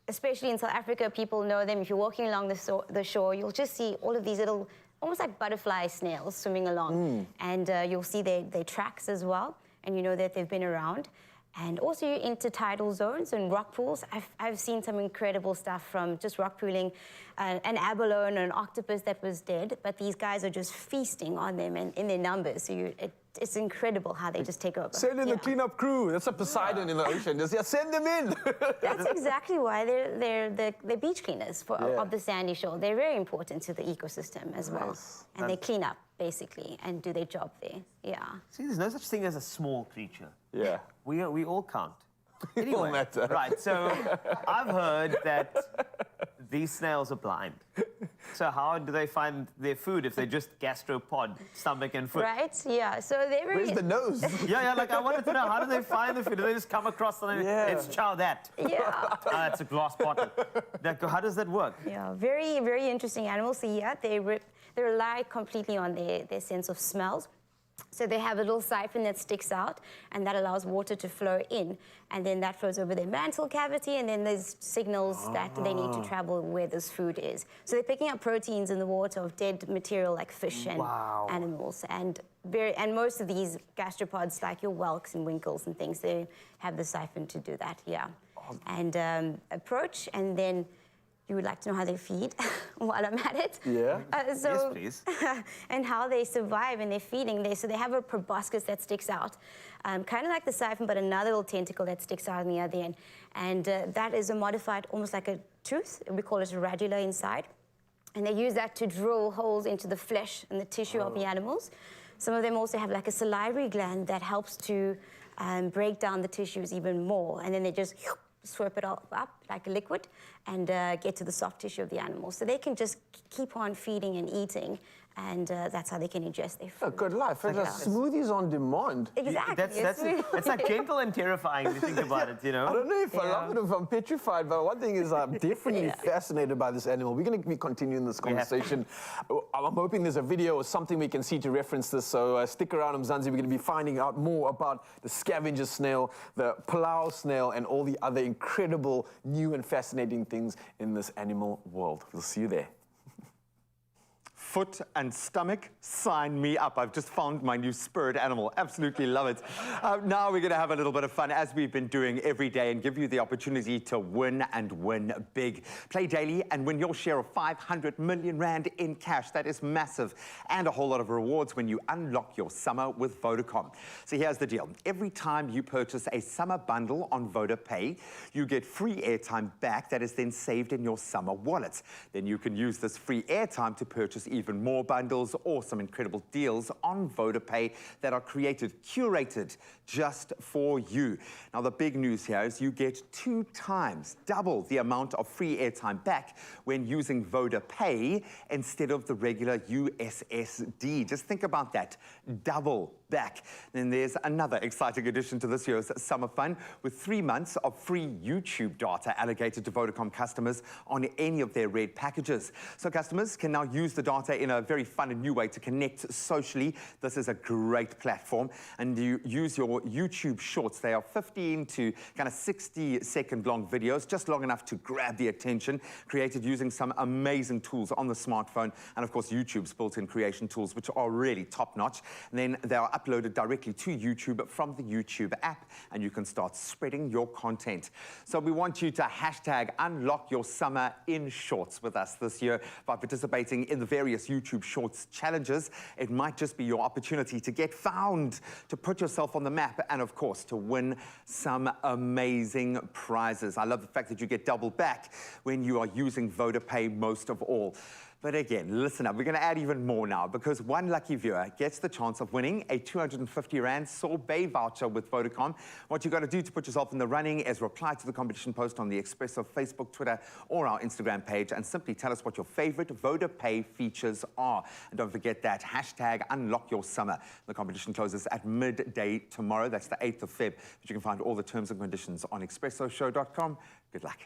Especially in South Africa, people know them. If you're walking along the shore, you'll just see all of these little, almost like butterfly snails swimming along. And you'll see their tracks as well, and you know that they've been around. And also intertidal zones and rock pools. I've seen some incredible stuff from just rock pooling, an abalone, an octopus that was dead, but these guys are just feasting on them and in their numbers. So it's incredible how they just take over. Send in the cleanup crew. That's a Poseidon in the ocean. Just send them in. That's exactly why they're beach cleaners of the sandy shore. They're very important to the ecosystem as well. And they clean up, basically, and do their job there. Yeah. See, there's no such thing as a small creature. Yeah. We all count. It all matter. Right, so I've heard that these snails are blind. So how do they find their food if they're just gastropod, stomach and foot? Right, yeah, so they're very... Where's the nose? Yeah, like I wanted to know, how do they find the food? Do they just come across something? Let's chow that. Yeah. It's a glass bottle. How does that work? Yeah, very, very interesting animals. So yeah, they rely completely on their sense of smells. So they have a little siphon that sticks out, and that allows water to flow in, and then that flows over their mantle cavity, and then there's signals that they need to travel where this food is. So they're picking up proteins in the water of dead material like fish and animals, and most of these gastropods, like your whelks and winkles and things, they have the siphon to do that. Yeah, and approach, and then. You would like to know how they feed while I'm at it? Yeah. Yes, please. And how they survive and they're feeding. So they have a proboscis that sticks out, kind of like the siphon, but another little tentacle that sticks out on the other end. And that is a modified, almost like a tooth. We call it a radula inside. And they use that to drill holes into the flesh and the tissue of the animals. Some of them also have like a salivary gland that helps to break down the tissues even more. And then they just swirp it all up like a liquid and get to the soft tissue of the animal. So they can just keep on feeding and eating, and that's how they can ingest their food. A good life. It's smoothies on demand. Exactly. It's like gentle and terrifying if you think about it, you know? I don't know if I love it, if I'm petrified, but one thing is I'm definitely fascinated by this animal. We're going to be continuing this conversation. I'm hoping there's a video or something we can see to reference this, so stick around, Mzansi. We're going to be finding out more about the scavenger snail, the plow snail, and all the other incredible, new and fascinating things in this animal world. We'll see you there. foot and stomach, sign me up. I've just found my new spirit animal. Absolutely love it. Now we're going to have a little bit of fun, as we've been doing every day, and give you the opportunity to win and win big. Play daily and win your share of 500 million rand in cash. That is massive. And a whole lot of rewards when you unlock your summer with Vodacom. So here's the deal. Every time you purchase a summer bundle on VodaPay, you get free airtime back that is then saved in your summer wallet. Then you can use this free airtime to purchase even more bundles or some incredible deals on VodaPay that are curated just for you. Now, the big news here is you get 2 times, double the amount of free airtime back when using VodaPay instead of the regular USSD. Just think about that, double back. Then there's another exciting addition to this year's summer fun with 3 months of free YouTube data allocated to Vodacom customers on any of their red packages. So customers can now use the data in a very fun and new way to connect socially. This is a great platform, and you use your YouTube shorts. They are 15 to kind of 60-second long videos, just long enough to grab the attention, created using some amazing tools on the smartphone, and of course YouTube's built-in creation tools, which are really top-notch. And then they are uploaded directly to YouTube from the YouTube app, and you can start spreading your content. So we want you to hashtag unlock your summer in shorts with us this year by participating in the various YouTube Shorts challenges. It might just be your opportunity to get found, to put yourself on the map, and of course to win some amazing prizes. I love the fact that you get double back when you are using VodaPay most of all. But again, listen up, we're going to add even more now, because one lucky viewer gets the chance of winning a 250 Rand sorbet voucher with Vodacom. What you've got to do to put yourself in the running is reply to the competition post on the Expresso Facebook, Twitter, or our Instagram page, and simply tell us what your favorite VodaPay features are. And don't forget that hashtag unlock your summer. The competition closes at midday tomorrow. That's the 8th of Feb. But you can find all the terms and conditions on expressoshow.com. Good luck.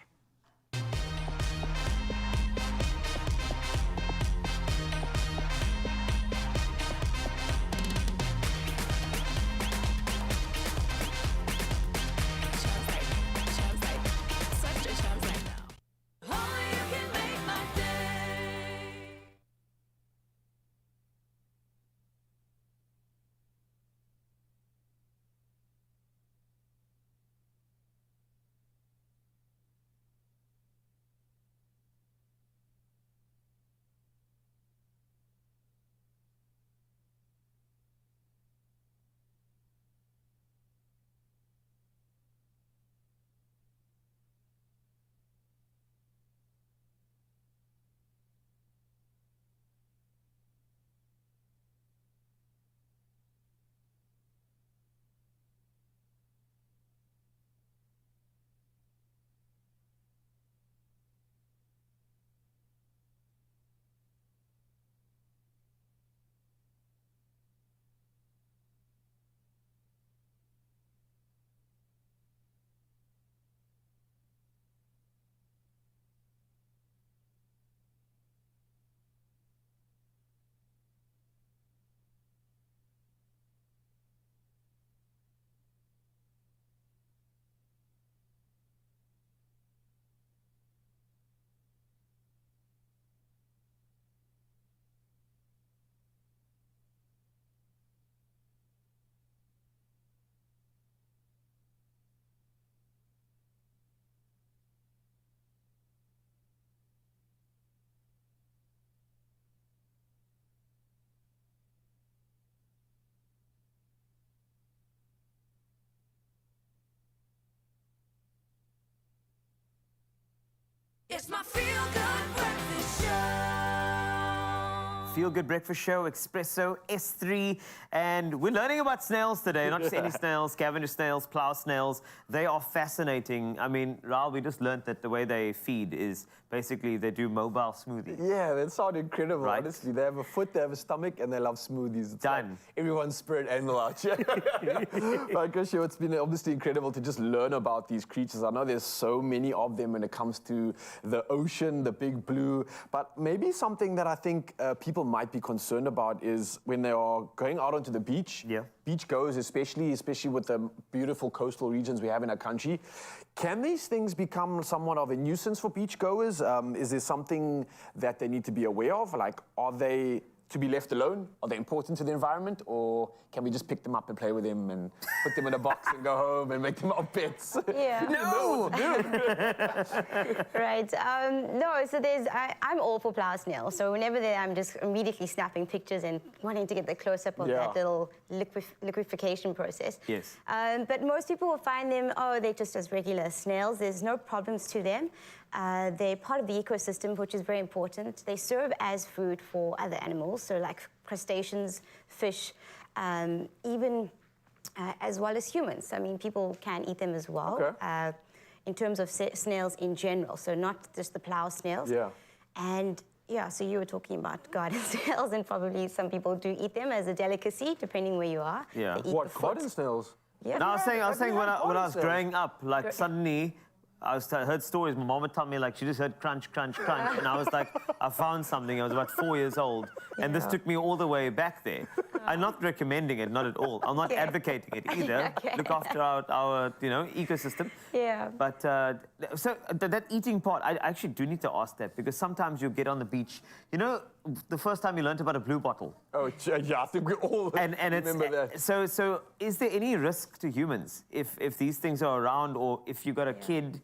It's my feel-good breakfast show. Feel Good Breakfast Show, Expresso S3, and we're learning about snails today. Not just any snails, scavenger snails, plow snails. They are fascinating. I mean, Raul, we just learned that the way they feed is basically they do mobile smoothies. Yeah, that sounds incredible, right? Honestly. They have a foot, they have a stomach, and they love smoothies. It's done. Like everyone's spirit animal out here. But Krisha, it's been obviously incredible to just learn about these creatures. I know there's so many of them when it comes to the ocean, the big blue, but maybe something that I think people might be concerned about is when they are going out onto the beach, beach goers especially with the beautiful coastal regions we have in our country, can these things become somewhat of a nuisance for beach goers? Is there something that they need to be aware of? Like, are they to be left alone? Are they important to the environment? Or can we just pick them up and play with them and put them in a box and go home and make them our pets? Yeah. No! Right. No, so I'm all for plow snails. So whenever I'm just immediately snapping pictures and wanting to get the close-up of that little liquefaction process. Yes. But most people will find them, they're just as regular snails. There's no problems to them. They're part of the ecosystem, which is very important. They serve as food for other animals, so like crustaceans, fish, even as well as humans. I mean, people can eat them as well. Okay. In terms of snails in general, so not just the plow snails. Yeah. And yeah, so you were talking about garden snails, and probably some people do eat them as a delicacy, depending where you are. Yeah. What, garden snails? Yeah. No, I was saying when I was growing up, like suddenly I heard stories. My mom would tell me, like, she just heard crunch, crunch, crunch. And I was like, I found something. I was about 4 years old. And this took me all the way back there. I'm not recommending it, not at all. I'm not advocating it either. Look after our ecosystem. Yeah. But so that eating part, I actually do need to ask that, because sometimes you get on the beach. You know, the first time you learned about a blue bottle. Oh, yeah, I think we all remember that. So is there any risk to humans if these things are around, or if you got a kid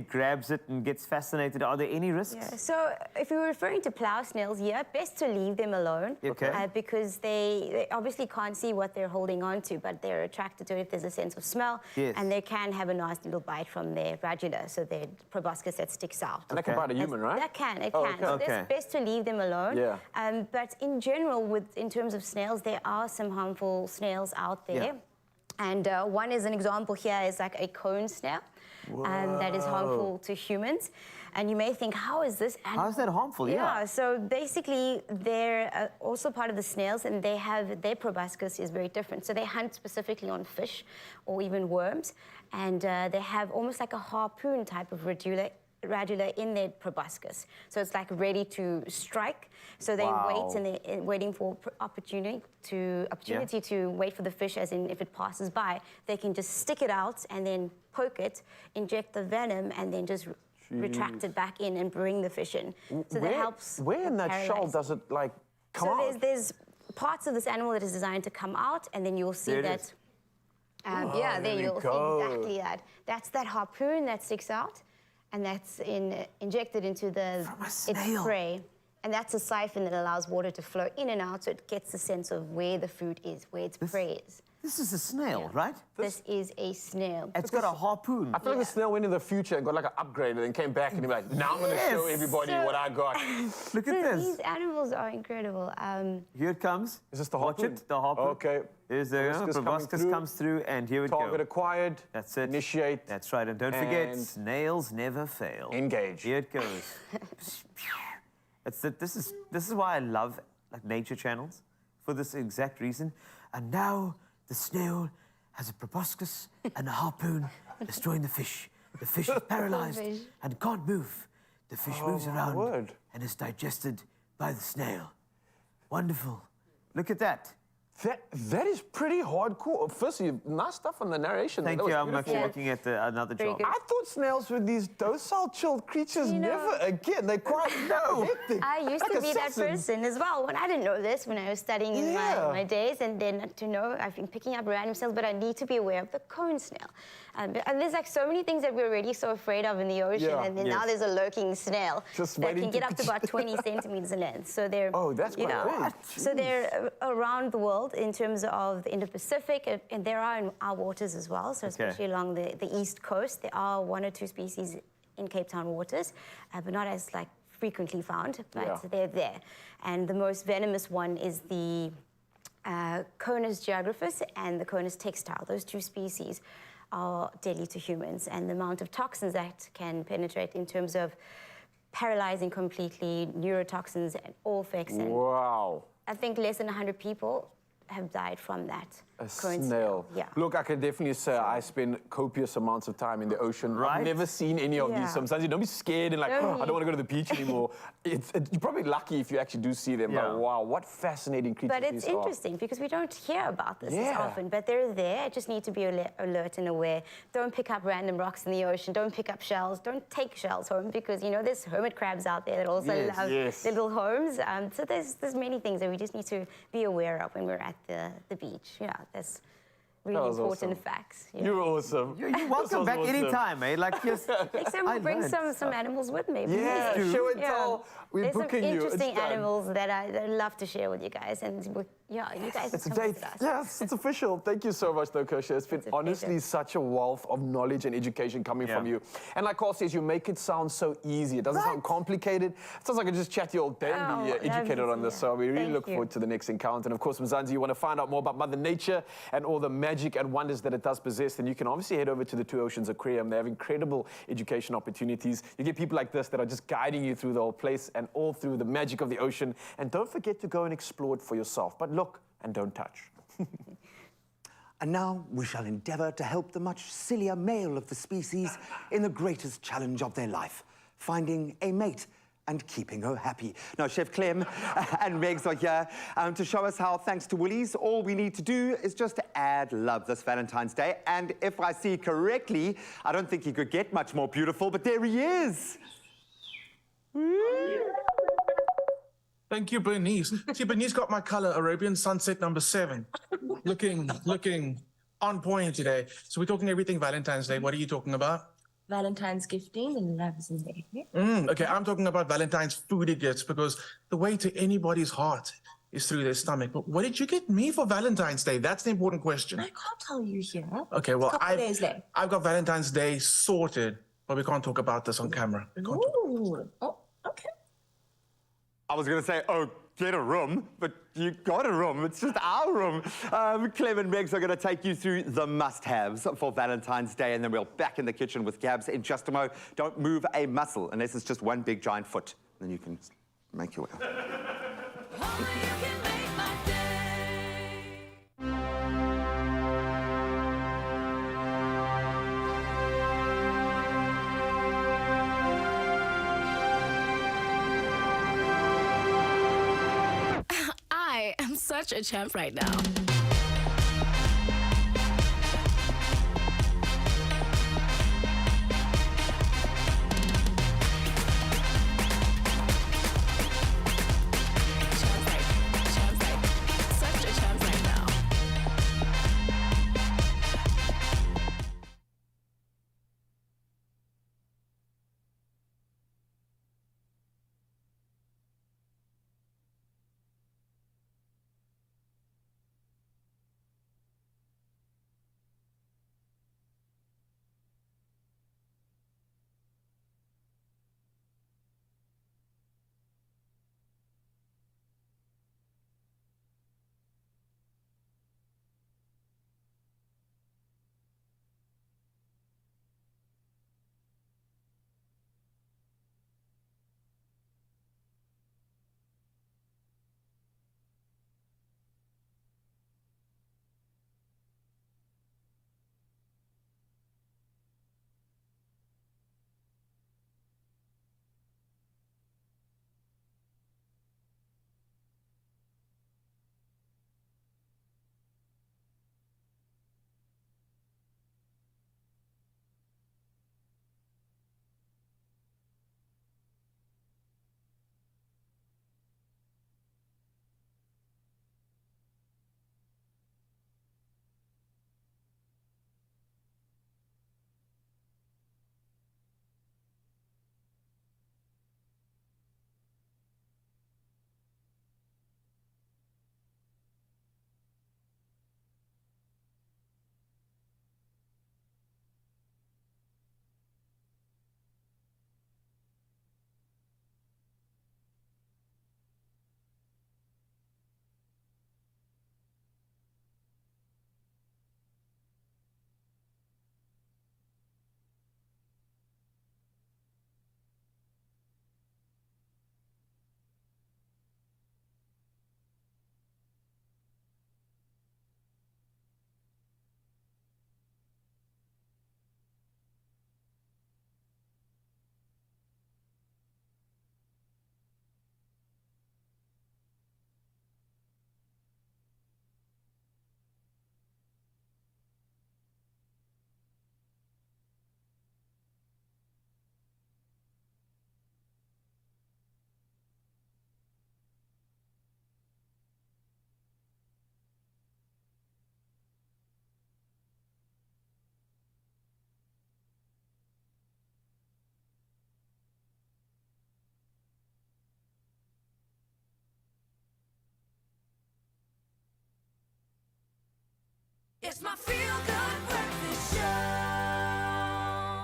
grabs it and gets fascinated? Are there any risks? Yeah. So if you're referring to plow snails, best to leave them alone. Okay. Because they obviously can't see what they're holding on to, but they're attracted to it if there's a sense of smell. Yes. And they can have a nasty little bite from their radula, so their proboscis that sticks out. And that can bite a human, right? It can. Okay. So it's best to leave them alone. Yeah. But in general, in terms of snails, there are some harmful snails out there. Yeah. And one is an example here is like a cone snail. That is harmful to humans. And you may think, how is this animal? How is that harmful? Yeah, so basically they're also part of the snails, and their proboscis is very different. So they hunt specifically on fish or even worms, and they have almost like a harpoon type of radula in their proboscis. So it's like ready to strike. So they wait, and they're waiting for opportunity to wait for the fish, as in if it passes by, they can just stick it out and then poke it, inject the venom, and then just retract it back in and bring the fish in. So that helps. Where in that shell does it come out? So there's parts of this animal that is designed to come out, and then you'll see that. There you'll see exactly that. That's that harpoon that sticks out, and that's injected into its prey. And that's a siphon that allows water to flow in and out, so it gets a sense of where the food is, where its prey is. This is a snail, right? This is a snail. It's got a harpoon. I feel like the snail went in the future and got like an upgrade and then came back and he was like, now I'm going to show everybody what I got. Look at this. These animals are incredible. Here it comes. Is this the harpoon? Watch it, the harpoon. Okay. There's the proboscis comes through, and here we go. Target acquired. That's it. Initiate. That's right. And don't forget, snails never fail. Engage. Here it goes. This is why I love nature channels, for this exact reason. And now the snail has a proboscis and a harpoon destroying the fish. The fish is paralyzed and can't move. The fish moves around and is digested by the snail. Wonderful. Look at that. That is pretty hardcore. Firstly, nice stuff on the narration. Thank you. I'm actually looking at another job. I thought snails were these docile, chilled creatures. Never again. They're quite hectic. I used to be that person as well. When I didn't know this when I was studying in my days, and then to know I've been picking up random snails, but I need to be aware of the cone snail. And there's like so many things that we're already so afraid of in the ocean, and then now there's a lurking snail that can get up to about 20 centimeters in length. So they're that's quite big. So they're around the world in terms of the Indo-Pacific, and there are in our waters as well. So especially along the east coast, there are 1 or 2 species in Cape Town waters, but not as frequently found. But they're there, and the most venomous one is the Conus geographus and the Conus textile. Those 2 species are deadly to humans, and the amount of toxins that can penetrate in terms of paralyzing completely, neurotoxins and all effects. And wow. I think less than 100 people have died from that. A snail. Yeah. Look, I can definitely say I spend copious amounts of time in the ocean. Right? I've never seen any of Yeah. these. Sometimes you don't be scared and like, Don't oh, I be. don't want to go to the beach anymore. You're probably lucky if you actually do see them. Yeah. But wow, what fascinating creatures But it's these are. interesting because we don't hear about this as Yeah. often, but they're there. I just need to be alert and aware. Don't pick up random rocks in the ocean. Don't pick up shells. Don't take shells home because, you know, there's hermit crabs out there that also Yes, love yes. their little homes. So there's many things that we just need to be aware of when we're at the beach. Yeah, that's really That was important awesome. facts. Yeah. You're awesome. You're This welcome was back awesome. anytime, eh? Like, just... Next time we'll bring some animals with me. Yeah, please. show and tell. We're There's booking some you. It's interesting done. animals that I'd love to share with you guys. And yeah, you guys It's a come date. visit us. Yes, it's official. Thank you so much, though, Kirsha. It's been It's a honestly pleasure. such a wealth of knowledge and education coming from Yeah. you. And like Carl says, you make it sound so easy. It doesn't sound complicated. It sounds like I can just chat to you all day and be Oh, educated lovely, on this. yeah. So we really Thank look you. forward to the next encounter. And of course, Mzansi, you want to find out more about Mother Nature and all the magic and wonders that it does possess, then you can obviously head over to the Two Oceans Aquarium. They have incredible education opportunities. You get people like this that are just guiding you through the whole place and all through the magic of the ocean. And don't forget to go and explore it for yourself. But look and don't touch. And now we shall endeavour to help the much sillier male of the species in the greatest challenge of their life, finding a mate and keeping her happy. Now, Chef Clem and Megs are here to show us how, thanks to Woolies, all we need to do is just to add love this Valentine's Day. And if I see correctly, I don't think he could get much more beautiful, but there he is. Thank you, Bernice. See, Bernice got my color, Arabian Sunset number 7. looking on point today. So we're talking everything Valentine's Day. What are you talking about? Valentine's gifting and loves in there. Okay, I'm talking about Valentine's food gifts because the way to anybody's heart is through their stomach. But what did you get me for Valentine's Day? That's the important question. I can't tell you here. Okay, well, Couple days left. I've got Valentine's Day sorted, but we can't talk about this on camera. We can't talk. Ooh. Oh, okay. I was going to say, oh, get a room, but you got a room. It's just our room. Clem and Megs are going to take you through the must-haves for Valentine's Day, and then we'll back in the kitchen with Gabs in just a mo. Don't move a muscle unless it's just one big giant foot. Then you can make your way out. I am such a champ right now. Such a champ right now. It's my feel-good breakfast show.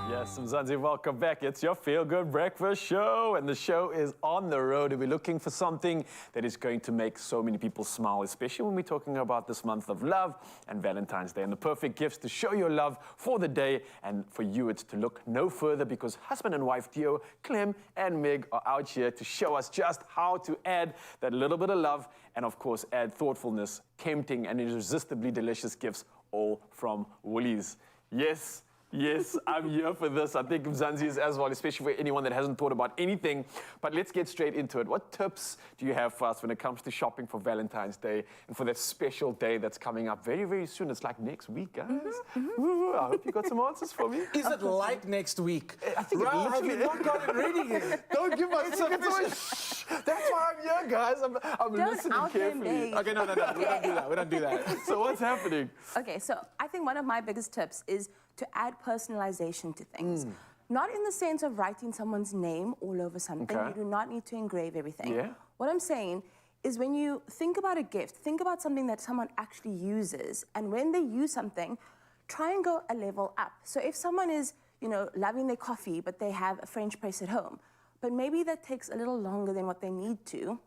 Yes, Mzansi, welcome back. It's your Feel Good Breakfast Show, and the show is on the road, and we're looking for something that is going to make so many people smile, especially when we're talking about this month of love and Valentine's Day, and the perfect gifts to show your love for the day. And for you, it's to look no further, because husband and wife Theo, Clem, and Meg are out here to show us just how to add that little bit of love and, of course, add thoughtfulness, tempting, and irresistibly delicious gifts, all from Woolies. Yes. Yes, I'm here for this. I think Mzansi is as well, especially for anyone that hasn't thought about anything. But let's get straight into it. What tips do you have for us when it comes to shopping for Valentine's Day and for that special day that's coming up very, very soon? It's like next week, guys. Woo, I hope you got some answers for me. Is it like next week? I think Ra, have you not got it ready yet? Don't give my secrets away. That's why I'm here, guys. I'm listening carefully. Okay, no. We don't do that. So what's happening? Okay, so I think one of my biggest tips is to add personalization to things. Not in the sense of writing someone's name all over something. Okay. You do not need to engrave everything. Yeah. What I'm saying is when you think about a gift, think about something that someone actually uses. And when they use something, try and go a level up. So if someone is, loving their coffee, but they have a French press at home, but maybe that takes a little longer than what they need to,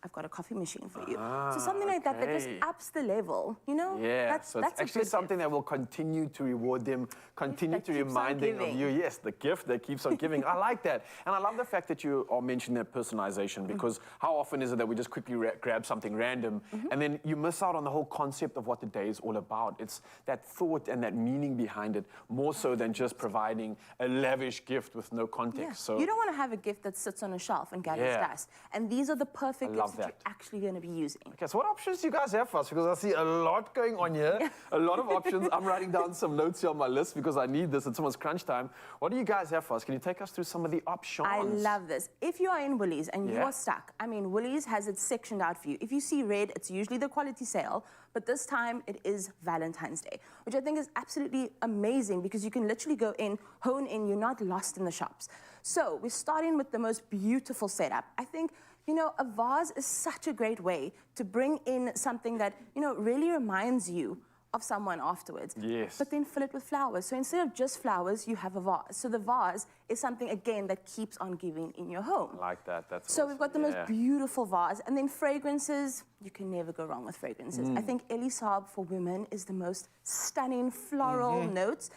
I've got a coffee machine for you. So something like that just ups the level, Yeah, so it's actually something that will continue to reward them, continue to remind them of you. Yes, the gift that keeps on giving. I like that. And I love the fact that you are mentioning that personalization, because how often is it that we just quickly grab something random and then you miss out on the whole concept of what the day is all about. It's that thought and that meaning behind it, more so than just providing a lavish gift with no context. Yeah. So you don't want to have a gift that sits on a shelf and gathers dust. And these are the perfect gifts that you're actually going to be using. Okay, so what options do you guys have for us? Because I see a lot going on here, a lot of options. I'm writing down some notes here on my list because I need this. It's almost crunch time. What do you guys have for us? Can you take us through some of the options? I love this. If you are in Woolies and you are stuck, Woolies has it sectioned out for you. If you see red, it's usually the quality sale, but this time it is Valentine's Day, which I think is absolutely amazing because you can literally go in, hone in, you're not lost in the shops. So we're starting with the most beautiful setup. I think a vase is such a great way to bring in something that, really reminds you of someone afterwards. Yes. But then fill it with flowers. So instead of just flowers, you have a vase. So the vase is something, again, that keeps on giving in your home. I like that. That's so awesome. We've got the most beautiful vase. And then fragrances, you can never go wrong with fragrances. I think Elie Saab for women is the most stunning floral notes.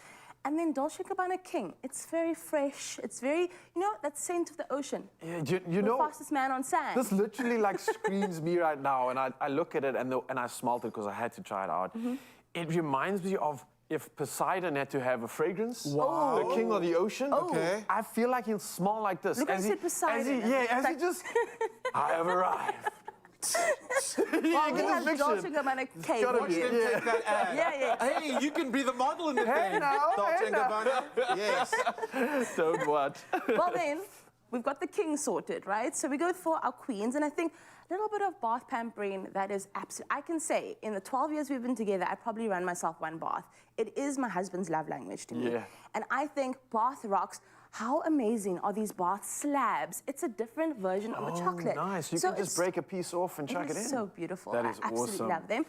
And then Dolce & Gabbana King. It's very fresh. It's very, that scent of the ocean. Yeah, the fastest man on sand. This literally screams me right now, and I look at it and I smelled it because I had to try it out. It reminds me of if Poseidon had to have a fragrance, the king of the ocean. Okay. I feel like he'll smell like this. Look, I said Poseidon. He just, I have arrived. Well, we have Dolce & Gabbana cake. Watch them take that ad. Hey, you can be the model in the thing. Dolce & Gabbana. Yes. Don't what? Well then, we've got the king sorted, right? So we go for our queens, and I think a little bit of bath pampering, that is absolute. I can say, in the 12 years we've been together, I probably run myself one bath. It is my husband's love language to me. And I think bath rocks. How amazing are these bath slabs? It's a different version of a chocolate. Nice. You can just break a piece off and chuck it in. So beautiful. That is I absolutely awesome. love them.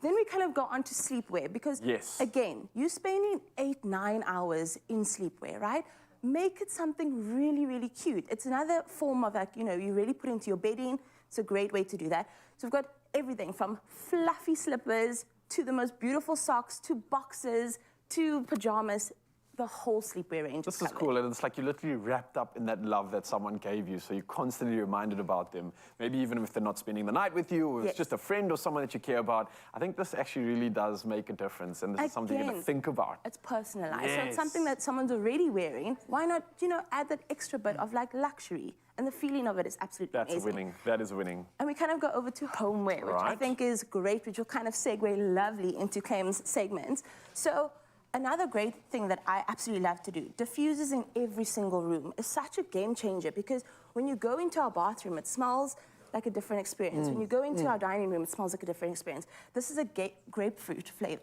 Then we kind of go on to sleepwear because, again, you're spending 8-9 hours in sleepwear, right? Make it something really, really cute. It's another form of you really put into your bedding. It's a great way to do that. So we've got everything from fluffy slippers to the most beautiful socks to boxes to pajamas. The whole sleepwear range. This is cool, and it's like you're literally wrapped up in that love that someone gave you, so you're constantly reminded about them. Maybe even if they're not spending the night with you, or it's just a friend or someone that you care about. I think this actually really does make a difference, and this is something you're going to think about. It's personalized, so it's something that someone's already wearing. Why not, add that extra bit of luxury? And the feeling of it is absolutely amazing. That's winning. That is winning. And we kind of go over to homeware, which I think is great, which will kind of segue lovely into Clem's segment. So, another great thing that I absolutely love to do, diffusers in every single room, is such a game changer because when you go into our bathroom, it smells like a different experience. When you go into our dining room, it smells like a different experience. This is a grapefruit flavor,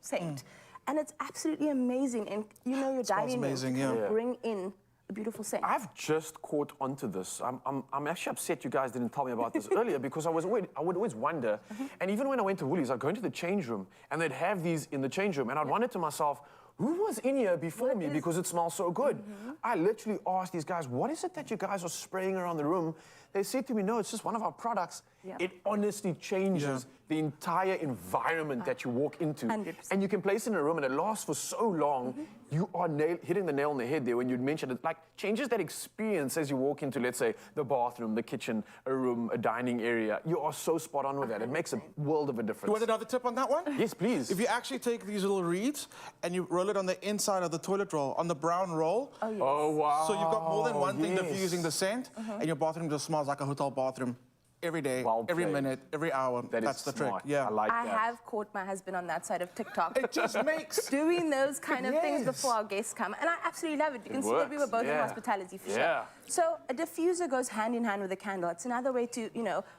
scent, and it's absolutely amazing. And your dining room, bring in a beautiful scent. I've just caught onto this. I'm actually upset you guys didn't tell me about this earlier because I would always wonder, and even when I went to Woolies, I'd go into the change room and they'd have these in the change room and I'd wonder to myself, who was in here before me because it smells so good? I literally asked these guys, what is it that you guys are spraying around the room? They said to me, no, it's just one of our products. It honestly changes the entire environment that you walk into. 100%. And you can place it in a room and it lasts for so long. You are hitting the nail on the head there when you mentioned it. Like, changes that experience as you walk into, let's say, the bathroom, the kitchen, a room, a dining area. You are so spot on with that. It makes a world of a difference. You want another tip on that one? Yes, please. If you actually take these little reeds and you roll it on the inside of the toilet roll, on the brown roll. Oh, yes. Oh, wow. So you've got more than one thing diffusing the scent, and your bathroom just smells like a hotel bathroom. Every day, every minute, every hour. That's the trick. Yeah, I like I that. have caught my husband on that side of TikTok. It just makes doing those kind of things before our guests come, and I absolutely love it. You can see that we were both in hospitality for sure. So a diffuser goes hand in hand with a candle. It's another way to,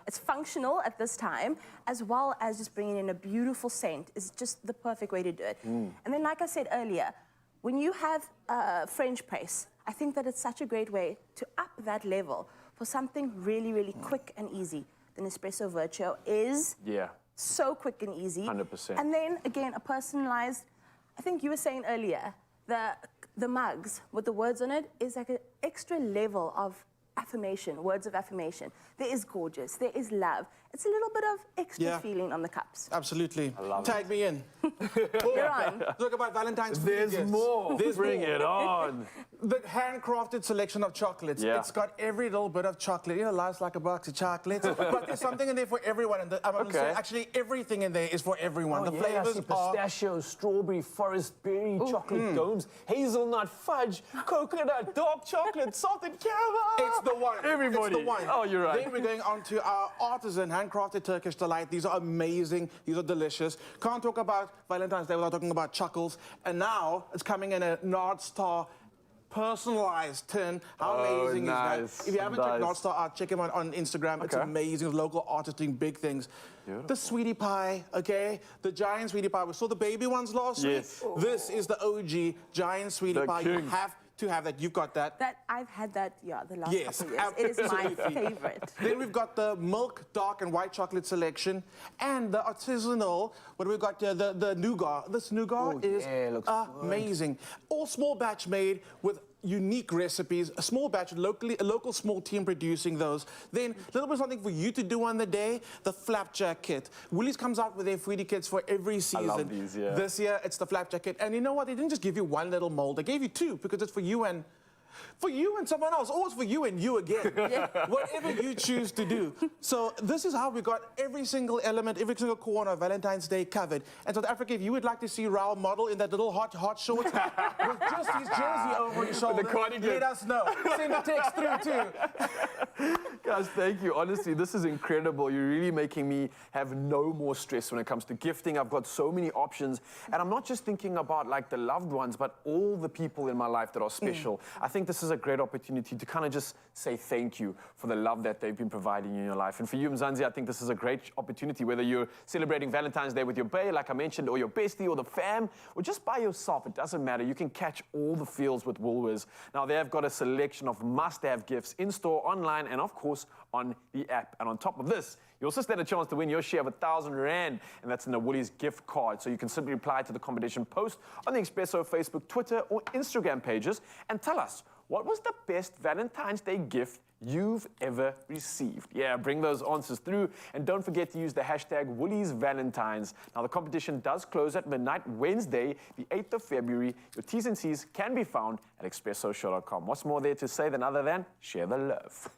it's functional at this time, as well as just bringing in a beautiful scent. Is just the perfect way to do it. And then, like I said earlier, when you have French press, I think that it's such a great way to up that level for something really, really quick and easy. The Nespresso Virtuo is so quick and easy. 100%. And then, again, a personalized, I think you were saying earlier, the mugs with the words on it is like an extra level of affirmation, words of affirmation. There is gorgeous, there is love. It's a little bit of extra feeling on the cups. Absolutely. I love Tag me in. You're on. Talk about Valentine's food There's gifts. more. There's Bring more. it on. The handcrafted selection of chocolates. It's got every little bit of chocolate. Life's like a box of chocolates. But there's something in there for everyone. And I'm going to say, actually, everything in there is for everyone. The flavors are pistachio, strawberry, forest berry, chocolate domes, hazelnut fudge, coconut, dark chocolate, salted caramel. It's the one. Everybody. It's the one. Oh, you're right. Then we're going on to our artisan handcrafted Turkish delight. These are amazing. These are delicious. Can't talk about Valentine's Day without talking about chuckles. And now it's coming in a North Star personalized tin. How amazing is that? If you haven't checked North Star out, check him out on Instagram. It's amazing. Local artists doing big things. Beautiful. The sweetie pie, okay? The giant sweetie pie. We saw the baby ones last week. This is the OG giant sweetie pie. You have to have that. You've got that. I've had that, the last couple of years. It is my favorite. Then we've got the milk, dark, and white chocolate selection, and the artisanal. What we've got the nougat. This nougat is amazing. All small batch made with unique recipes, a small batch, a local small team producing those. Then a little bit of something for you to do on the day, the flapjack kit. Woolies comes out with their foodie kits for every season. I love these, This year, it's the flapjack kit. And you know what? They didn't just give you one little mold. They gave you two because it's for you and someone else, or it's for you and you again. Whatever you choose to do. So this is how we got every single element, every single corner of Valentine's Day covered. And South Africa, if you would like to see Raul model in that little hot shorts with just his jersey over his shoulder, let us know. Send a text through too. Guys, thank you. Honestly, this is incredible. You're really making me have no more stress when it comes to gifting. I've got so many options. And I'm not just thinking about like the loved ones, but all the people in my life that are special. I think this is a great opportunity to kind of just say thank you for the love that they've been providing in your life. And for you, Mzansi, I think this is a great opportunity, whether you're celebrating Valentine's Day with your bae, like I mentioned, or your bestie, or the fam, or just by yourself. It doesn't matter. You can catch all the feels with Woolworths. Now, they've got a selection of must-have gifts in-store, online, and of course, on the app. And on top of this, you also stand a chance to win your share of R1,000, and that's in a Woolies gift card. So you can simply reply to the competition post on the Expresso Facebook, Twitter, or Instagram pages and tell us, what was the best Valentine's Day gift you've ever received? Yeah, bring those answers through. And don't forget to use the hashtag WooliesValentines. Now, the competition does close at midnight Wednesday, the 8th of February. Your T's and C's can be found at expressoshow.com. What's more there to say than other than share the love?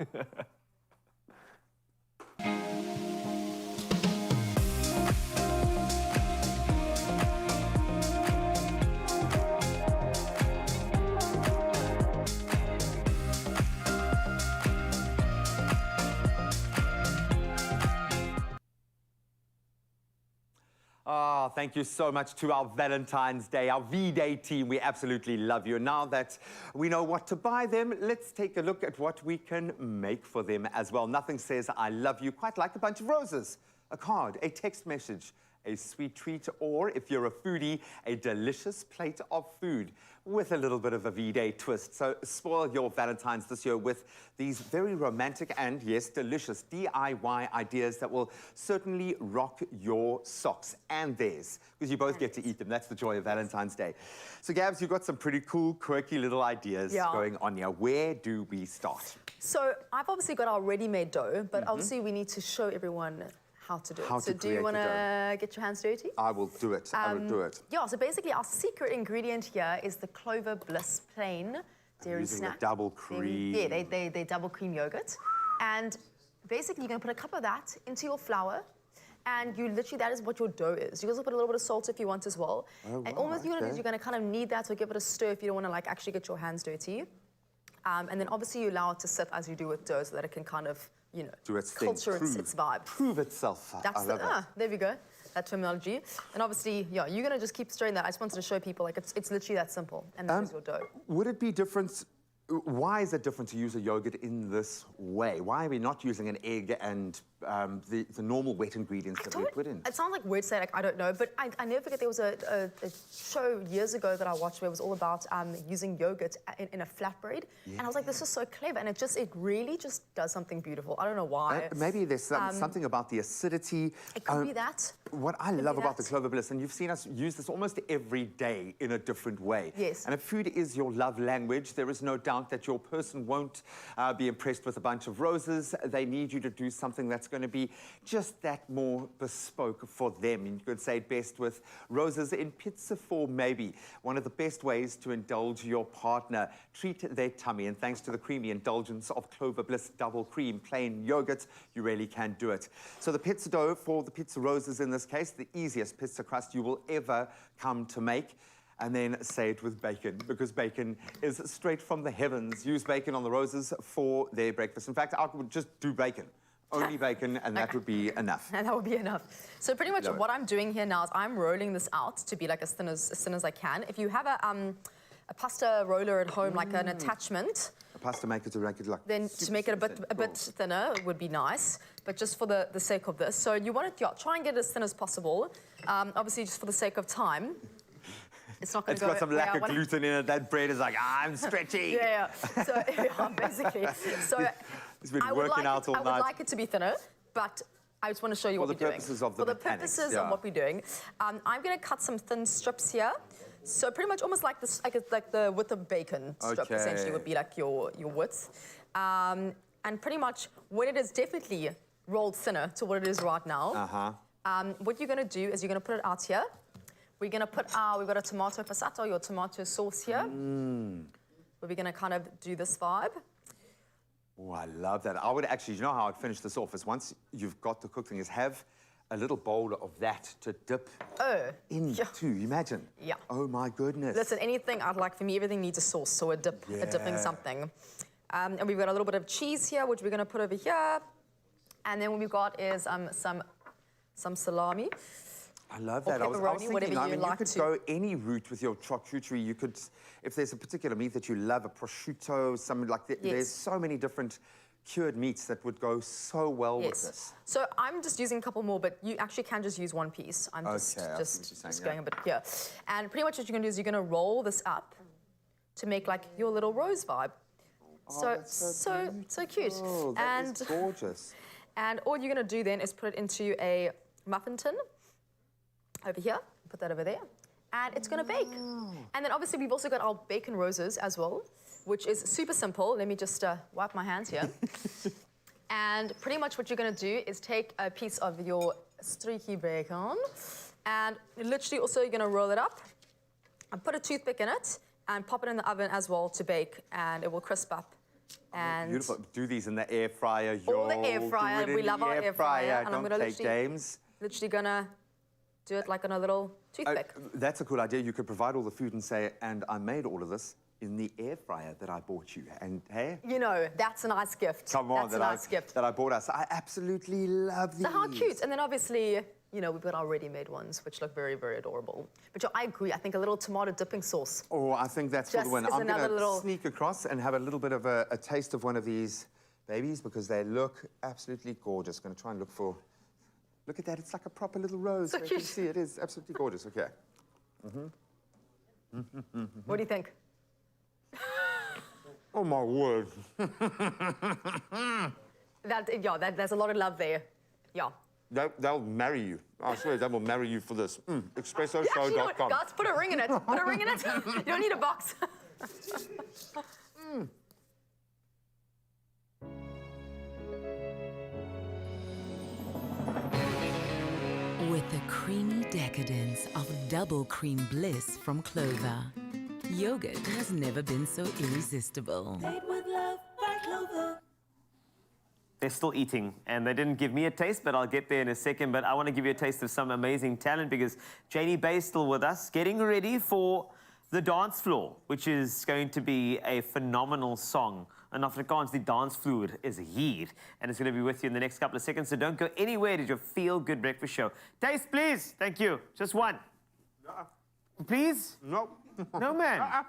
Oh, thank you so much to our Valentine's Day, our V-Day team. We absolutely love you. Now that we know what to buy them, let's take a look at what we can make for them as well. Nothing says I love you quite like a bunch of roses, a card, a text message, a sweet treat, or if you're a foodie, a delicious plate of food with a little bit of a V-Day twist. So spoil your Valentine's this year with these very romantic and, yes, delicious DIY ideas that will certainly rock your socks and theirs, because you both get to eat them. That's the joy of Valentine's Day. So, Gabs, you've got some pretty cool, quirky little ideas going on here. Where do we start? So I've obviously got our ready-made dough, but obviously we need to show everyone how to do it. So do you want to get your hands dirty? I will do it. I will do it. Yeah, so basically our secret ingredient here is the Clover Bliss plain dairy using snack. the double cream. They double cream yogurt. And basically you're going to put a cup of that into your flour. And you literally, that is what your dough is. You can also put a little bit of salt if you want as well. Oh, and wow, almost you're going to kind of knead that, so give it a stir if you don't want to like actually get your hands dirty. And then obviously you allow it to sit as you do with dough so that it can kind of, you know, do its thing. culture its vibe. Prove itself. That's there we go. That terminology. And obviously, yeah, you're going to just keep stirring that. I just wanted to show people, like, it's literally that simple. And that is your dough. Would it be different? Why is it different to use a yogurt in this way? Why are we not using an egg and the normal wet ingredients that we put in? It sounds like weird to say, like, I don't know, but I never forget there was a show years ago that I watched where it was all about using yogurt in a flatbread. Yeah. And I was like, this is so clever. And it really just does something beautiful. I don't know why. Maybe there's something about the acidity. It could be that. What I love about the Clover Bliss, and you've seen us use this almost every day in a different way. Yes. And if food is your love language, there is no doubt that your person won't be impressed with a bunch of roses. They need you to do something that's going to be just that more bespoke for them. And you could say it best with roses in pizza form, maybe. One of the best ways to indulge your partner. Treat their tummy, and thanks to the creamy indulgence of Clover Bliss double cream plain yogurt, you really can do it. So the pizza dough for the pizza roses in this case, the easiest pizza crust you will ever come to make. And then say it with bacon, because bacon is straight from the heavens. Use bacon on the roses for their breakfast. In fact, I would just do bacon. Only bacon, and that would be enough. And that would be enough. So pretty much what I'm doing here now is I'm rolling this out to be like as thin as I can. If you have a pasta roller at home, like an attachment, a pasta maker to make it like then to make it a bit thinner would be nice. But just for the sake of this, so you want it, try and get it as thin as possible. Obviously, just for the sake of time. It's not going to go. It's got some lack of gluten in it. That bread is like, I'm stretchy. Yeah. So basically, so it's been working out all night. I would like it to be thinner, but I just want to show you what we're doing. For the purposes of what we're doing, I'm going to cut some thin strips here. So pretty much almost like this, like the width of bacon strip essentially would be like your width. And pretty much when it is definitely rolled thinner to what it is right now, what you're going to do is you're going to put it out here. We're going to put we've got a tomato passato, your tomato sauce here. Where we're going to kind of do this vibe. Oh, I love that. I would actually, you know how I'd finish this off is once you've got the cooked thing is have a little bowl of that to dip into. Imagine. Yeah. Oh my goodness. Listen, anything I'd like, for me, everything needs a sauce, so a dipping something. And we've got a little bit of cheese here, which we're going to put over here. And then what we've got is some salami. I love that. I was thinking, I mean, you could go any route with your charcuterie. You could, if there's a particular meat that you love, a prosciutto, something like that. There's so many different cured meats that would go so well with this. So I'm just using a couple more, but you actually can just use one piece. I'm just going a bit here. And pretty much what you're going to do is you're going to roll this up to make like your little rose vibe. Oh, so cute. Oh, that is gorgeous. And all you're going to do then is put it into a muffin tin. Over here, put that over there, and it's going to bake. And then obviously we've also got our bacon roses as well, which is super simple. Let me just wipe my hands here. And pretty much what you're going to do is take a piece of your streaky bacon, and literally also you're going to roll it up and put a toothpick in it and pop it in the oven as well to bake, and it will crisp up. And beautiful. Do these in the air fryer. All the air fryer. We love our air fryer. And I'm going to literally gonna do it like on a little toothpick. That's a cool idea. You could provide all the food and say, and I made all of this in the air fryer that I bought you. And hey? You know, that's a nice gift. Come on, that's a nice gift. That I bought us. I absolutely love these. So how cute. And then obviously, you know, we've got our ready-made ones, which look very, very adorable. But I agree. I think a little tomato dipping sauce. Oh, I think that's for the win. I'm going to sneak across and have a little bit of a taste of one of these babies because they look absolutely gorgeous. Going to try and look for Look at that, it's like a proper little rose. So You cute. can see it is absolutely gorgeous. Okay. What do you think? Oh my word. There's a lot of love there. Yeah. They'll marry you. I swear they will marry you for this. Actually, ExpressoShow.com. you know what, guys, put a ring in it. Put a ring in it. You don't need a box. With the creamy decadence of double cream bliss from Clover, yogurt has never been so irresistible. They're still eating, and they didn't give me a taste, but I'll get there in a second. But I want to give you a taste of some amazing talent because Janie Bay is still with us, getting ready for the dance floor, which is going to be a phenomenal song. In Afrikaans, the dance floor is hier, and it's going to be with you in the next couple of seconds. So don't go anywhere. It is your Feel Good Breakfast Show. Taste, please. Thank you. Just one. Please? No. No, man.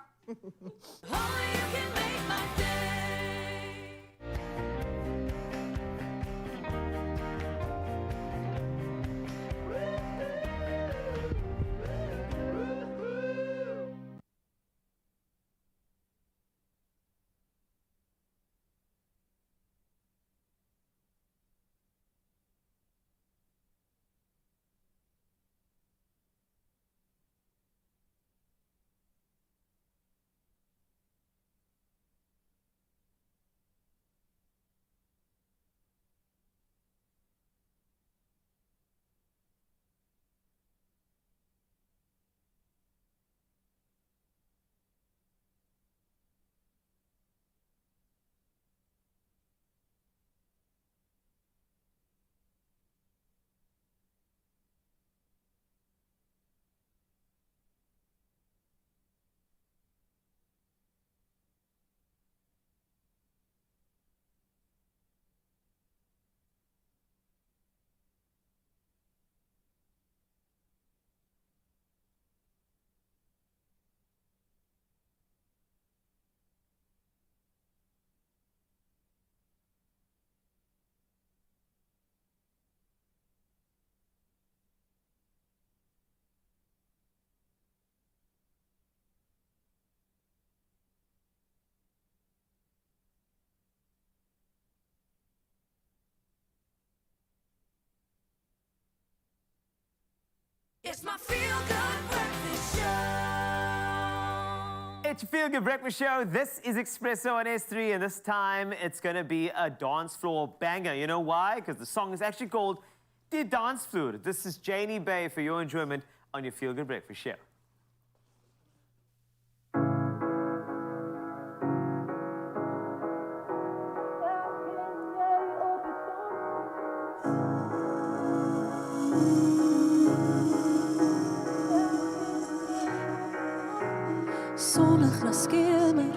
It's my Feel Good Breakfast Show. It's your Feel Good Breakfast Show. This is Expresso on S3, and this time it's going to be a dance floor banger. You know why? Because the song is actually called The Dance Floor. This is Janie Bay for your enjoyment on your Feel Good Breakfast Show. Sonnig na skemer,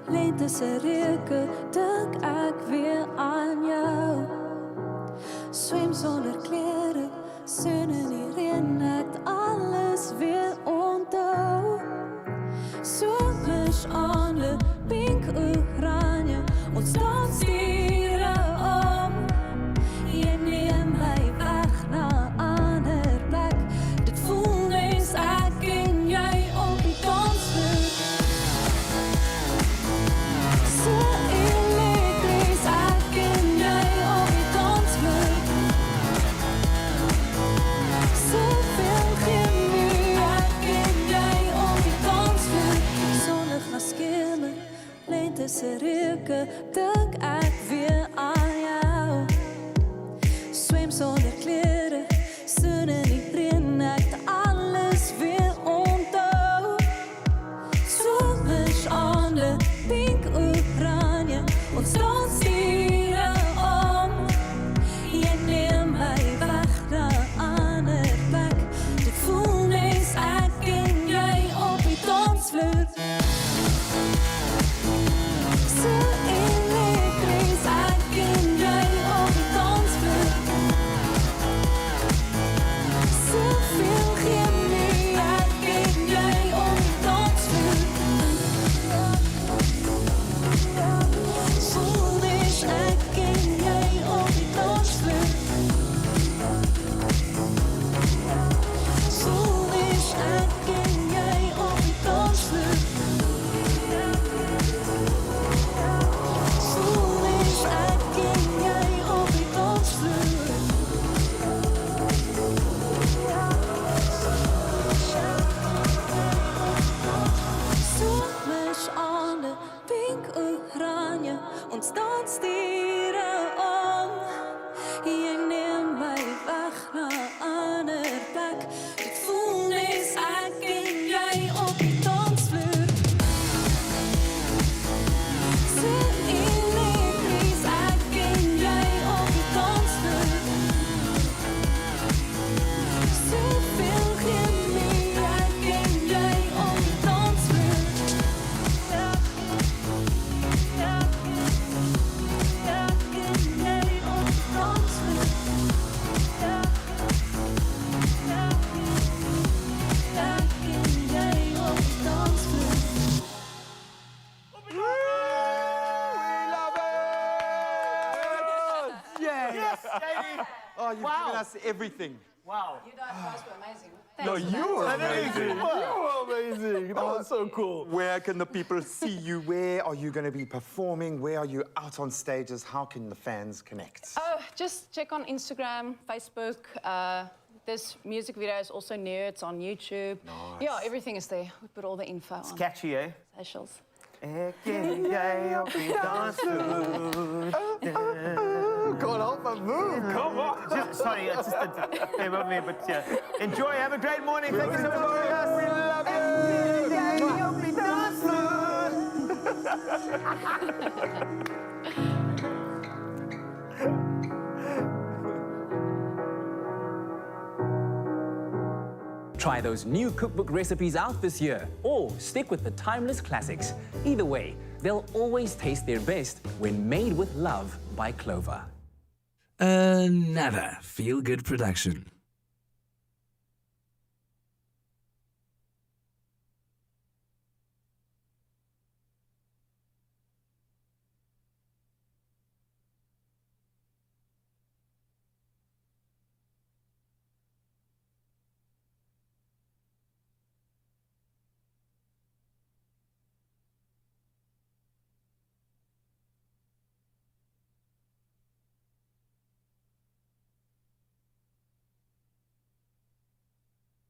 lente se reuke, dink ek weer aan jou. Swem sonder klere, son in die reën, ek alles weer onthou. Somers aande, pink oranje, ons dans diere om. Jy neem my weg na 'n ander plek, dit voel mens ek en jy op die dansvloer. So elektries, ek en jy op die dansvloer. Soveel chemie, ek en jy op die dansvloer. Sonnig na skemer, lente se reuke, dink ek weer aan jou. Swem sonder klere, son in die reën, ek alles weer onthou. Somers aande, pink oranje, ons dans diere om. Jy neem my weg na 'n ander plek, dit voel mens ek en jy op die dansvloer. So elektries, ek Ons dans stiere om. Jy neem my weg na 'n ander plek. Ek voel nes ek en jy op die dansvloer. So elektries, ek en jy op die dansvloer. Soveel chemie, ek en jy op die dansvloer. Yes! Oh, you've given us everything. Wow. You guys were amazing. No, you were amazing. You were amazing. That was so cool. Where can the people see you? Where are you going to be performing? Where are you out on stages? How can the fans connect? Oh, just check on Instagram, Facebook. This music video is also new. It's on YouTube. Nice. Yeah, everything is there. We put all the info It's on catchy, eh? socials. Can't help but move. Come on. Sorry, it's just a came over me, but yeah. Enjoy. Have a great morning. Thank you so much for joining us. We love Try those new cookbook recipes out this year, or stick with the timeless classics. Either way, they'll always taste their best when made with love by Clover. Another feel-good production.